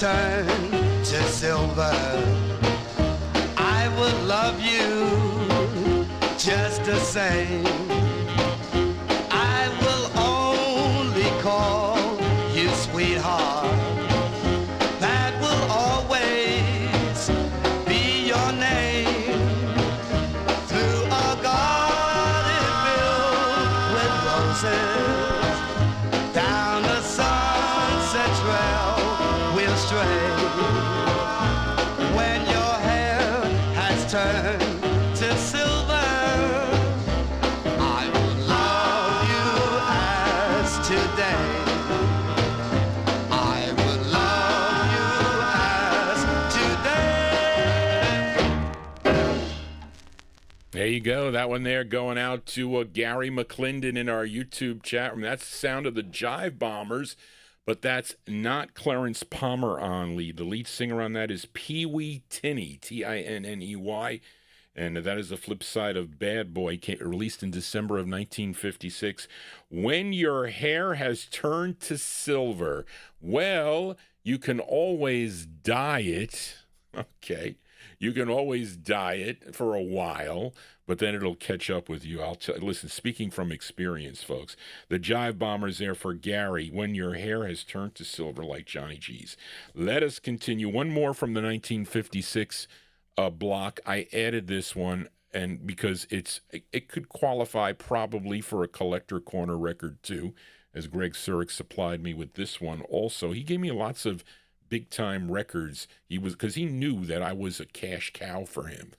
turned to silver, I would love you just the same. I will only call you sweetheart. That will always be your name. Through a garden filled with roses, down the sunset trail we'll stray. When your hair has turned to silver, I will love you as today. I will love you as today. There you go. That one there going out to Gary McClendon in our YouTube chat room. That's the sound of the Jive Bombers, but that's not Clarence Palmer on lead. The lead singer on that is Pee Wee Tinney, Tinney. And that is the flip side of Bad Boy, released in December of 1956. When your hair has turned to silver, well, you can always dye it. Okay. You can always dye it for a while, but then it'll catch up with you. Listen, speaking from experience, folks, the Jive Bombers there for Gary, When Your Hair Has Turned to Silver, like Johnny G's. Let us continue. One more from the 1956 block. I added this one, and because it could qualify probably for a collector corner record too, as Greg Surik supplied me with this one also. He gave me lots of big time records. Because he knew that I was a cash cow for him.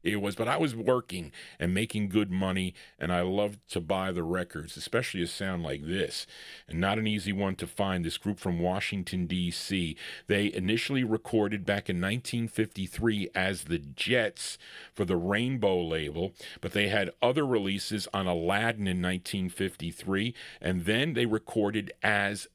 But I was working and making good money, and I loved to buy the records, especially a sound like this. And not an easy one to find. This group from Washington, D.C. They initially recorded back in 1953 as the Jets for the Rainbow label, but they had other releases on Aladdin in 1953, and then they recorded as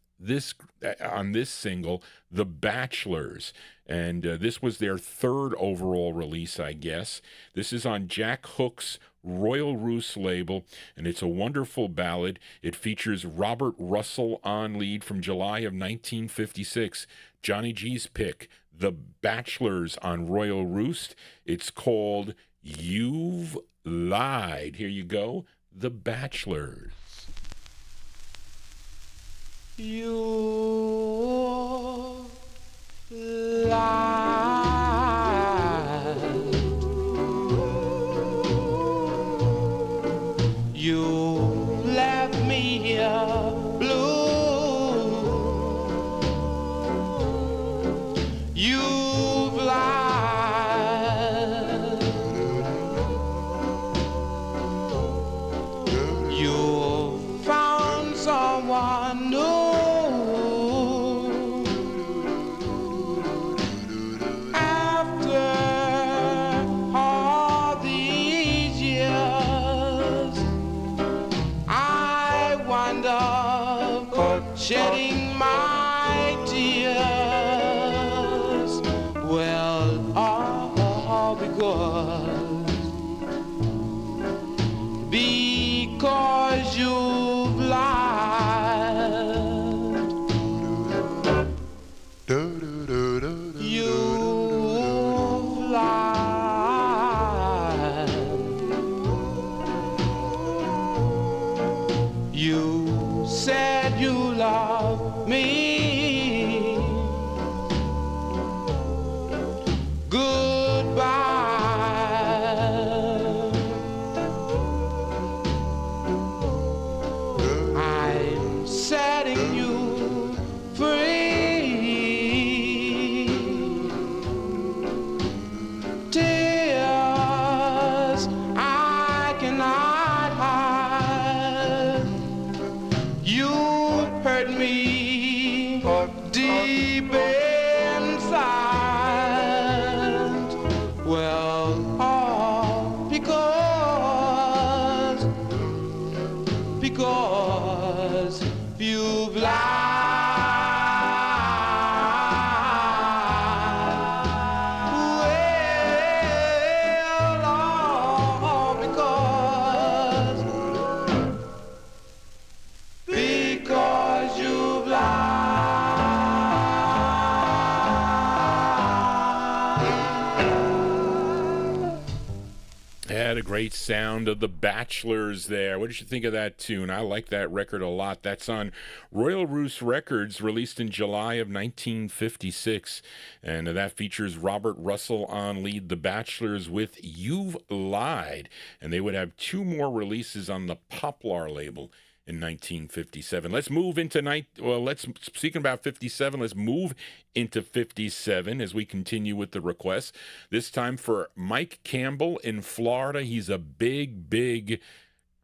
on this single, The Bachelors. And this was their third overall release, I guess. This is on Jack Hook's Royal Roost label, and it's a wonderful ballad. It features Robert Russell on lead from July of 1956. Johnny G's pick, The Bachelors on Royal Roost. It's called You've Lied. Here you go, The Bachelors. You lie. You left me here blue. You've lied. You found someone new. Shedding my tears, well, all because you've lied. You've lied. You said you love me. Goodbye. I'm setting you free. Tears I cannot hide. You hurt me deep inside. Well, all because you've lied. Well, all because you've lied. a great sound of the Bachelors there. What did you think of that tune? I like that record a lot. That's on Royal Roost Records, released in July of 1956. And that features Robert Russell on lead, The Bachelors, with You've Lied. And they would have 2 more releases on the Poplar label in 1957. Let's move into speaking about 57, let's move into 57 as we continue with the requests. This time for Mike Campbell in Florida. He's a big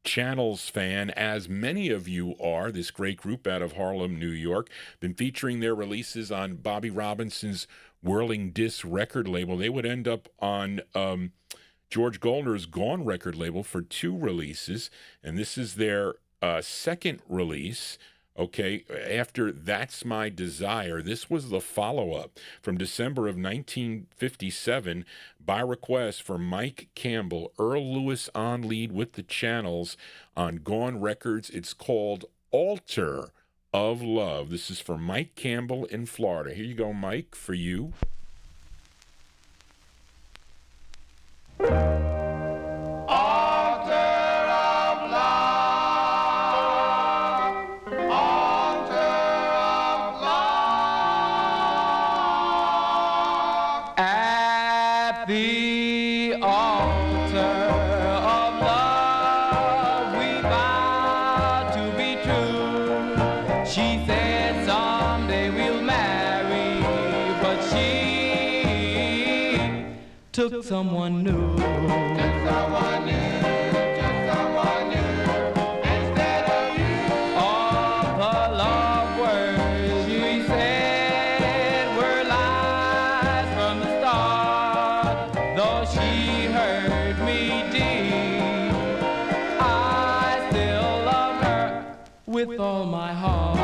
Channels fan, as many of you are. This great group out of Harlem, New York. Been featuring their releases on Bobby Robinson's Whirling Disc record label. They would end up on George Goldner's Gone record label for 2 releases, and this is their second release, okay, after That's My Desire. This was the follow-up from December of 1957 by request for Mike Campbell, Earl Lewis on lead with the Channels on Gone Records. It's called Altar of Love. This is for Mike Campbell in Florida. Here you go, Mike, for you. Took someone new. Instead of you. All the love words we said were lies from the start. Though she hurt me deep, I still love her with all my heart.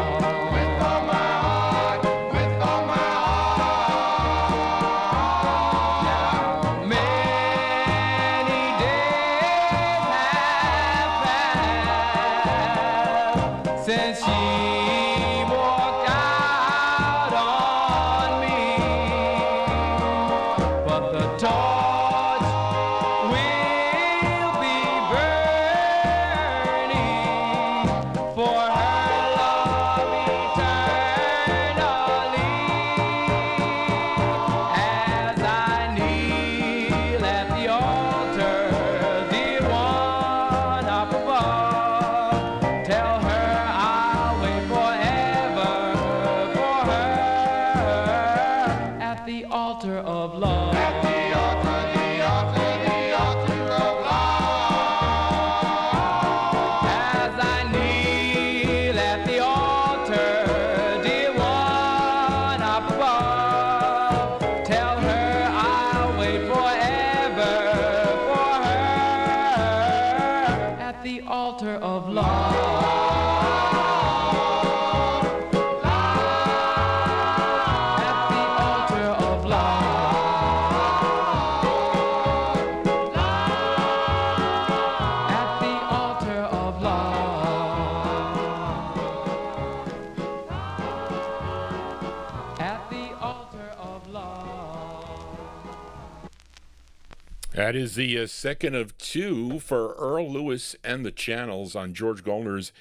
That is the second of 2 for Earl Lewis and the Channels on George Goldner's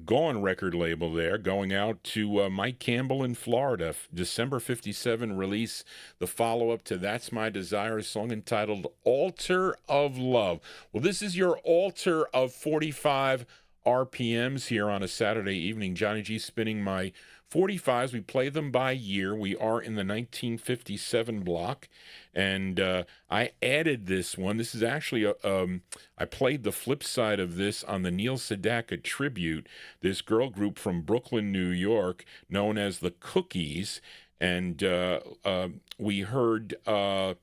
Gone record label there, going out to Mike Campbell in Florida. December 57 release, the follow-up to That's My Desire, a song entitled Altar of Love. Well, this is your altar of 45 RPMs here on a Saturday evening. Johnny G spinning my 45s. We play them by year. We are in the 1957 block, and I added this one. This is actually I played the flip side of this on the Neil Sedaka tribute, this girl group from Brooklyn, New York, known as the Cookies, and we heard what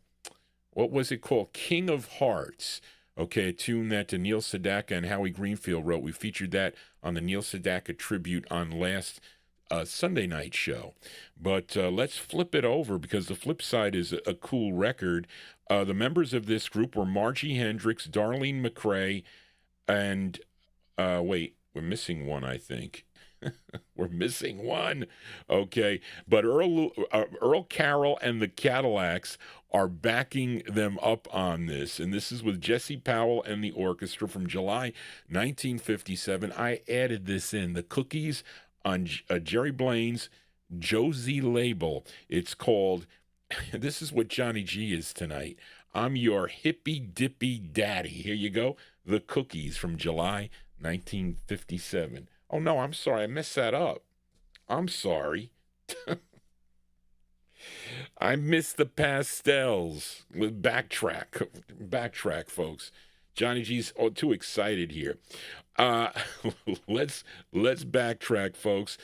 was it called? King of Hearts. Okay, a tune that Neil Sedaka and Howie Greenfield wrote. We featured that on the Neil Sedaka tribute on last Sunday night show. But let's flip it over, because the flip side is a cool record. The members of this group were Margie Hendricks, Darlene McRae, and wait, we're missing one, I think. We're missing one. Okay. But Earl Carroll and the Cadillacs are backing them up on this. And this is with Jesse Powell and the orchestra from July 1957. I added this in. The Cookies on Jerry Blaine's Josie label. It's called, this is what Johnny G is tonight. I'm your hippy dippy daddy. Here you go. The Cookies from July 1957. Oh, no, I'm sorry. I messed that up. I'm sorry. I missed the Pastels. With backtrack, folks. Johnny G's too excited here. Let's backtrack, folks.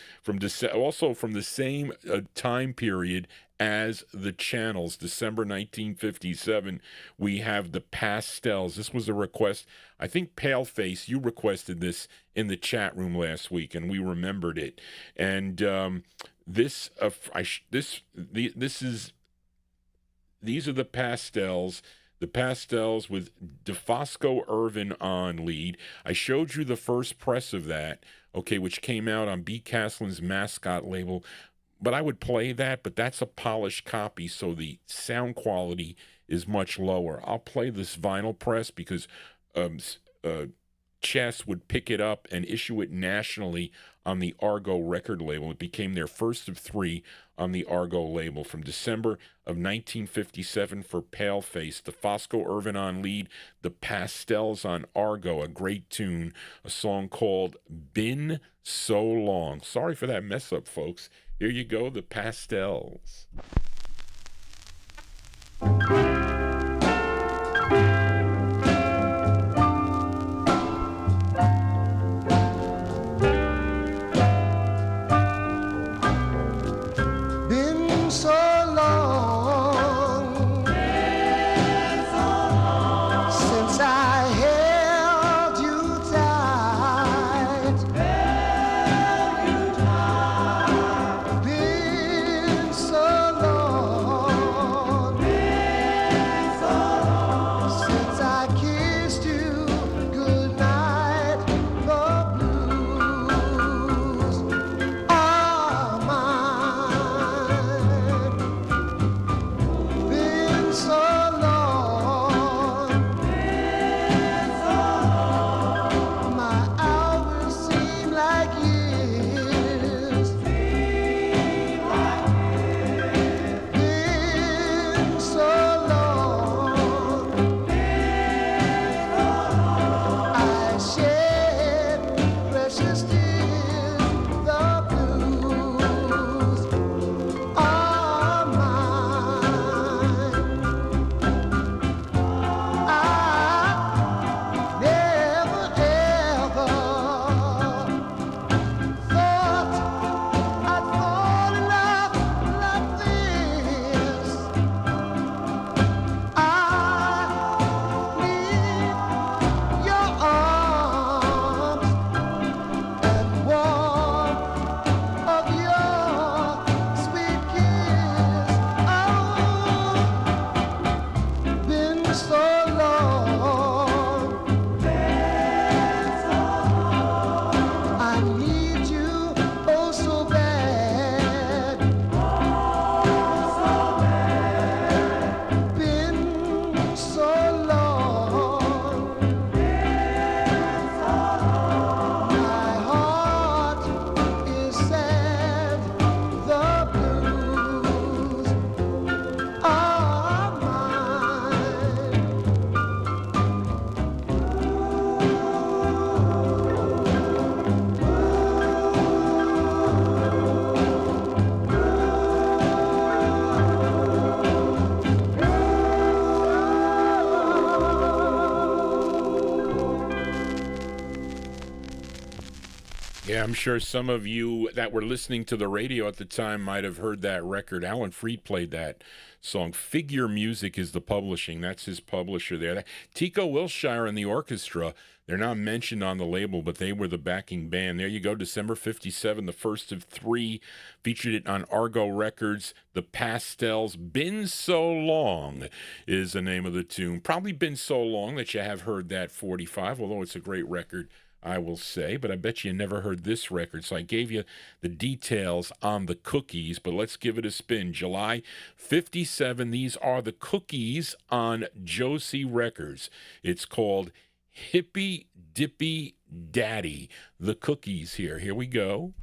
Also from the same time period as the Channels, December 1957, we have the Pastels. This was a request. I think Paleface, you requested this in the chat room last week, and we remembered it. And these are the Pastels. The Pastels with DeFosco Irvin on lead. I showed you the first press of that, okay, which came out on B. Caslin's Mascot label. But I would play that, but that's a polished copy, so the sound quality is much lower. I'll play this vinyl press because Chess would pick it up and issue it nationally on the Argo record label. It became their first of 3 on the Argo label from December of 1957 for Paleface. DeFosco Irvin on lead, the Pastels on Argo, a great tune, a song called Been So Long. Sorry for that mess up, folks. Here you go, the Pastels. Been so long since I held you tight. Been so long since I kissed you goodnight. The blues are mine. Been so long, my hours seem like years. Been so long, I shed precious tears. The blues are mine. I never ever thought I'd fall in love like this. I need your arms and warmth of your sweet kiss. Oh, been so long. I need you oh so bad. Been so long. My heart is sad. The blues are mine. Yeah, I'm sure some of you that were listening to the radio at the time might have heard that record. Alan Freed played that song. Figure Music is the publishing. That's his publisher there. Tico Wilshire and the orchestra, they're not mentioned on the label, but they were the backing band. There you go, December 57, the first of 3. Featured it on Argo Records. The Pastels, Been So Long is the name of the tune. Probably been so long that you have heard that 45, although it's a great record. I will say, but I bet you never heard this record. So I gave you the details on the Cookies, but let's give it a spin. July 57, these are the Cookies on Josie Records. It's called Hippy Dippy Daddy. The Cookies here. Here we go.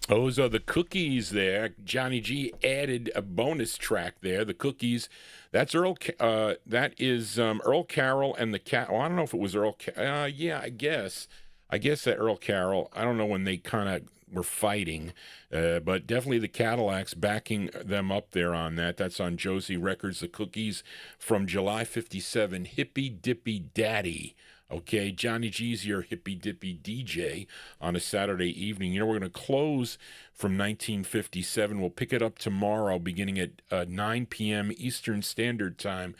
Those are the Cookies there. Johnny G added a bonus track there. The Cookies. That's Earl. That is Earl Carroll and the Cat. Oh, I don't know if it was Earl. Yeah, I guess that Earl Carroll. I don't know when they kind of were fighting, but definitely the Cadillacs backing them up there on that. That's on Josie Records. The Cookies from July 57. Hippy Dippy Daddy. Okay, Johnny G's your hippy dippy DJ on a Saturday evening. You know, we're going to close from 1957. We'll pick it up tomorrow beginning at 9 p.m. Eastern Standard Time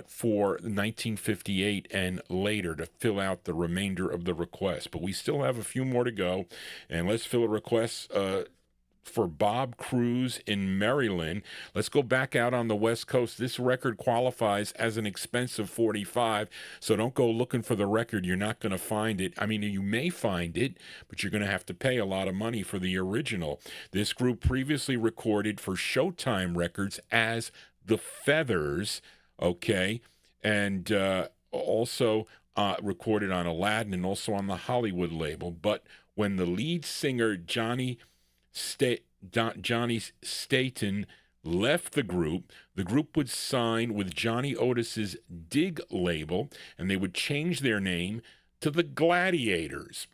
for 1958 and later to fill out the remainder of the requests. But we still have a few more to go, and let's fill a request for Bob Cruz in Maryland. Let's go back out on the West Coast. This record qualifies as an expensive 45, so don't go looking for the record. You're not going to find it. I mean, you may find it, but you're going to have to pay a lot of money for the original. This group previously recorded for Showtime Records as The Feathers, okay, and also recorded on Aladdin and also on the Hollywood label. But when the lead singer Johnny Staten left the group would sign with Johnny Otis's Dig label, and they would change their name to the Gladiators.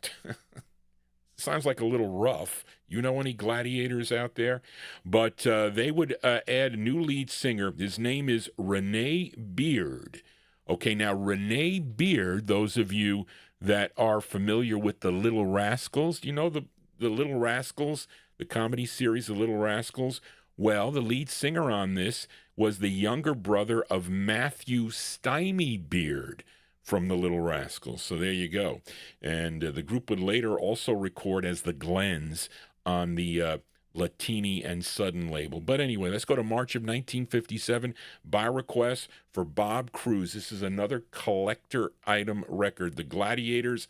Sounds like a little rough. You know any Gladiators out there? But they would add a new lead singer. His name is Renee Beard. Okay, now Renee Beard, those of you that are familiar with the Little Rascals, you know the Little Rascals, the comedy series, The Little Rascals? Well, the lead singer on this was the younger brother of Matthew Stymie Beard from the Little Rascals. So there you go. And the group would later also record as the Glens on the Latini and Sudden label. But anyway, let's go to March of 1957. By request for Bob Cruz. This is another collector item record. The Gladiators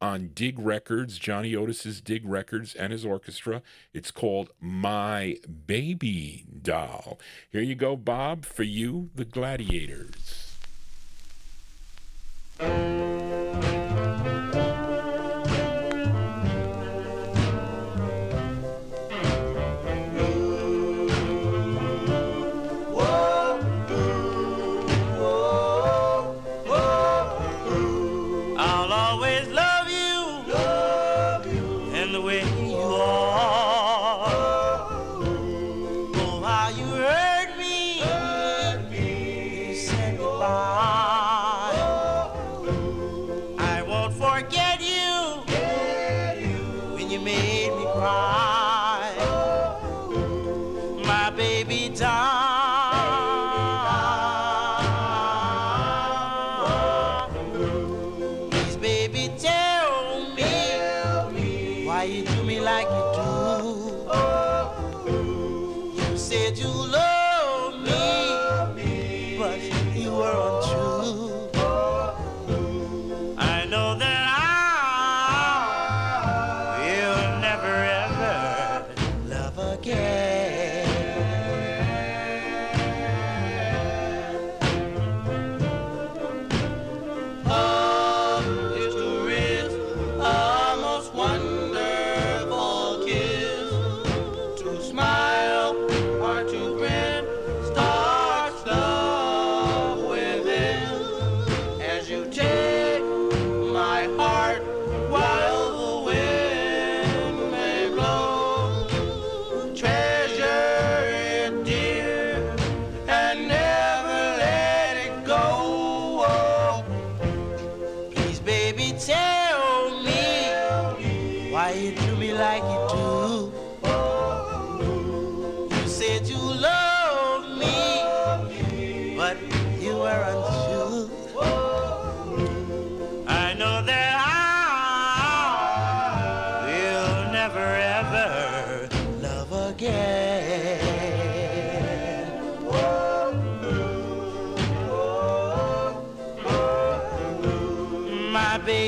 on Dig Records, Johnny Otis's Dig Records and his orchestra. It's called My Baby Doll. Here you go, Bob, for you, the Gladiators. Whoa, whoa, whoa.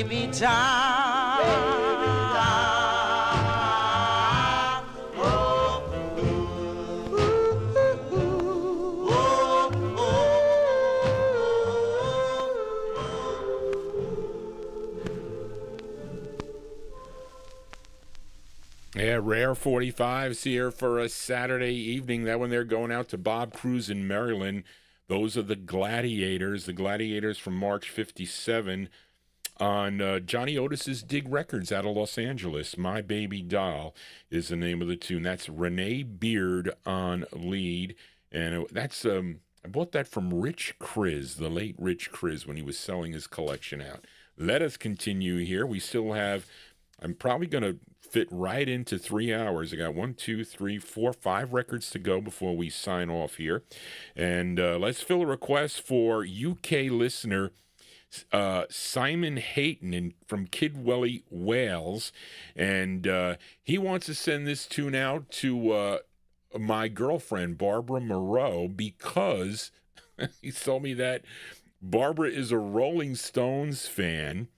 baby doll. Yeah, rare 45s here for a Saturday evening. That one they're going out to Bob Cruz in Maryland. Those are the Gladiators from March 57 on Johnny Otis's Dig Records out of Los Angeles. My Baby Doll is the name of the tune. That's Renee Beard on lead. And that's I bought that from Rich Chris, the late Rich Chris, when he was selling his collection out. Let us continue here. We still have, I'm probably going to fit right into 3 hours. I got 1, 2, 3, 4, 5 records to go before we sign off here. And let's fill a request for UK listener Simon Hayton from Kidwelly, Wales. And he wants to send this tune out to my girlfriend, Barbara Moreau, because he told me that Barbara is a Rolling Stones fan.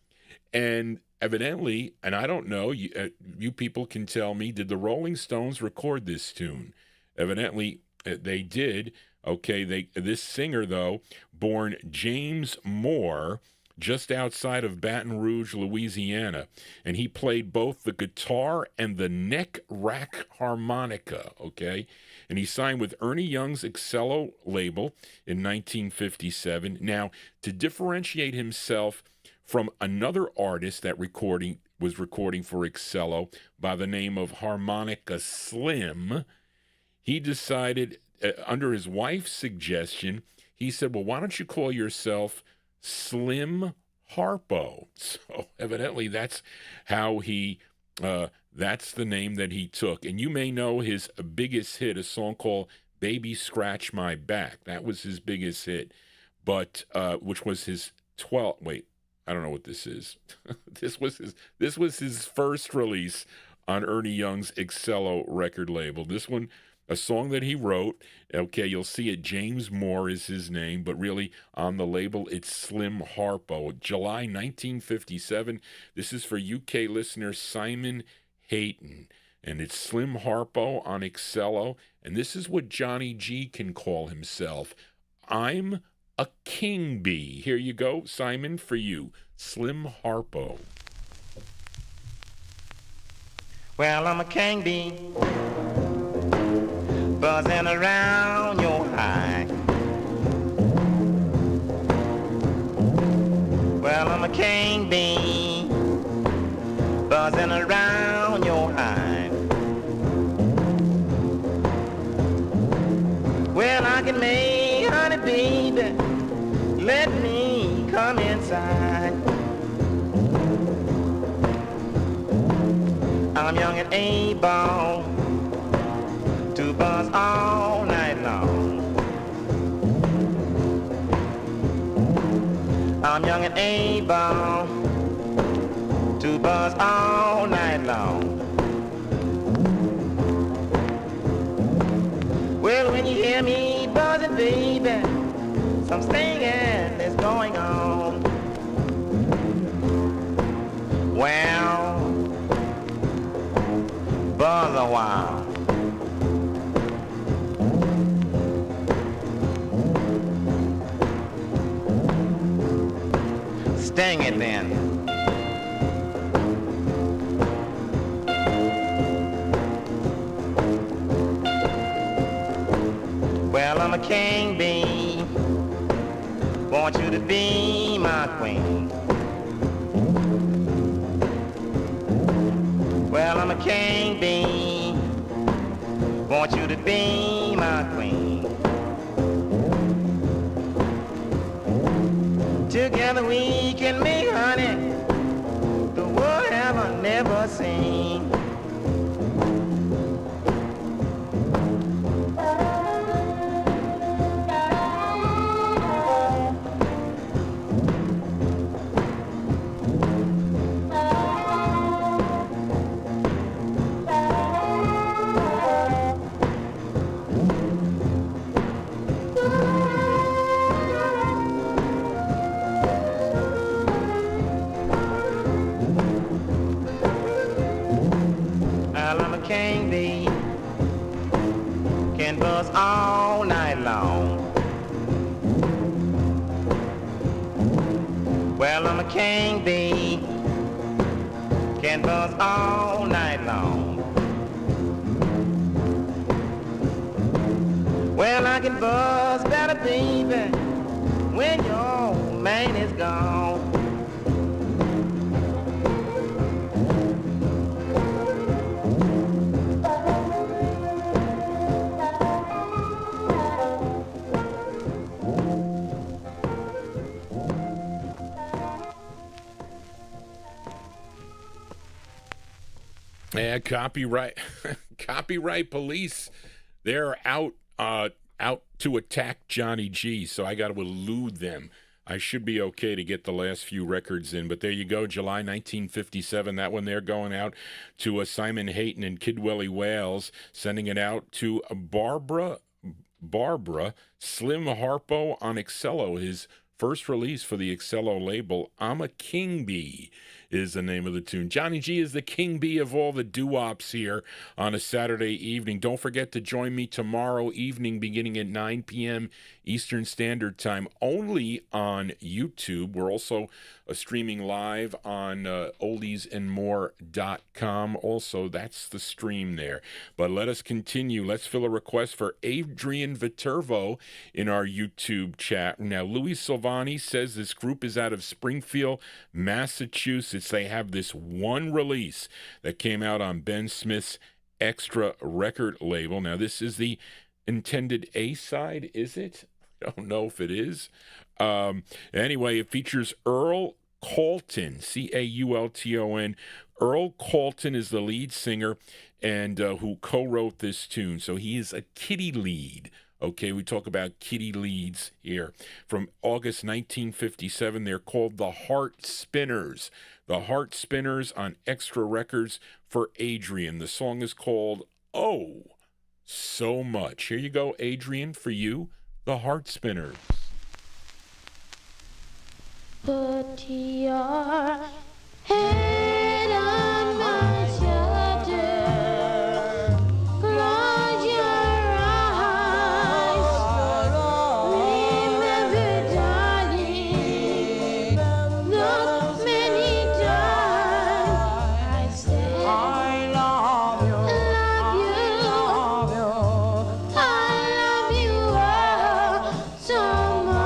And evidently, and I don't know, you people can tell me, did the Rolling Stones record this tune? Evidently, they did. Okay, this singer, though, born James Moore, just outside of Baton Rouge, Louisiana, and he played both the guitar and the neck rack harmonica, okay? And he signed with Ernie Young's Excello label in 1957. Now, to differentiate himself from another artist that was recording for Excello by the name of Harmonica Slim, he decided, under his wife's suggestion, he said, well, why don't you call yourself Slim Harpo? So evidently that's how that's the name that he took. And you may know his biggest hit, a song called Baby Scratch My Back. That was his biggest hit, but which was his 12th, wait, I don't know what this is. This was his first release on Ernie Young's Excello record label. This one, a song that he wrote. Okay, you'll see it. James Moore is his name, but really on the label, it's Slim Harpo. July 1957. This is for UK listener Simon Hayton, and it's Slim Harpo on Excello. And this is what Johnny G can call himself. I'm a king bee. Here you go, Simon, for you. Slim Harpo. Well, I'm a king bee, buzzing around your hive. Well, I'm a king bee, buzzing around your hive. Well, I can make honey, baby, let me come inside. I'm young and able to buzz all night long. I'm young and able to buzz all night long. Well, when you hear me buzzing, baby, some singing is going on. Well, buzz a while. Sting it then. Well, I'm a king bee, want you to be my queen. Well, I'm a king bee, want you to be my queen. Together we can make honey the world ever never seen. king bee, can buzz all night long. Well, I'm a king bee, can buzz all night long. Well, I can buzz better, baby, when your man is gone. Yeah, copyright police. They're out to attack Johnny G, so I got to elude them. I should be okay to get the last few records in, but there you go, July 1957. That one there going out to Simon Hayton and Kid Willie Wales, sending it out to Barbara Slim Harpo on Excello, his first release for the Excello label. I'm a King Bee is the name of the tune. Johnny G is the king bee of all the doo-wops here on a Saturday evening. Don't forget to join me tomorrow evening beginning at 9 p.m. Eastern Standard Time, only on YouTube. We're also streaming live on oldiesandmore.com. Also, that's the stream there. But let us continue. Let's fill a request for Adrian Viterbo in our YouTube chat. Now, Louis Silvani says this group is out of Springfield, Massachusetts. They have this one release that came out on Ben Smith's Extra record label. Now, this is the intended A-side, is it? I don't know if it is. Anyway, it features Earl Colton, Caulton. Earl Colton is the lead singer and who co-wrote this tune. So he is a kitty lead. Okay, we talk about kitty leads here. From August 1957, they're called the Heart Spinners. The Heart Spinners on Extra Records for Adrian. The song is called Oh So Much. Here you go, Adrian, for you, the Heart Spinners. Put your head on my shoulder, close your eyes, remember, darling, those many times I said I love you, I love you oh, so much.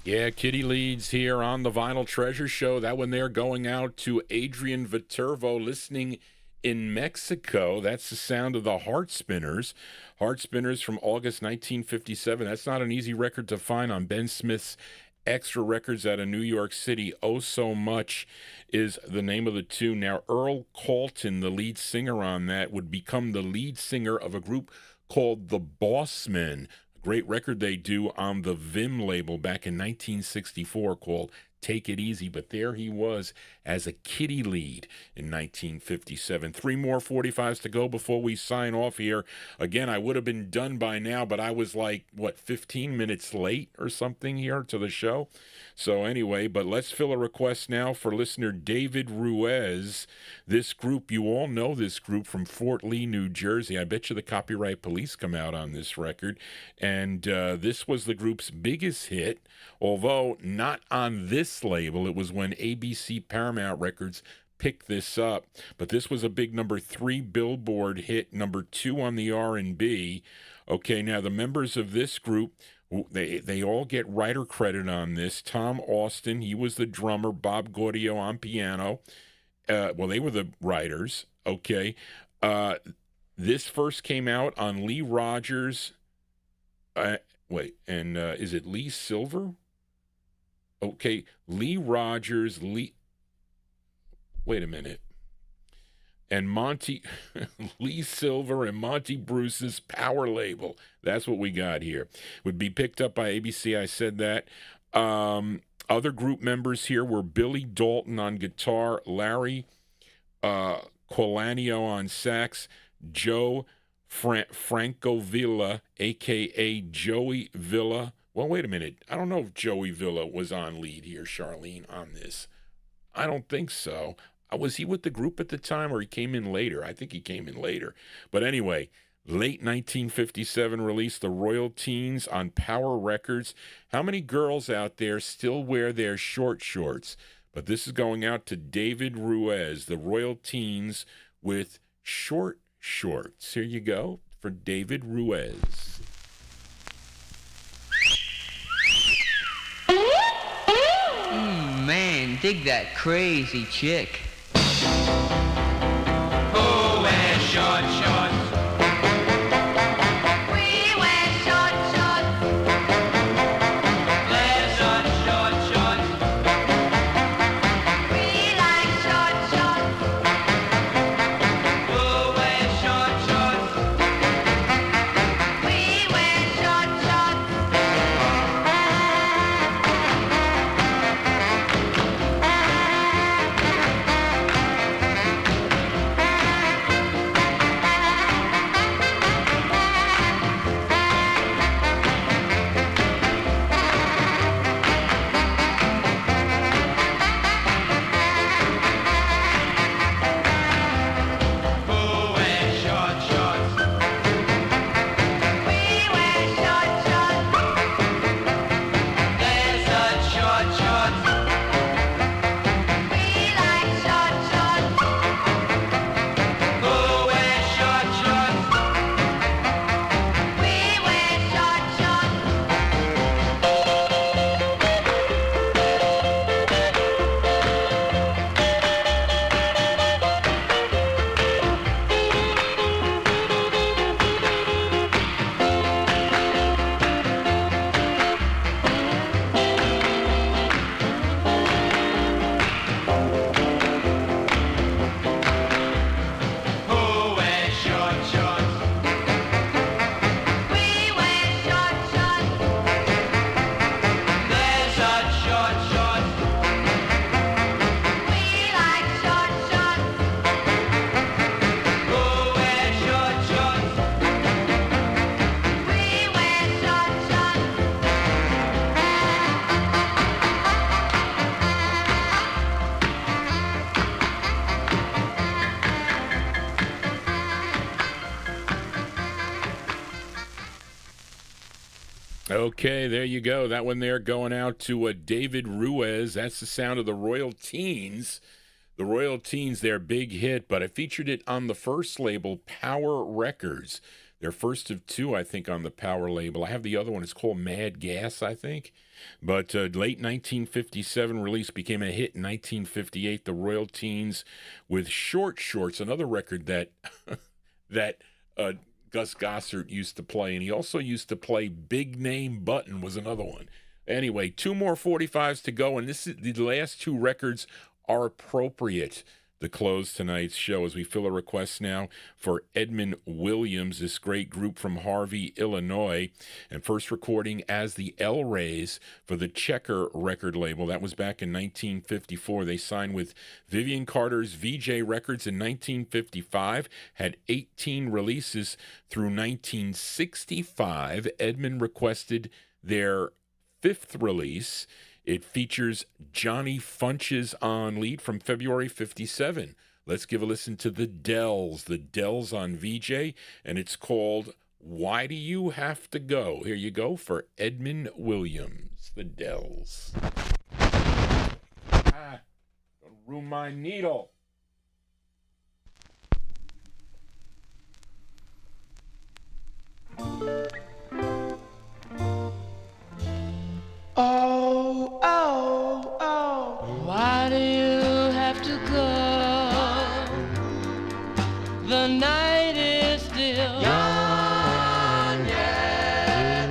Yeah, Kitty Leads here on the Vinyltreasure Show. That one there going out to Adrian Viterbo, listening in Mexico. That's the sound of the Heart Spinners. Heart Spinners from August 1957. That's not an easy record to find on Ben Smith's Extra Records out of New York City. Oh So Much is the name of the tune. Now, Earl Colton, the lead singer on that, would become the lead singer of a group called the Bossmen. A great record they do on the Vim label back in 1964 called Take It Easy. But there he was as a Kitty Lead in 1957. 3 more 45s to go before we sign off here. Again, I would have been done by now, but I was like, 15 minutes late or something here to the show. So anyway, but let's fill a request now for listener David Ruiz. This group, you all know this group from Fort Lee, New Jersey. I bet you the Copyright Police come out on this record. And this was the group's biggest hit, although not on this label. It was when ABC Paramount Records picked this up. But this was a big number 3 Billboard hit, number 2 on the R&B. Okay, now the members of this group, they all get writer credit on this. Tom Austin, he was the drummer. Bob Gaudio on piano. They were the writers. Okay. This first came out on Lee Rogers. Is it Lee Silver? Okay, Lee Rogers, wait a minute. And Monty, Lee Silver and Monty Bruce's Power label. That's what we got here. Would be picked up by ABC, I said that. Other group members here were Billy Dalton on guitar, Larry Colanio on sax, Joe Franco Villa, a.k.a. Joey Villa. Well, wait a minute. I don't know if Joey Villa was on lead here, Charlene, on this. I don't think so. Was he with the group at the time, or he came in later? I think he came in later. But anyway, late 1957 release, the Royal Teens on Power Records. How many girls out there still wear their short shorts? But this is going out to David Ruiz, the Royal Teens with short shorts. Here you go for David Ruiz. Man, dig that crazy chick. Who wears short shorts? We wear short shorts. There's such short shorts. We like short shorts. Who wears short shorts? We wear short shorts. Who wears short shorts? We wear short shorts. There's such short shorts. We like short shorts. Who wears short shorts? We wear short shorts. Who wears short shorts? We wear short shorts. There's such short shorts. We like short shorts. Who wears short shorts? We wear short shorts. Okay, there you go. That one there going out to David Ruiz. That's the sound of the Royal Teens. The Royal Teens, their big hit, but I featured it on the first label, Power Records. Their first of two, I think, on the Power label. I have the other one. It's called Mad Gas, I think. But late 1957 release, became a hit in 1958. The Royal Teens with Short Shorts, another record that that Gus Gossard used to play. And he also used to play Big Name Button was another one. Anyway, two more 45s to go. And this is the last two records are appropriate to close tonight's show as we fill a request now for Edmund Williams, this great group from Harvey, Illinois, and first recording as the El Rays for the Checker record label. That was back in 1954. They signed with Vivian Carter's VJ Records in 1955, had 18 releases through 1965. Edmund requested their fifth release. It features Johnny Funches on lead from February 57. Let's give a listen to the Dells on VJ, and it's called Why Do You Have to Go? Here you go for Edmund Williams, the Dells. Don't ruin my needle. Oh, oh, oh, why do you have to go? The night is still young yet.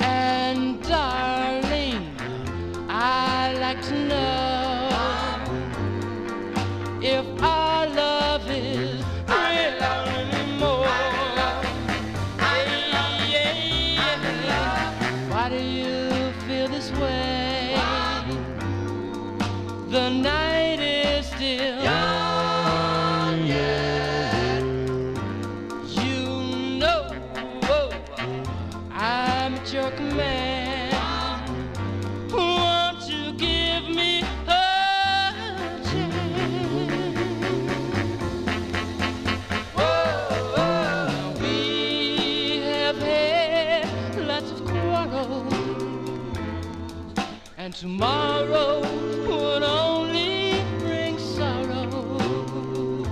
And darling, I'd like to know if our love is real anymore. Why do you feel this way? The night is still young yet. You know, I'm at your command. Won't you give me a chance? Oh, we have had lots of quarrels, and tomorrow would only bring sorrow.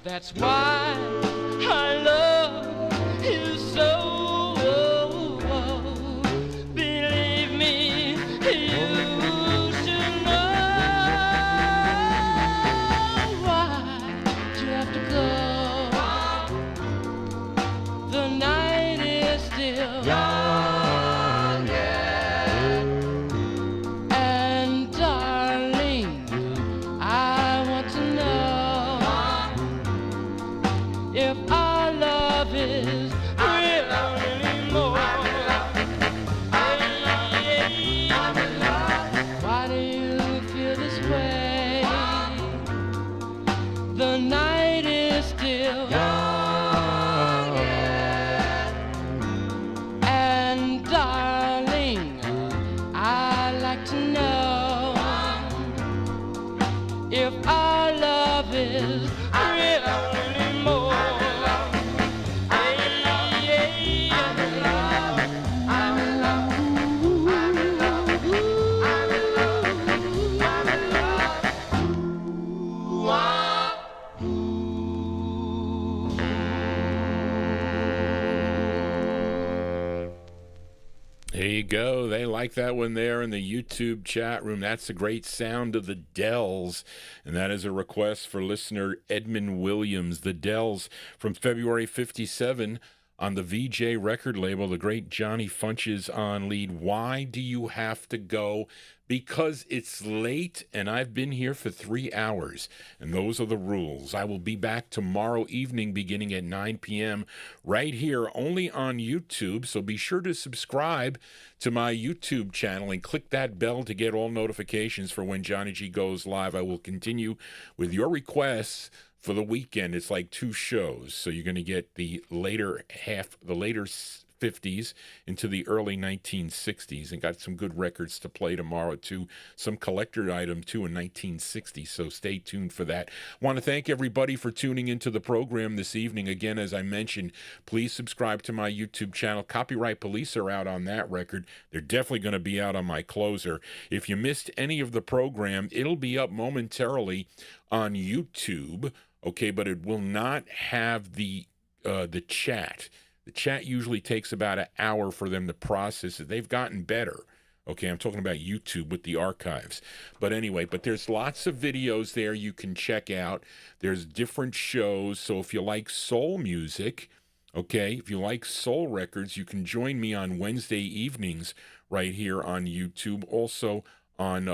That's why I love you so. Believe me, you should know why you have to go. The night is still young yet. And darling, I want to know if our love is real anymore. Why do you feel this way? The night is still young yet. And darling, I'd like to know if our love is real anymore. There you go. They like that one there in the YouTube chat room. That's the great sound of the Dells. And that is a request for listener Edmund Williams. The Dells from February 57 on the VJ record label. The great Johnny Funches on lead. Why do you have to go? Because it's late and I've been here for 3 hours. And those are the rules. I will be back tomorrow evening beginning at 9 p.m. right here only on YouTube. So be sure to subscribe to my YouTube channel and click that bell to get all notifications for when Johnny G goes live. I will continue with your requests for the weekend. It's like 2 shows. So you're going to get the later 50s into the early 1960s, and got some good records to play tomorrow too, some collector item too in 1960s, so stay tuned for that. Want to thank everybody for tuning into the program this evening. Again, as I mentioned, please subscribe to my YouTube channel. Copyright Police are out on that record. They're definitely going to be out on my closer. If you missed any of the program, it'll be up momentarily on YouTube, okay, but it will not have the the chat. The chat usually takes about an hour for them to process it. They've gotten better. Okay, I'm talking about YouTube with the archives. But anyway, there's lots of videos there you can check out. There's different shows. So if you like soul music, okay, if you like soul records, you can join me on Wednesday evenings right here on YouTube. Also on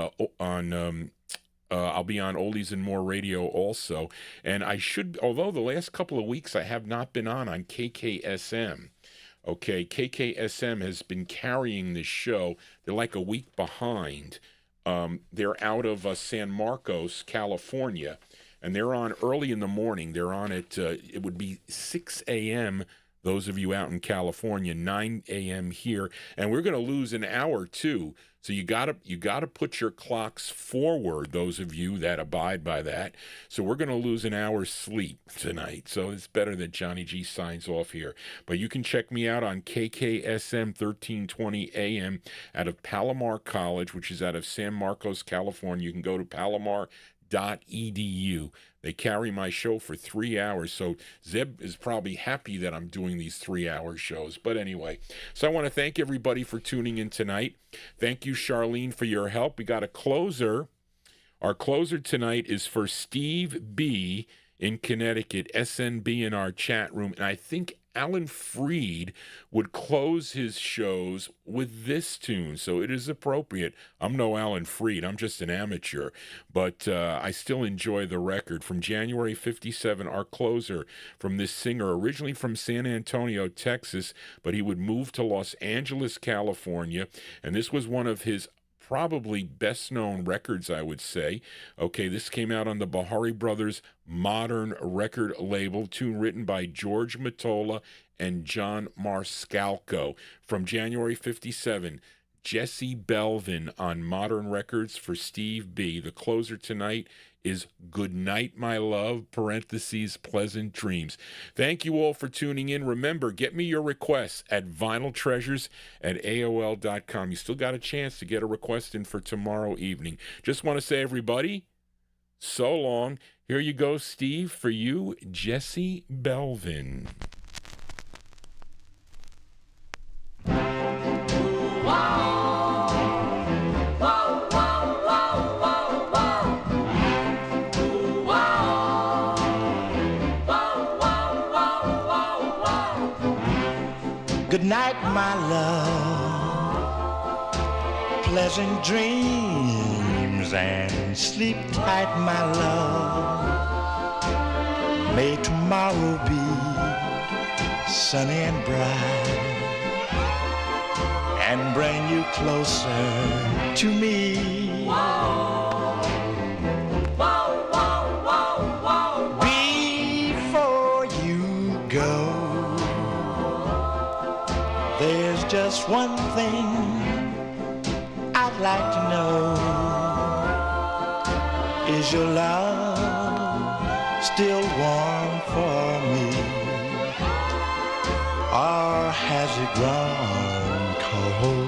I'll be on Oldies and More Radio also. And I should, although the last couple of weeks I have not been on KKSM. Okay, KKSM has been carrying this show. They're like a week behind. They're out of San Marcos, California, and they're on early in the morning. They're on at, it would be 6 a.m., those of you out in California, 9 a.m. here, and we're going to lose an hour too. So you gotta put your clocks forward, those of you that abide by that. So we're going to lose an hour's sleep tonight. So it's better that Johnny G signs off here. But you can check me out on KKSM 1320 AM out of Palomar College, which is out of San Marcos, California. You can go to palomar.edu. They carry my show for 3 hours, so Zeb is probably happy that I'm doing these 3-hour shows. But anyway, so I want to thank everybody for tuning in tonight. Thank you, Charlene, for your help. We got a closer. Our closer tonight is for Steve B. in Connecticut, SNB in our chat room, and I think Alan Freed would close his shows with this tune, so it is appropriate. I'm no Alan Freed, I'm just an amateur, but I still enjoy the record. From January 57, our closer from this singer, originally from San Antonio, Texas, but he would move to Los Angeles, California, and this was one of his probably best-known records, I would say. Okay, this came out on the Bahari Brothers Modern record label, tune written by George Mottola and John Marscalco. From January 57, Jesse Belvin on Modern Records for Steve B. The closer tonight is Good Night, My Love, parentheses, Pleasant Dreams. Thank you all for tuning in. Remember, get me your requests at vinyltreasures@aol.com. You still got a chance to get a request in for tomorrow evening. Just want to say, everybody, so long. Here you go, Steve, for you, Jesse Belvin. Good night, my love. Pleasant dreams and sleep tight, my love. May tomorrow be sunny and bright and bring you closer to me. Before you go, there's just one thing I'd like to know. Is your love still warm for me? Or has it grown cold?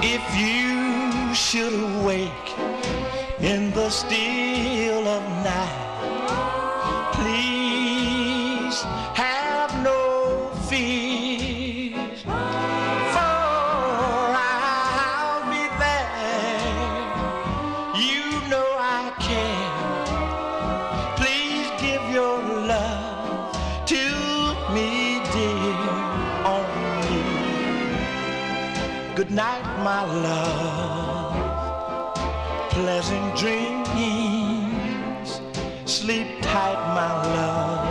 If you should awake in the still of night, please have no fears, for I'll be there. You know I care. Please give your love to me, dear, only. Good night, my love. Pleasant dreams. Sleep tight, my love.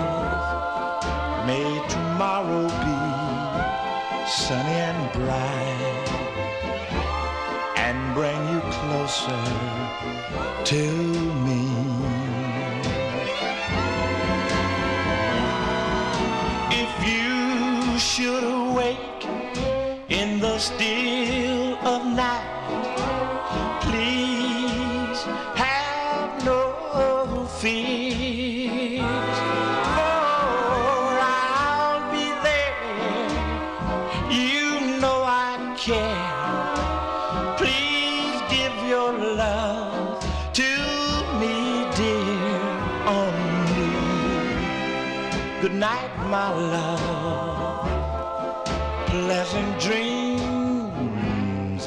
May tomorrow be sunny and bright and bring you closer to me. If you should awake in the still of night, please have no fears, for I'll be there. You know I care. Please give your love to me, dear. night, my love. Pleasant dreams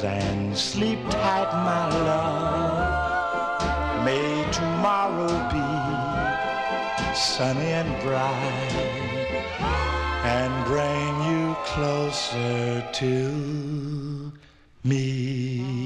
and sleep tight, my love. May tomorrow be sunny and bright and bring you closer to me.